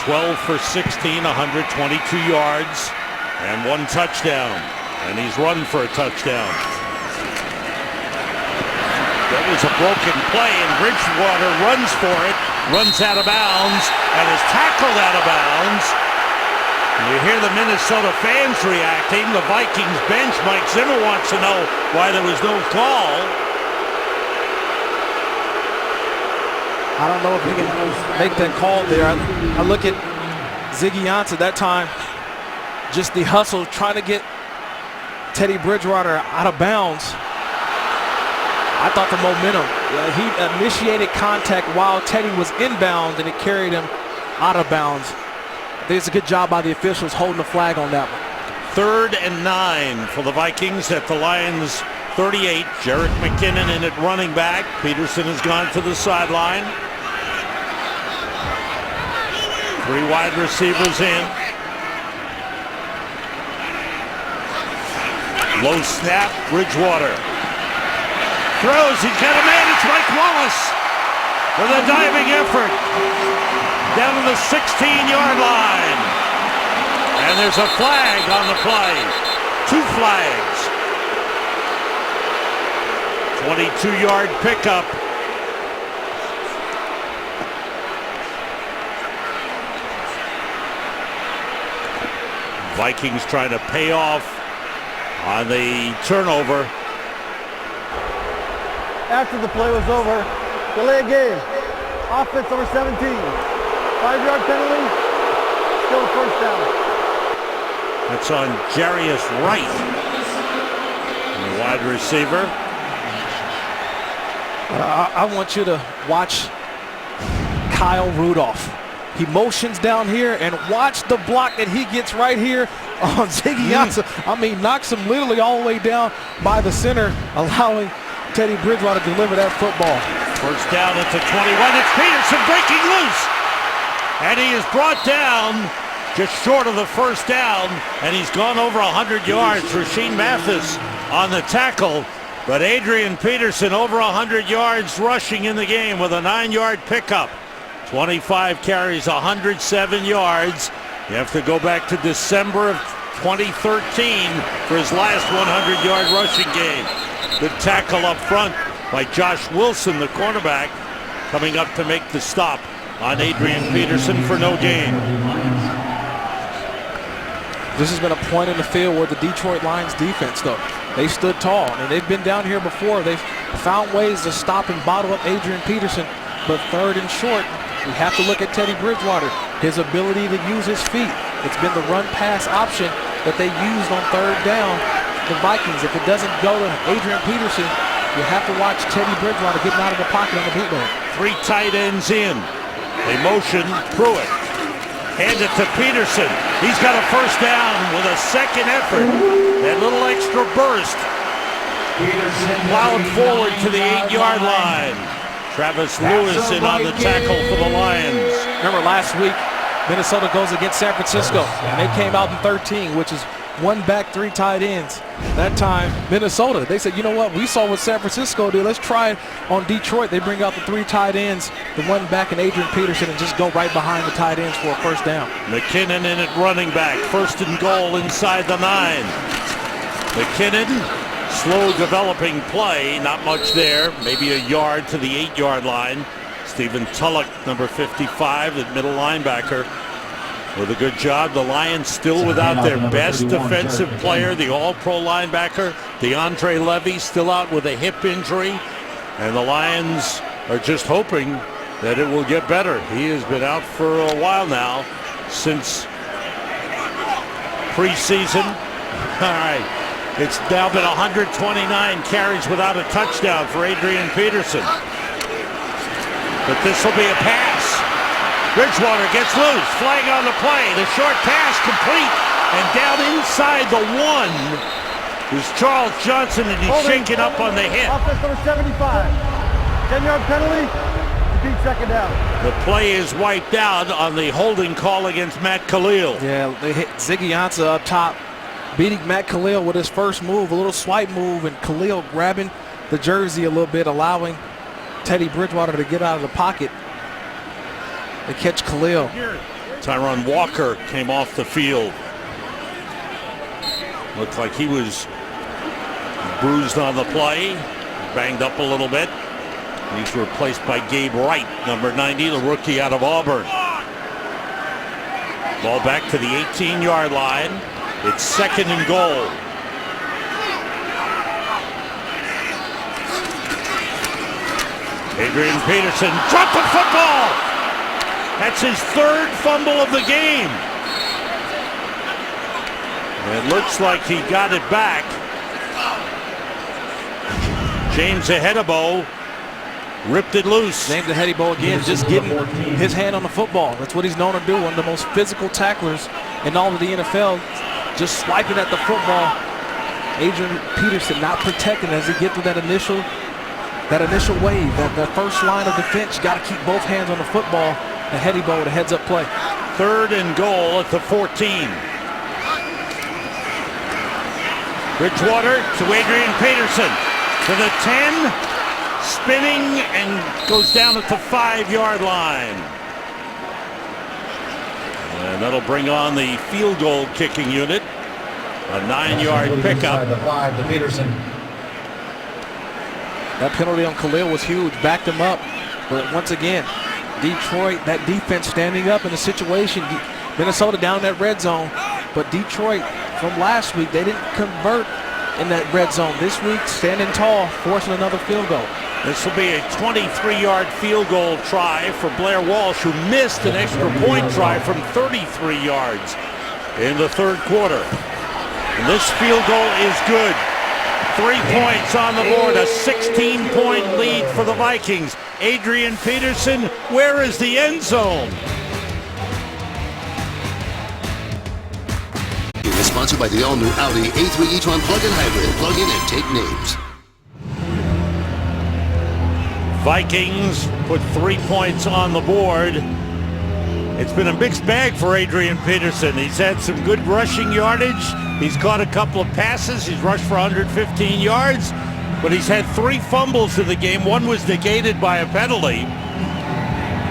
S2: 12 for 16, 122 yards, and 1 touchdown. And he's run for a touchdown. That was a broken play, and Bridgewater runs for it, runs out of bounds, and is tackled out of bounds. You hear the Minnesota fans reacting. The Vikings bench, Mike Zimmer wants to know why there was no call.
S3: I don't know if he can make that call there. I look at Ziggy Ansah that time, just the hustle, trying to get Teddy Bridgewater out of bounds. I thought the momentum, he initiated contact while Teddy was inbound and it carried him out of bounds. I think it's a good job by the officials holding the flag on that one.
S2: 3rd and 9 for the Vikings at the Lions 38. Jerick McKinnon in at running back. Peterson has gone to the sideline. 3 wide receivers in. Low snap, Bridgewater. Throws, he's got a man, it's Mike Wallace with a diving effort. Down to the 16-yard line. And there's a flag on the play. 2 flags. 22-yard pickup. Vikings trying to pay off on the turnover.
S5: After the play was over, delay of game. Offense over 17. 5-yard penalty. Still a first down.
S2: That's on Jarius Wright, the wide receiver.
S3: I want you to watch Kyle Rudolph. He motions down here and watch the block that he gets right here on Ziggy Ansah. I mean, knocks him literally all the way down by the center, allowing Teddy Bridgewater to deliver that football.
S2: First down at the 21. It's Peterson breaking loose. And he is brought down just short of the first down. And he's gone over 100 yards. Rasheed Mathis on the tackle. But Adrian Peterson over 100 yards rushing in the game with a 9-yard pickup. 25 carries, 107 yards. You have to go back to December of 2013 for his last 100-yard rushing game. Good tackle up front by Josh Wilson, the cornerback, coming up to make the stop on Adrian Peterson for no gain.
S3: This has been a point in the field where the Detroit Lions defense, though, they stood tall. I mean, they've been down here before. They've found ways to stop and bottle up Adrian Peterson. But third and short, we have to look at Teddy Bridgewater, his ability to use his feet. It's been the run-pass option that they used on third down. The Vikings, if it doesn't go to Adrian Peterson, you have to watch Teddy Bridgewater getting out of the pocket on the bootleg.
S2: 3 tight ends in. They motion Pruitt. Hand it to Peterson. He's got a first down with a second effort. That little extra burst. Plowed forward to the 8-yard line. Travis Lewis in on the tackle for the Lions.
S3: Remember last week, Minnesota goes against San Francisco, and they came out in 13, which is 1 back, 3 tight ends. That time, Minnesota, they said, you know what, we saw what San Francisco did. Let's try it on Detroit. They bring out the 3 tight ends, the 1 back and Adrian Peterson, and just go right behind the tight ends for a first down.
S2: McKinnon in at running back. First and goal inside the 9. McKinnon, slow developing play, not much there. Maybe a yard to the 8-yard line. Stephen Tulloch, number 55, the middle linebacker, with a good job. The Lions still without their best defensive player, the all-pro linebacker, DeAndre Levy, still out with a hip injury. And the Lions are just hoping that it will get better. He has been out for a while now, since preseason. All right. It's now been 129 carries without a touchdown for Adrian Peterson. But this will be a pass. Bridgewater gets loose. Flag on the play. The short pass complete. And down inside the 1 is Charles Johnson, and he's shaking up on the hit.
S5: Offense number 75. 10-yard penalty. Repeat second down.
S2: The play is wiped out on the holding call against Matt Khalil.
S3: Yeah, they hit Ziggy Ansah up top, beating Matt Khalil with his first move, a little swipe move, and Khalil grabbing the jersey a little bit, allowing Teddy Bridgewater to get out of the pocket. They catch Khalil.
S2: Tyron Walker came off the field. Looked like he was bruised on the play, banged up a little bit. He's replaced by Gabe Wright, number 90, the rookie out of Auburn. Ball back to the 18-yard line. It's second and goal. Adrian Peterson dropped the football. That's his 3rd fumble of the game. It looks like he got it back. James Ahedebo ripped it loose.
S3: James Ahedebo again, just getting his hand on the football. That's what he's known to do. One of the most physical tacklers in all of the NFL. Just swiping at the football. Adrian Peterson not protecting as he gets through that initial wave. That first line of defense, got to keep both hands on the football. Ahedebo with a heads-up play.
S2: 3rd and goal at the 14. Bridgewater to Adrian Peterson. To the 10. Spinning and goes down at the 5-yard line. And that'll bring on the field goal kicking unit. A 9-yard pickup.
S12: The 5 to Peterson.
S3: That penalty on Khalil was huge, backed him up. But once again, Detroit, that defense standing up in the situation. Minnesota down that red zone. But Detroit from last week, they didn't convert in that red zone. This week, standing tall, forcing another field goal.
S2: This will be a 23-yard field goal try for Blair Walsh, who missed an extra point try from 33 yards in the third quarter. And this field goal is good. 3 points on the board, a 16-point lead for the Vikings. Adrian Peterson, where is the end zone?
S1: It is sponsored by the all-new Audi A3 e-tron plug-in hybrid. Plug in and take names.
S2: Vikings put 3 points on the board. It's been a mixed bag for Adrian Peterson. He's had some good rushing yardage. He's caught a couple of passes. He's rushed for 115 yards, but he's had 3 fumbles in the game. One was negated by a penalty,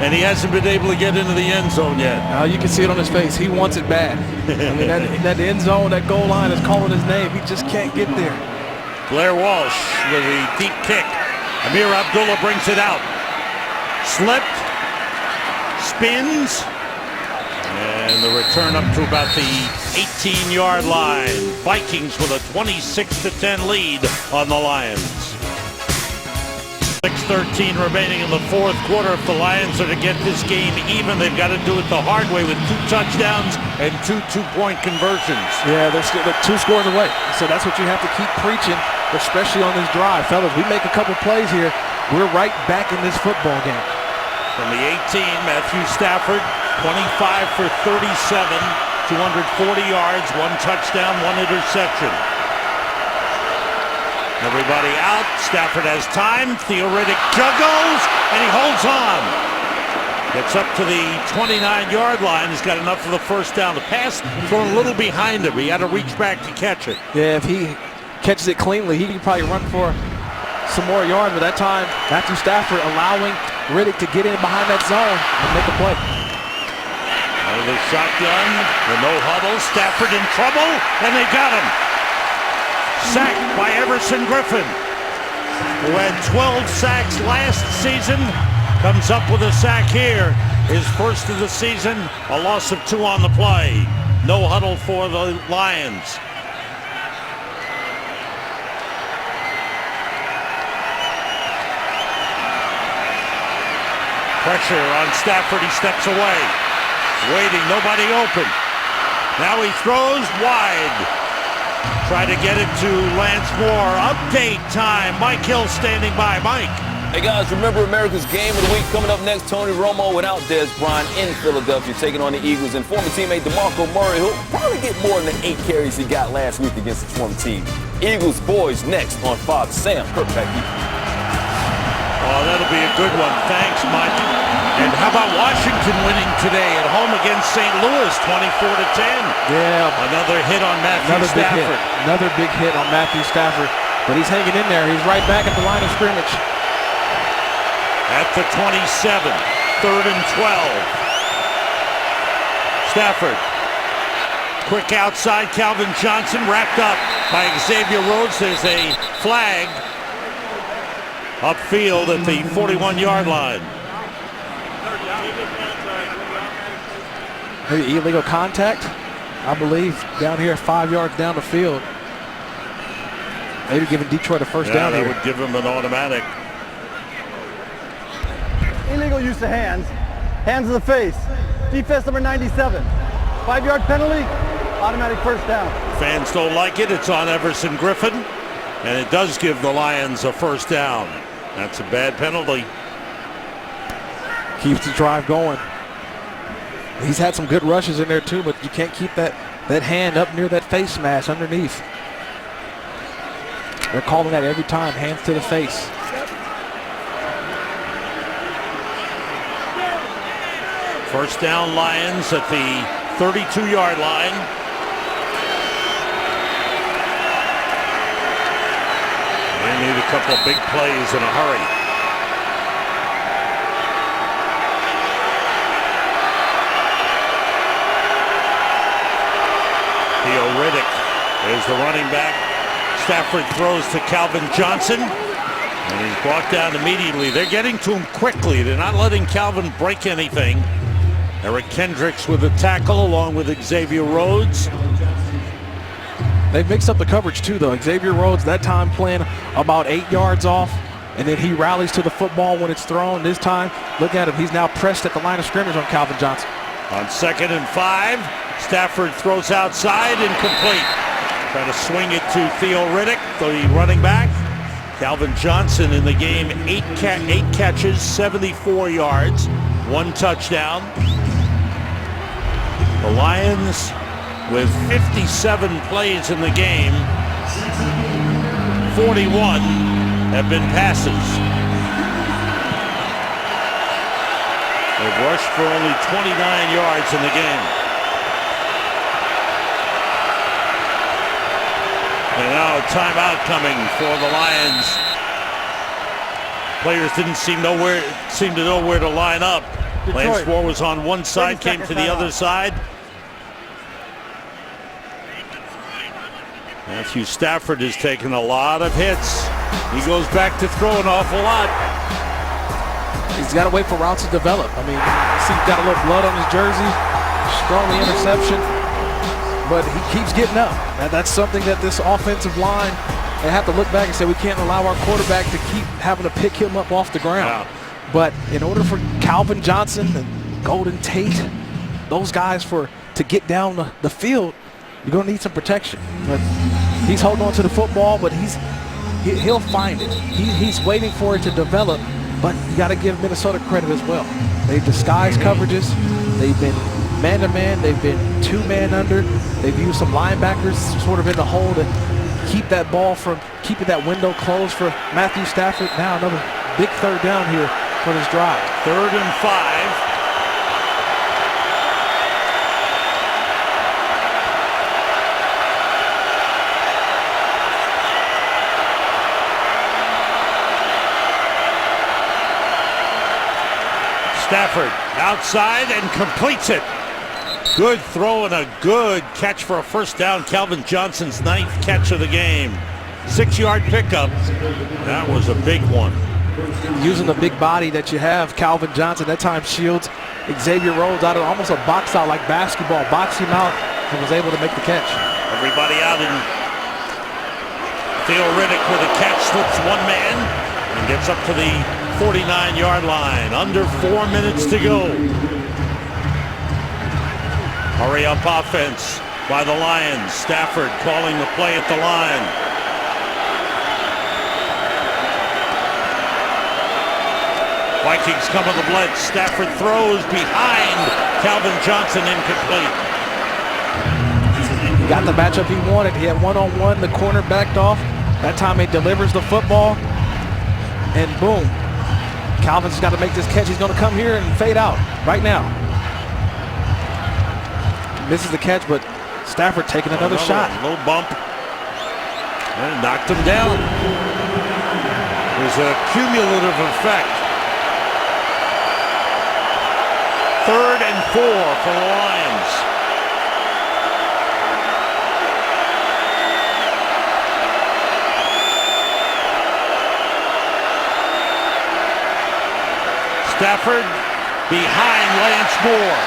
S2: and he hasn't been able to get into the end zone yet.
S3: You can see it on his face. He wants it bad. I mean, that end zone, that goal line is calling his name. He just can't get there.
S2: Blair Walsh with a deep kick. Amir Abdullah brings it out. Slipped. Spins. And the return up to about the 18-yard line. Vikings with a 26-10 lead on the Lions. 6:13 remaining in the fourth quarter. If the Lions are to get this game even, they've got to do it the hard way with 2 touchdowns and 2 two-point conversions.
S3: Yeah, they're still 2 scores away. So that's what you have to keep preaching, especially on this drive. Fellas, we make a couple plays here, we're right back in this football game.
S2: From the 18, Matthew Stafford, 25 for 37, 240 yards, 1 touchdown, 1 interception. Everybody out. Stafford has time. Theoretic juggles, and he holds on. Gets up to the 29-yard line. He's got enough for the first down. The pass thrown a little behind him. He had to reach back to catch it.
S3: Yeah, if he catches it cleanly, he can probably run for some more yards. But that time, Matthew Stafford allowing Riddick to get in behind that zone and make a play.
S2: Out of the shotgun, the no huddle. Stafford in trouble, and they got him. Sacked by Everson Griffin, who had 12 sacks last season. Comes up with a sack here. His first of the season, a loss of 2 on the play. No huddle for the Lions. Pressure on Stafford, he steps away. Waiting, nobody open. Now he throws wide. Try to get it to Lance Moore. Update time. Mike Hill standing by. Mike.
S7: Hey guys, remember America's Game of the Week coming up next. Tony Romo without Des Bryant in Philadelphia, taking on the Eagles, and former teammate DeMarco Murray, who'll probably get more than the 8 carries he got last week against his former team. Eagles boys next on Fox. Sam Kirkpatrick.
S2: Oh, that'll be a good one. Thanks, Mike. And how about Washington winning today at home against St. Louis, 24-10?
S3: Yeah.
S2: Another hit on Matthew Stafford.
S3: Another big hit on Matthew Stafford. But he's hanging in there. He's right back at the line of scrimmage.
S2: At the 27, 3rd and 12. Stafford. Quick outside, Calvin Johnson wrapped up by Xavier Rhodes. There's a flag upfield at the 41-yard line.
S3: Maybe illegal contact, I believe, down here 5 yards down the field. Maybe giving Detroit a first down here.
S2: That would give him an automatic.
S5: Illegal use of hands. Hands to the face. Defense number 97. 5-yard penalty. Automatic first down.
S2: Fans don't like it. It's on Everson Griffin. And it does give the Lions a first down. That's a bad penalty.
S3: Keeps the drive going. He's had some good rushes in there too, but you can't keep that hand up near that face mask underneath. They're calling that every time, hands to the face.
S2: First down, Lions at the 32-yard line. need a couple of big plays in a hurry. Riddick is the running back. Stafford throws to Calvin Johnson, and he's brought down immediately. They're getting to him quickly. They're not letting Calvin break anything. Eric Kendricks with a tackle along with Xavier Rhodes.
S3: They mixed up the coverage too, though. Xavier Rhodes that time playing about 8 yards off, and then he rallies to the football when it's thrown. This time, look at him. He's now pressed at the line of scrimmage on Calvin Johnson.
S2: On 2nd and 5, Stafford throws outside, incomplete. Trying to swing it to Theo Riddick, the running back. Calvin Johnson in the game, 8 catches, 74 yards, 1 touchdown. The Lions with 57 plays in the game, 41 have been passes. They've rushed for only 29 yards in the game. And now a timeout coming for the Lions. Players didn't seem to know where to line up. Lance Moore was on one side, came to the other side. Matthew Stafford has taken a lot of hits. He goes back to throw an awful lot.
S3: He's got to wait for routes to develop. I mean, see, he's got a little blood on his jersey. Strong interception. But he keeps getting up. And that's something that this offensive line, they have to look back and say, we can't allow our quarterback to keep having to pick him up off the ground. Yeah. But in order for Calvin Johnson and Golden Tate, those guys to get down the field, you're going to need some protection. But he's holding on to the football, but he'll find it. He's waiting for it to develop, but you got to give Minnesota credit as well. They've disguised coverages. They've been man-to-man. They've been 2-man under. They've used some linebackers sort of in the hole to keep that ball from keeping that window closed for Matthew Stafford. Now another big 3rd down here for this drive.
S2: 3rd and 5. Stafford outside and completes it. Good throw and a good catch for a 1st down. Calvin Johnson's 9th catch of the game. 6-yard pickup. That was a big one.
S3: Using the big body that you have, Calvin Johnson that time shields Xavier Rhodes out of almost a box out like basketball. Boxed him out and was able to make the catch.
S2: Everybody out in Theo Riddick with a catch, slips 1 man and gets up to the 49-yard line. Under 4 minutes to go. Hurry up offense by the Lions. Stafford calling the play at the line. Vikings come with the blitz. Stafford throws behind Calvin Johnson, incomplete.
S3: He got the matchup he wanted. He had one-on-one. The corner backed off. That time he delivers the football. And boom. Calvin's got to make this catch. He's going to come here and fade out right now. Misses the catch, but Stafford taking another shot.
S2: Little bump. And knocked him down. There's a cumulative effect. 3rd and 4 for the Lions. Stafford behind Lance Moore.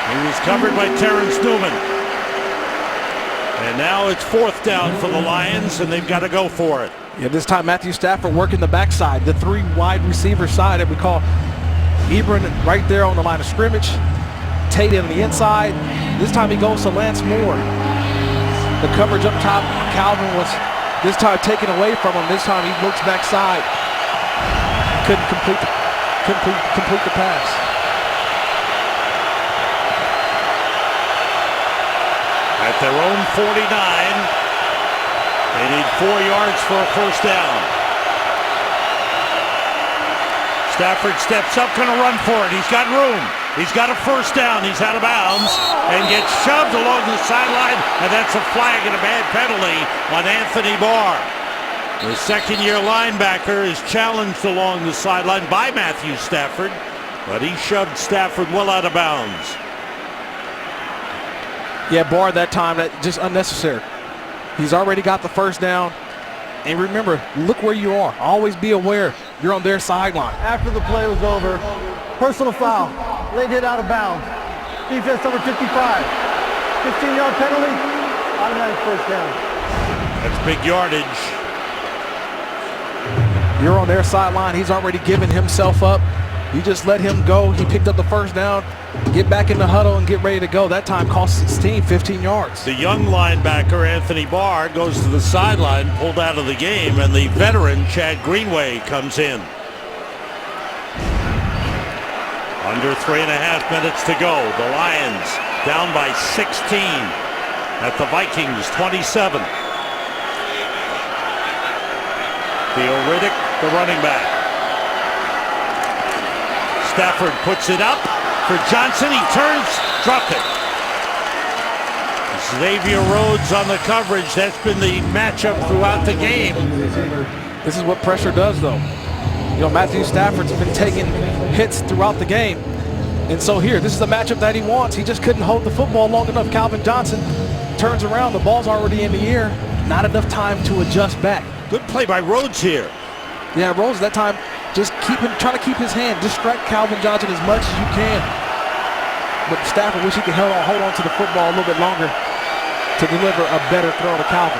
S2: He was covered by Terrence Newman. And now it's 4th down for the Lions, and they've got to go for it.
S3: Yeah, this time Matthew Stafford working the backside, the 3 wide receiver side that we call Ebron right there on the line of scrimmage. Tate on the inside. This time he goes to Lance Moore. The coverage up top, Calvin was this time taken away from him. This time he looks backside. Couldn't complete the pass.
S2: At their own 49, they need 4 yards for a 1st down. Stafford steps up, going to run for it. He's got room. He's got a 1st down. He's out of bounds and gets shoved along the sideline, and that's a flag and a bad penalty on Anthony Barr. The second-year linebacker is challenged along the sideline by Matthew Stafford, but he shoved Stafford well out of bounds.
S3: Yeah, Barr that time, that just unnecessary. He's already got the first down. And remember, look where you are. Always be aware you're on their sideline.
S5: After the play was over, personal foul, late hit out of bounds. Defense number 55, 15-yard penalty, automatic first down.
S2: That's big yardage.
S3: You're on their sideline. He's already given himself up. You just let him go. He picked up the first down. Get back in the huddle and get ready to go. That time cost his team 15 yards.
S2: The young linebacker, Anthony Barr, goes to the sideline, pulled out of the game, and the veteran, Chad Greenway, comes in. Under 3.5 minutes to go. The Lions down by 16 at the Vikings 27. Theo Riddick, the running back. Stafford puts it up for Johnson. He turns, dropped it. Xavier Rhodes on the coverage. That's been the matchup throughout the game.
S3: This is what pressure does, though. You know, Matthew Stafford's been taking hits throughout the game. And so here, this is the matchup that he wants. He just couldn't hold the football long enough. Calvin Johnson turns around. The ball's already in the air. Not enough time to adjust back.
S2: Good play by Rhodes here.
S3: Yeah, Rhodes that time just trying to keep his hand. Distract Calvin Johnson as much as you can. But Stafford wish he could hold on to the football a little bit longer to deliver a better throw to Calvin.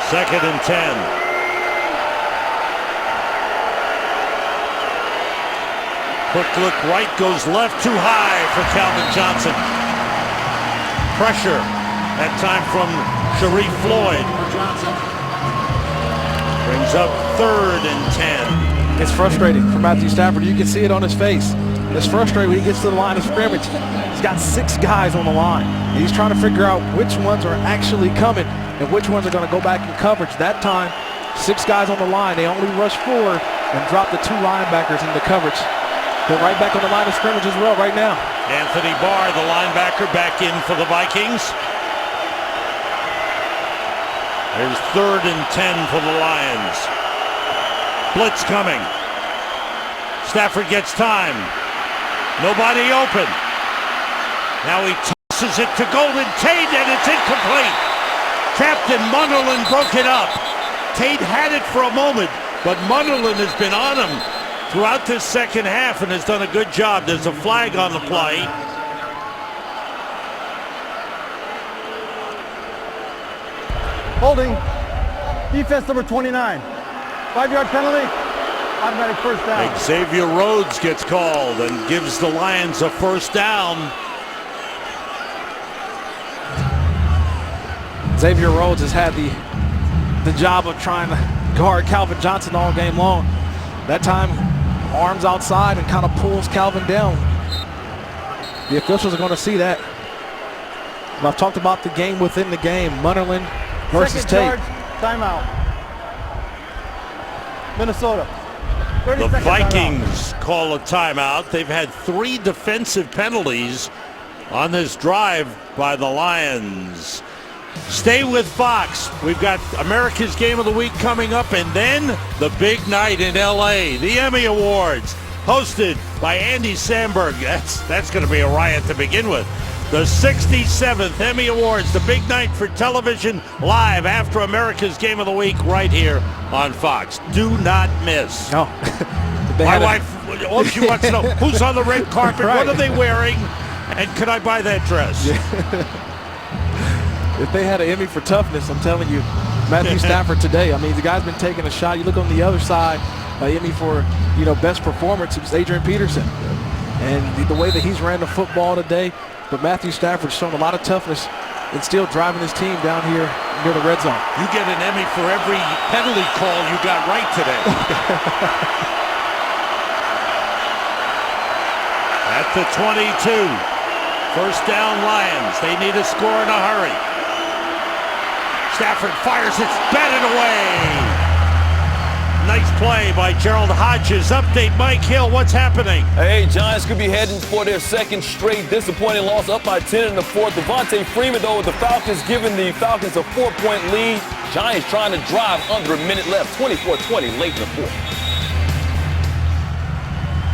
S2: 2nd and 10. Quick look right, goes left, too high for Calvin Johnson. Pressure, that time from Sharif Floyd. Brings up 3rd and 10.
S3: It's frustrating for Matthew Stafford. You can see it on his face. It's frustrating when he gets to the line of scrimmage. He's got 6 guys on the line. And he's trying to figure out which ones are actually coming and which ones are going to go back in coverage. That time, 6 guys on the line. They only rush forward and drop the 2 linebackers into coverage. They're right back on the line of scrimmage as well right now.
S2: Anthony Barr, the linebacker, back in for the Vikings. There's 3rd and 10 for the Lions. Blitz coming. Stafford gets time. Nobody open. Now he tosses it to Golden Tate, and it's incomplete. Captain Munderland broke it up. Tate had it for a moment, but Munderland has been on him throughout this second half and has done a good job. There's a flag on the play.
S5: Holding. Defense number 29. 5-yard penalty. Automatic first down.
S2: Xavier Rhodes gets called and gives the Lions a first down.
S3: Xavier Rhodes has had the job of trying to guard Calvin Johnson all game long. That time, arms outside and kind of pulls Calvin down. The officials are going to see that. And I've talked about the game within the game. Munderland versus Tate.
S5: Timeout. Minnesota.
S2: The Vikings call a timeout. They've had 3 defensive penalties on this drive by the Lions. Stay with Fox. We've got America's Game of the Week coming up, and then the big night in LA, the Emmy Awards, hosted by Andy Samberg. That's going to be a riot to begin with. The 67th Emmy Awards, the big night for television, live after America's Game of the Week right here on Fox. Do not miss.
S3: No.
S2: My wife, all she wants to know, who's on the red carpet,
S3: right.
S2: What are they wearing, and could I buy that dress?
S3: Yeah. If they had an Emmy for toughness, I'm telling you, Matthew Stafford today. I mean, the guy's been taking a shot. You look on the other side, Emmy for, best performance, it was Adrian Peterson. And the way that he's ran the football today, but Matthew Stafford's shown a lot of toughness and still driving his team down here near the red zone.
S2: You get an Emmy for every penalty call you got right today. At the 22, first down Lions. They need a score in a hurry. Stafford fires it, batted away. Nice play by Gerald Hodges. Update, Mike Hill, what's happening?
S7: Hey, Giants could be heading for their second straight disappointing loss, up by 10 in the fourth. Devontae Freeman, though, with the Falcons, giving the Falcons a 4-point lead. Giants trying to drive under a minute left, 24-20 late in the fourth.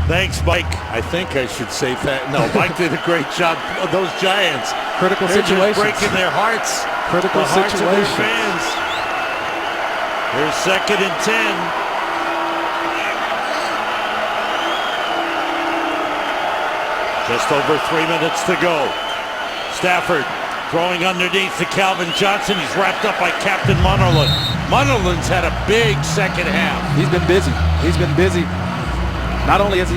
S2: Thanks, Mike. I think I should say that. No, Mike did a great job. Those Giants.
S3: Critical
S2: They're
S3: situations.
S2: Just breaking their hearts.
S3: Critical
S2: the hearts
S3: situations.
S2: of their fans. Here's 2nd and 10. Just over 3 minutes to go. Stafford throwing underneath to Calvin Johnson. He's wrapped up by Captain Munnerlyn. Munnerlyn's had a big second half.
S3: He's been busy. He's been busy. Not only has he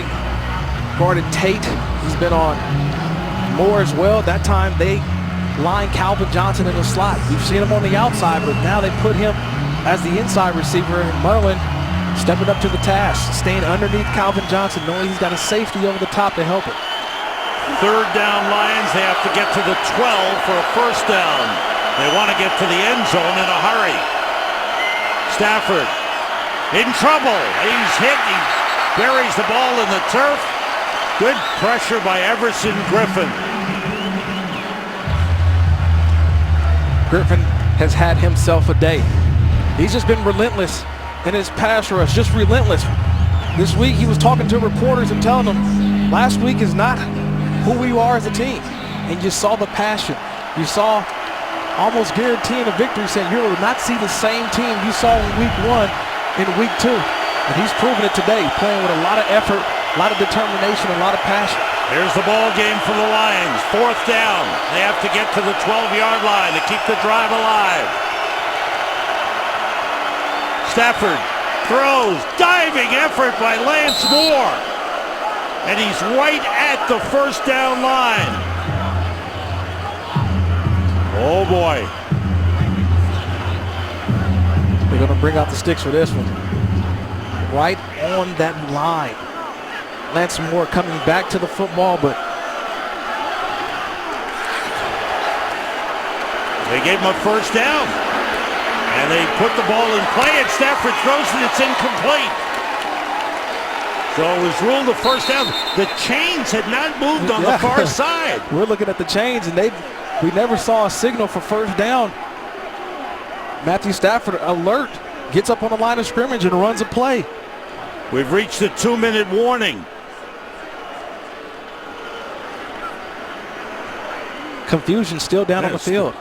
S3: guarded Tate, he's been on Moore as well. That time they lined Calvin Johnson in the slot. You've seen him on the outside, but now they put him as the inside receiver, and Munnerlyn stepping up to the task, staying underneath Calvin Johnson, knowing he's got a safety over the top to help him.
S2: 3rd down Lions. They have to get to the 12 for a 1st down. They want to get to the end zone in a hurry. Stafford in trouble. He's hit. He buries the ball in the turf. Good pressure by Everson Griffin.
S3: Griffin has had himself a day. He's just been relentless in his pass rush, just relentless. This week he was talking to reporters and telling them last week is not who we are as a team. And you saw the passion. You saw almost guaranteeing a victory, saying you will not see the same team you saw in week 1 in week 2. And he's proven it today, playing with a lot of effort, a lot of determination, a lot of passion.
S2: Here's the ball game for the Lions. 4th down. They have to get to the 12-yard line to keep the drive alive. Stafford throws. Diving effort by Lance Moore. And he's right at the 1st down line. Oh, boy.
S3: They're going to bring out the sticks for this one. Right on that line. Lance Moore coming back to the football, but
S2: they gave him a 1st down. And they put the ball in play, and Stafford throws it. It's incomplete. So it was ruled a 1st down. The chains had not moved on the far side.
S3: We're looking at the chains, and we never saw a signal for 1st down. Matthew Stafford, alert, gets up on the line of scrimmage and runs a play.
S2: We've reached the 2-minute warning.
S3: Confusion still down on the field.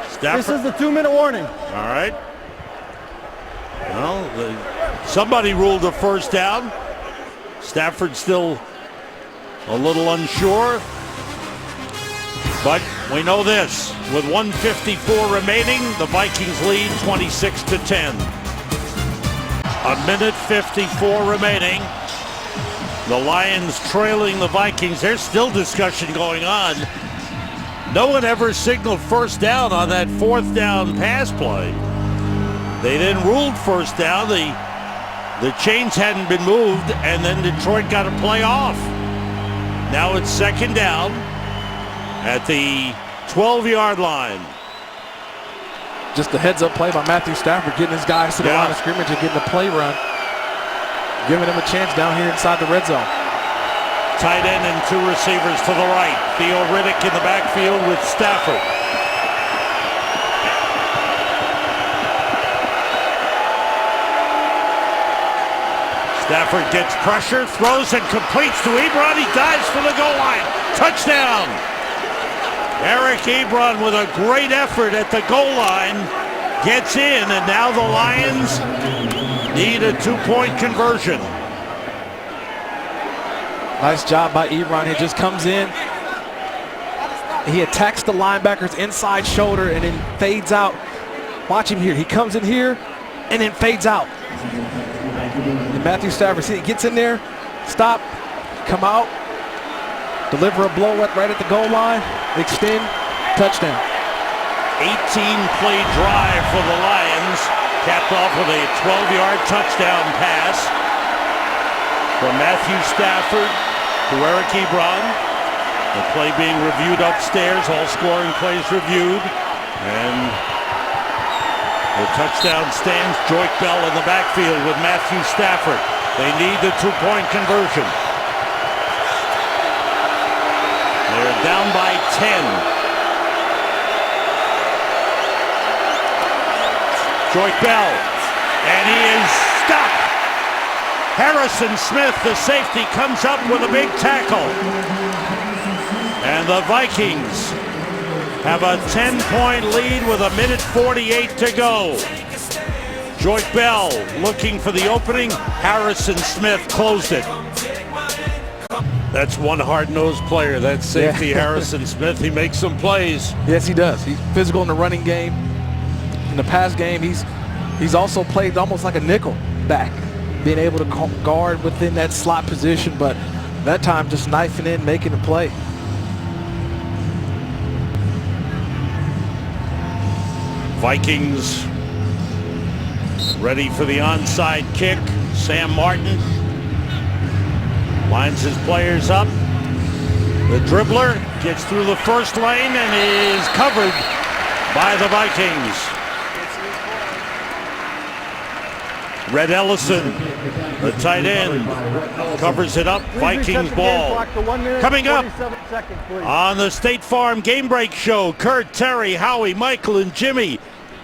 S2: Stafford.
S5: This is the 2-minute warning.
S2: All right. Well, somebody ruled a 1st down. Stafford still a little unsure. But we know this. With 1:54 remaining, the Vikings lead 26-10. A minute 54 remaining. The Lions trailing the Vikings. There's still discussion going on. No one ever signaled 1st down on that 4th down pass play. They then ruled 1st down. The chains hadn't been moved, and then Detroit got a play off. Now it's 2nd down at the 12-yard line.
S3: Just a heads-up play by Matthew Stafford, getting his guys to the line of scrimmage and getting a play run, giving him a chance down here inside the red zone.
S2: Tight end and 2 receivers to the right. Theo Riddick in the backfield with Stafford. Stafford gets pressure, throws and completes to Ebron. He dives for the goal line. Touchdown! Eric Ebron with a great effort at the goal line. Gets in, and now the Lions need a 2-point conversion.
S3: Nice job by Ebron. He just comes in. He attacks the linebacker's inside shoulder and then fades out. Watch him here. He comes in here and then fades out. And Matthew Stafford, he gets in there, stop, come out, deliver a blow right at the goal line, extend, touchdown.
S2: 18-play drive for the Lions, capped off with a 12-yard touchdown pass from Matthew Stafford to Eric Ebron. The play being reviewed upstairs, all scoring plays reviewed. And The touchdown stands. Joyke Bell in the backfield with Matthew Stafford. They need the two-point conversion. They're down by 10. Joyke Bell, and he is stopped. Harrison Smith, the safety, comes up with a big tackle. And the Vikings have a 10-point lead with 1:48 to go. Joyke Bell looking for the opening. Harrison Smith closed it. That's one hard-nosed player. That's safety Harrison Smith. He makes some plays.
S3: Yes, he does. He's physical in the running game. In the pass game, he's also played almost like a nickel back, being able to guard within that slot position, but that time just knifing in, making a play.
S2: Vikings ready for the onside kick. Sam Martin lines his players up. The dribbler gets through the first lane and is covered by the Vikings. Red Ellison, the tight end, covers it up. Vikings ball. Coming up on the State Farm Game Break Show, Kurt, Terry, Howie, Michael, and Jimmy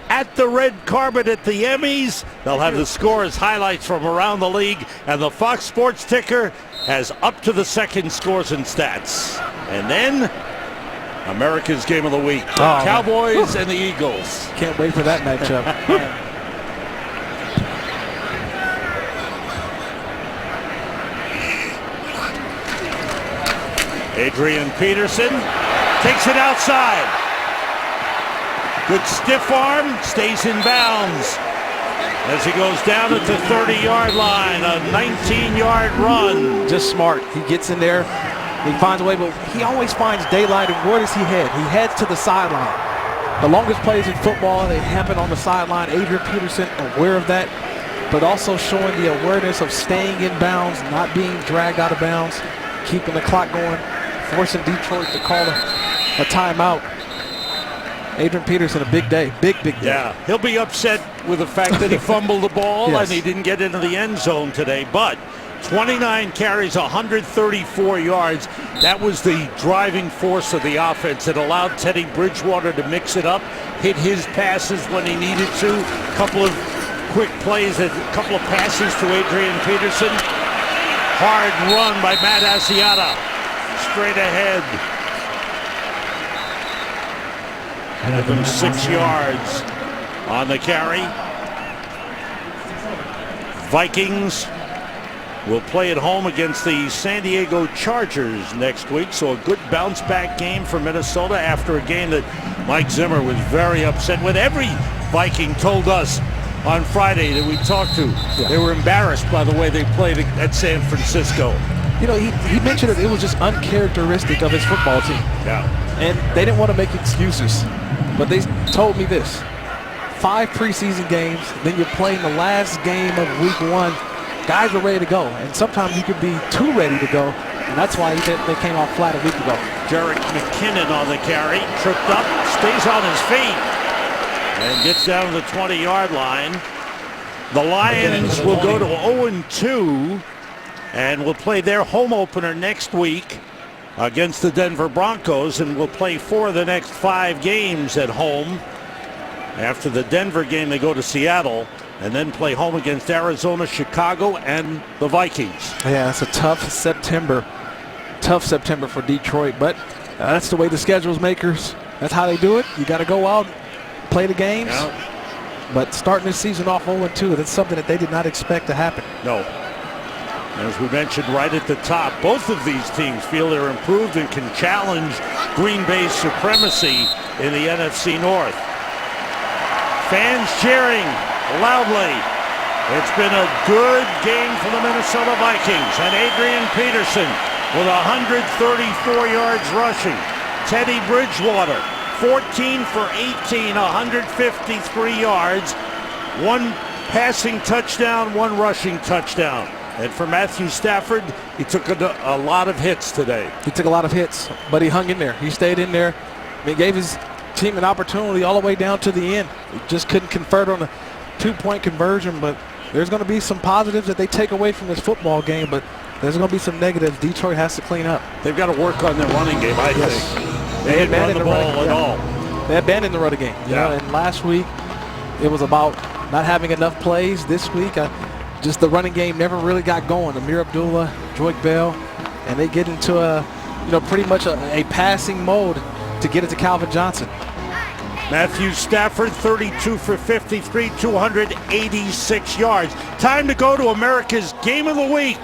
S2: at the red carpet at the Emmys. They'll have the scores, highlights from around the league, and the Fox Sports ticker has up to the second scores and stats. And then America's Game of the Week, the Cowboys and the Eagles.
S3: Can't wait for that matchup.
S2: Adrian Peterson takes it outside. Good stiff arm, stays in bounds as he goes down at the 30-yard line. A 19-yard run.
S3: Just smart. He gets in there. He finds a way, but he always finds daylight. And where does he head? He heads to the sideline. The longest plays in football, they happen on the sideline. Adrian Peterson aware of that, but also showing the awareness of staying in bounds, not being dragged out of bounds, keeping the clock going, forcing Detroit to call a timeout. Adrian Peterson, a big day, big day.
S2: Yeah, he'll be upset with the fact that he fumbled the ball
S3: Yes.
S2: and he didn't get into the end zone today, but 29 carries, 134 yards. That was the driving force of the offense. It allowed Teddy Bridgewater to mix it up, hit his passes when he needed to. A couple of quick plays, a couple of passes to Adrian Peterson. Hard run by Matt Asiata. Straight ahead. Give him 6 yards on the carry. Vikings will play at home against the San Diego Chargers next week, so a good bounce-back game for Minnesota after a game that Mike Zimmer was very upset with. Every Viking told us on Friday that we talked to, they were embarrassed by the way they played at San Francisco.
S3: You know, he mentioned that it was just uncharacteristic of his football team.
S2: Yeah.
S3: And they didn't want to make excuses. But they told me this. 5 preseason games, then you're playing the last game of week 1. Guys are ready to go. And sometimes you could be too ready to go. And that's why they came off flat a week ago.
S2: Jerick McKinnon on the carry. Tripped up, stays on his feet, and gets down to the 20-yard line. The Lions will go to 0-2 and will play their home opener next week against the Denver Broncos, and will play 4 of the next 5 games at home. After the Denver game, they go to Seattle and then play home against Arizona, Chicago, and the Vikings.
S3: Yeah, it's a tough September for Detroit, but that's the way the schedule's makers, that's how they do it. You got to go out, play the games.
S2: Yeah.
S3: But starting this season off 0-2, that's something that they did not expect to happen.
S2: No. As we mentioned right at the top, both of these teams feel they're improved and can challenge Green Bay's supremacy in the NFC North. Fans cheering loudly. It's been a good game for the Minnesota Vikings, and Adrian Peterson with 134 yards rushing. Teddy Bridgewater, 14 for 18, 153 yards, 1 passing touchdown, 1 rushing touchdown. And for Matthew Stafford, he took a lot of hits today.
S3: He took a lot of hits, but he hung in there. He stayed in there. I mean, gave his team an opportunity all the way down to the end. Just couldn't convert on a 2-point conversion, but there's going to be some positives that they take away from this football game, but there's going to be some negatives Detroit has to clean up.
S2: They've got to work on their running game, I think. They didn't run the ball at all.
S3: They abandoned the running game. You know, and last week it was about not having enough plays. This week, just the running game never really got going. Amir Abdullah, Joique Bell, and they get into pretty much a passing mode to get it to Calvin Johnson.
S2: Matthew Stafford, 32 for 53, 286 yards. Time to go to America's Game of the Week.